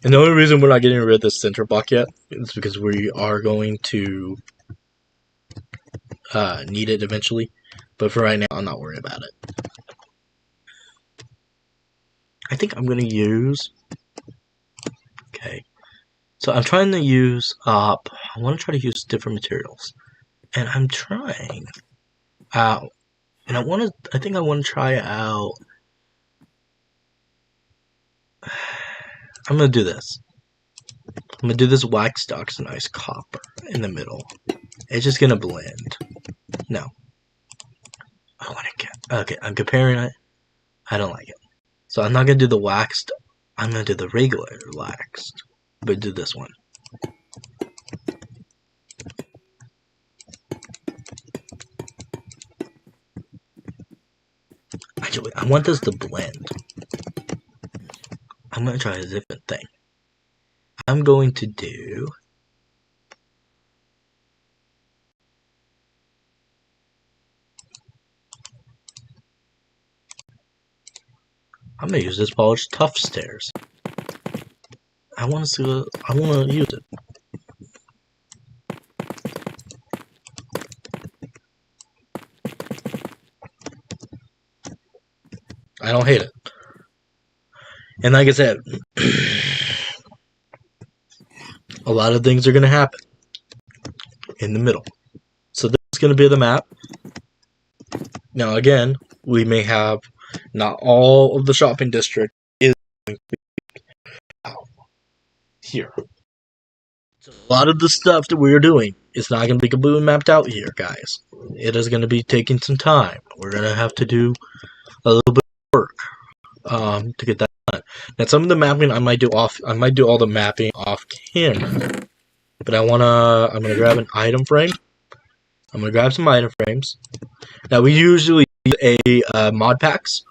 And the only reason we're not getting rid of this center block yet is because we are going to need it eventually. But for right now, I'm not worried about it. I think I'm going to use... Okay. So I'm trying to use... I want to try to use different materials. And I'm trying out... And I think I want to try out... I'm going to do this. I'm going to do this waxed oxidized copper in the middle. It's just going to blend. No. I don't want to get... Okay, I'm comparing it. I don't like it. So I'm not going to do the waxed. I'm going to do the regular waxed. But do this one. Actually, I want this to blend. I'm going to try a different thing. I'm going to do... I'm going to use this polished tough stairs. I want to use it. I don't hate it. And like I said, a lot of things are going to happen in the middle. So this is going to be the map. Now again, we may have not all of the shopping district is going to be out here. So a lot of the stuff that we're doing is not going to be completely mapped out here, guys. It is going to be taking some time. We're going to have to do a little bit of work to get that done. Now some of the mapping I might do all the mapping off camera. But I'm gonna grab an item frame. I'm gonna grab some item frames. Now we usually use a mod packs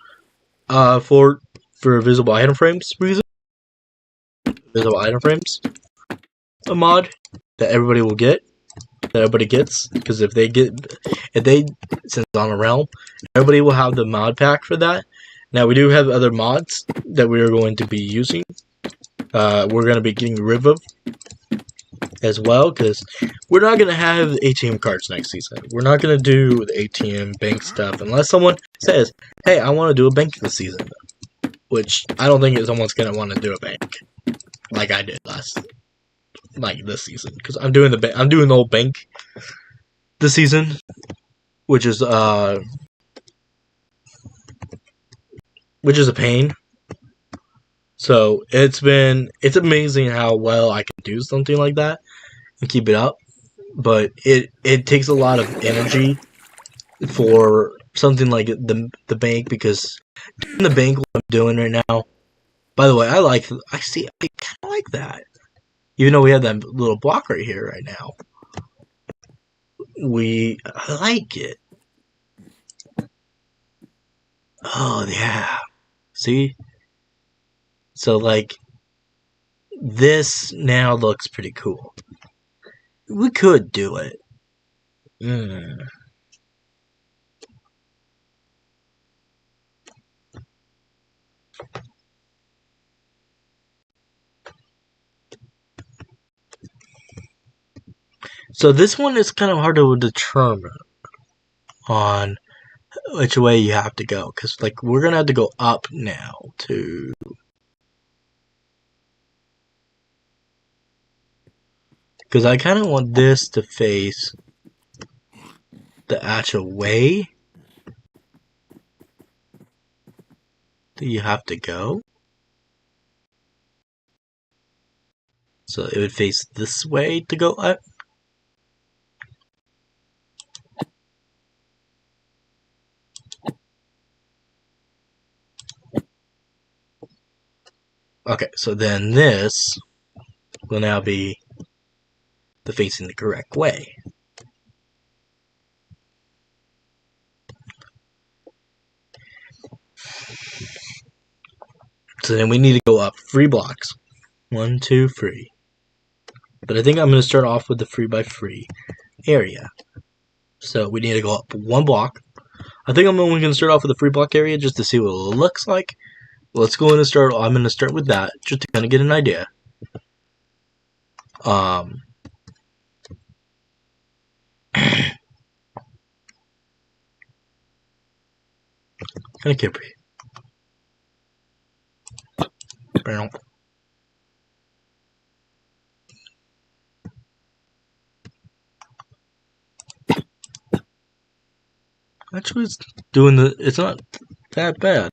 for visible item frames reason. Visible item frames, a mod that everybody will get. that everybody gets, because if they since it's on a realm, everybody will have the mod pack for that. Now we do have other mods that we are going to be using. We're going to be getting rid of as well, because we're not going to have ATM cards next season. We're not going to do the ATM bank stuff unless someone says, hey, I want to do a bank this season, which I don't think someone's going to want to do a bank like I did this season, because I'm doing the old bank this season, which is a pain. So it's amazing how well I can do something like that and keep it up, but it takes a lot of energy for something like the bank, because doing the bank, what I'm doing right now. By the way, I kind of like that. Even though we have that little block right here right now, I like it. Oh yeah, see. So like this now looks pretty cool. We could do it. Mm. So this one is kind of hard to determine on which way you have to go, because like we're gonna have to go up now to. Because I kind of want this to face the actual way that you have to go. So it would face this way to go up. Okay, so then this will now be facing the correct way. So then we need to go up 3 blocks. 1, 2, 3. But I think I'm going to start off with the 3x3 area. So we need to go up 1 block. I think I'm only going to start off with the 3 block area just to see what it looks like. Let's go in and start. I'm going to start with that just to kind of get an idea. Kind of Capri. Actually, it's not that bad.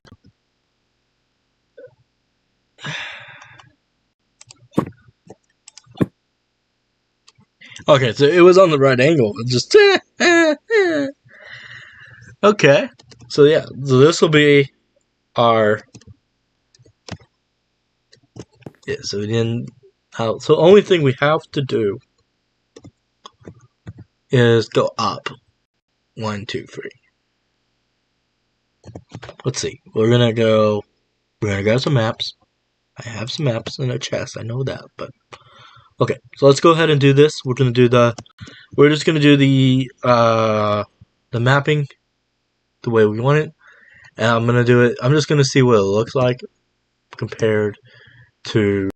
Okay, so it was on the right angle. It just okay. So yeah, so this will be our So then, so the only thing we have to do is go up 1, 2, 3. Let's see. We're gonna grab some maps. I have some maps in a chest. I know that, but okay. So let's go ahead and do this. We're just gonna do the mapping the way we want it, and I'm gonna do it. I'm just gonna see what it looks like compared to.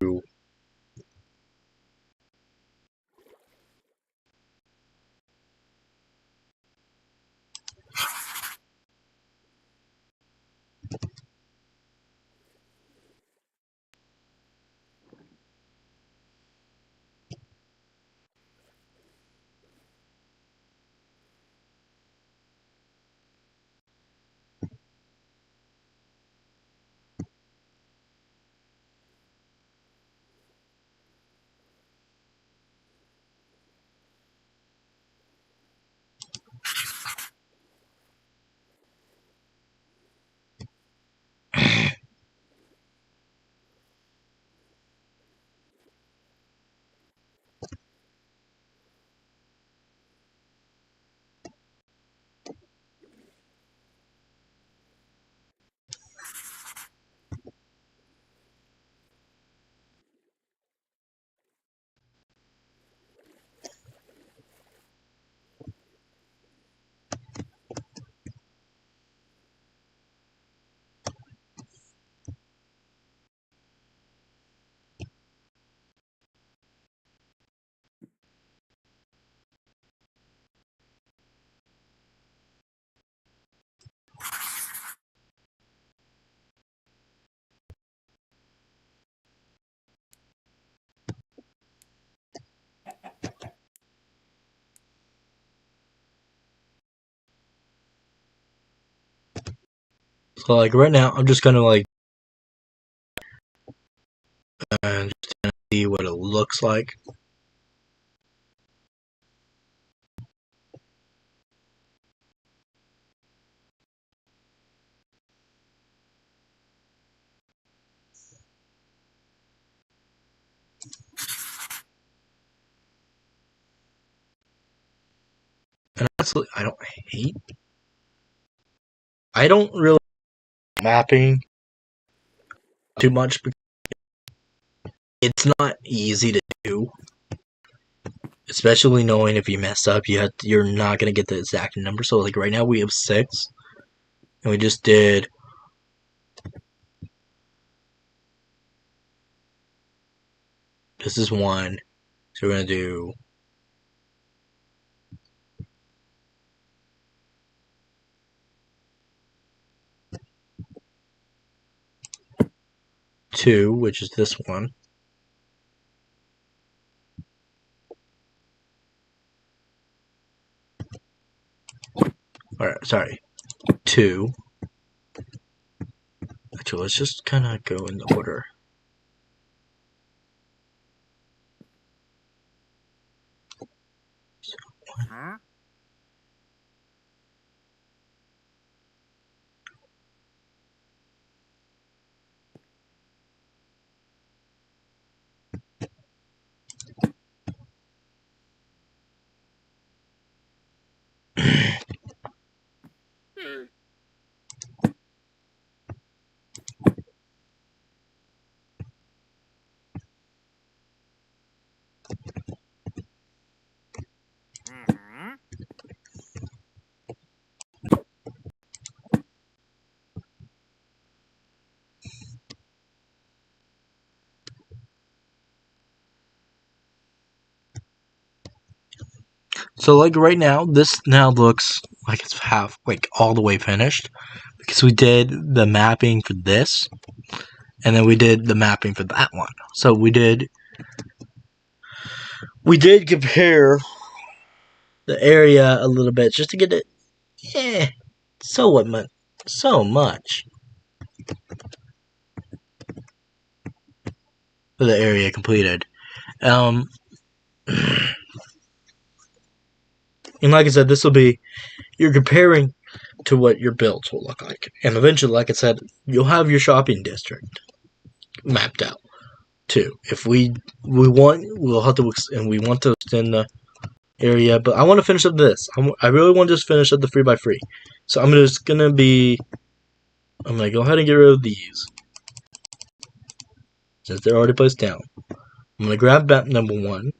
So like right now, I'm just gonna like and just gonna see what it looks like. And honestly, I don't really like mapping too much because it's not easy to do. Especially knowing if you mess up, you're not gonna get the exact number. So like right now we have 6, and we just did. This is 1, so we're gonna do 2, which is this one. Or sorry, 2. Actually, let's just kind of go in the order. So like right now, this now looks like it's half, like all the way finished, because we did the mapping for this, and then we did the mapping for that one. So we did compare the area a little bit just to get it, so what much, so much for the area completed. Um, and like I said, this will be, you're comparing to what your builds will look like, and eventually, like I said, you'll have your shopping district mapped out too. If we want, we'll have to, and we want to extend the area, but I want to finish up this. I really want to just finish up the 3x3. So I'm gonna go ahead and get rid of these since they're already placed down. I'm gonna grab map number 1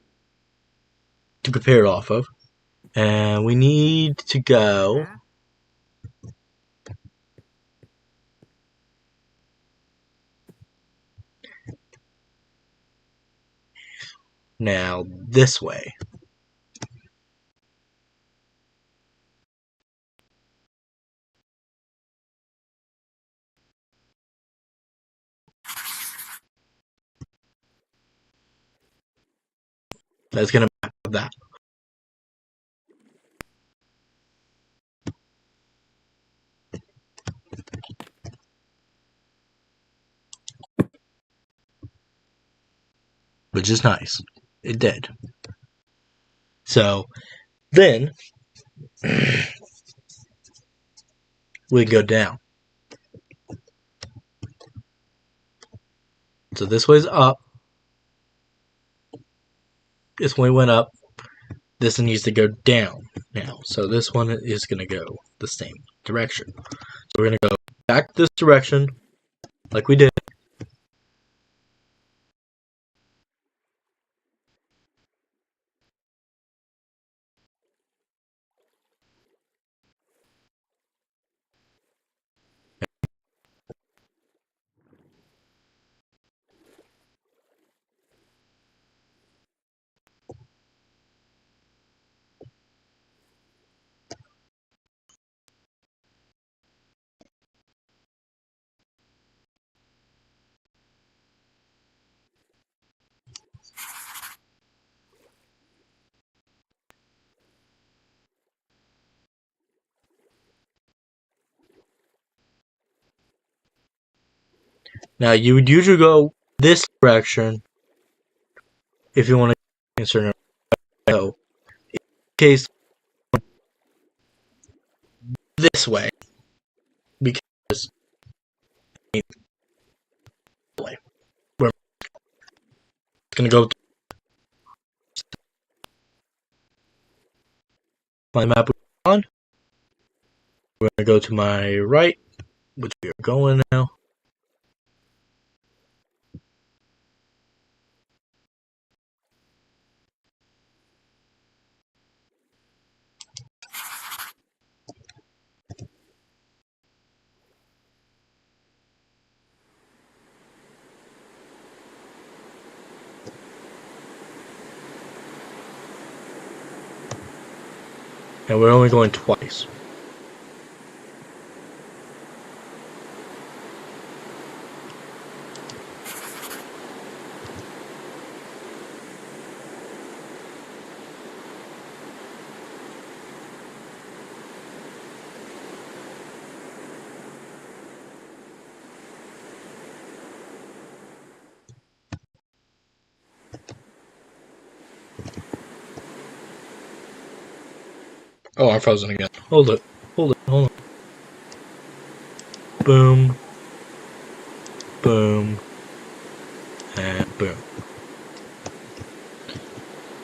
to compare it off of, and we need to go. Now this way. That's gonna map that. Which is nice. It did. So then we go down. So this way's up. This way went up. This one needs to go down now. So this one is gonna go the same direction. So we're gonna go back this direction like we did. Now, you would usually go this direction if you want to insert it. So, in case this way, because we're going to go to my map on. We're going to go to my right, which we are going now. And we're only going twice. Oh, I'm frozen again. Hold it. Hold on. Boom. Boom. And boom.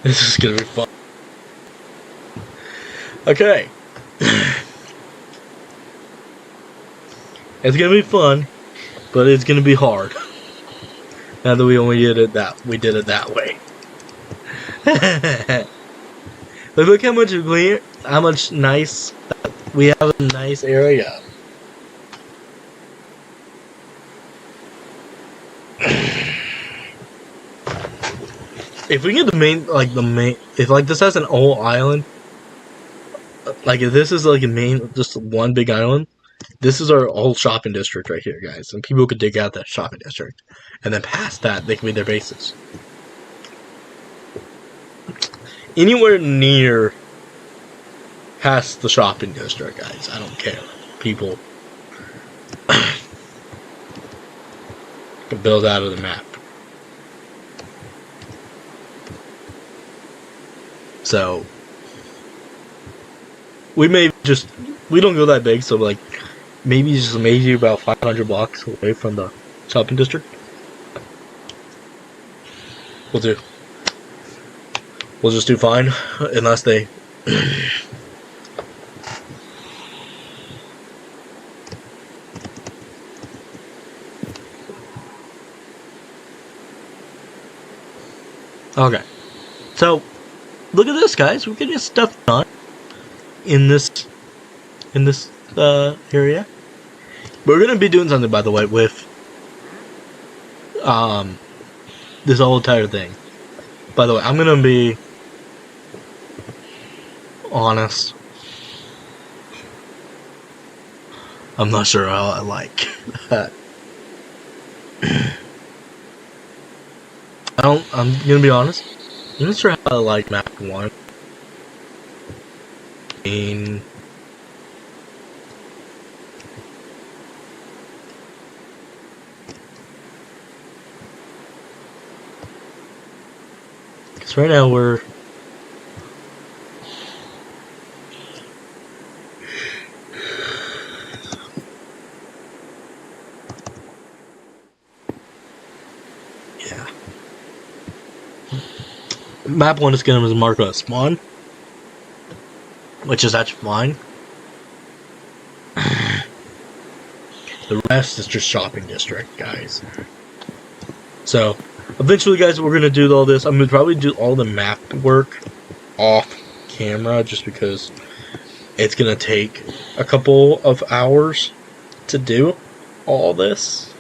This is gonna be fun. Okay. It's gonna be fun, but it's gonna be hard. Now that we only did it that way. But look how much nice, we have a nice area. If we get if like this has an whole island, like if this is like just one big island, this is our whole shopping district right here, guys. And people could dig out that shopping district, and then past that, they can be their bases. Anywhere near past the shopping district, guys, I don't care. People can build out of the map. So we don't go that big, so like maybe about 500 blocks away from the shopping district. We'll just do fine, unless they Okay. So look at this, guys. We're getting stuff done in this area. We're gonna be doing something, by the way, with this whole entire thing. By the way, I'm gonna be honest. I'm not sure how I like that. I'm gonna be honest. I'm not sure how I like map 1. I mean, because right now we're map 1 is going to mark a spawn, which is actually fine. The rest is just shopping district, guys. So eventually, guys, we're going to do all this. I'm going to probably do all the map work off camera, just because it's going to take a couple of hours to do all this,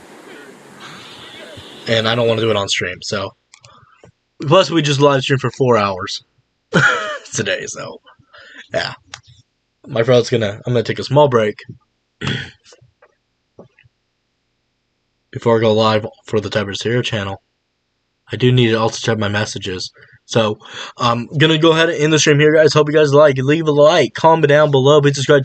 and I don't want to do it on stream. So plus, we just live streamed for 4 hours today, so yeah. I'm gonna take a small break before I go live for the TyBearLishious channel. I do need to also check my messages. So I'm gonna go ahead and end the stream here, guys. Hope you guys like. Leave a like, comment down below, please subscribe.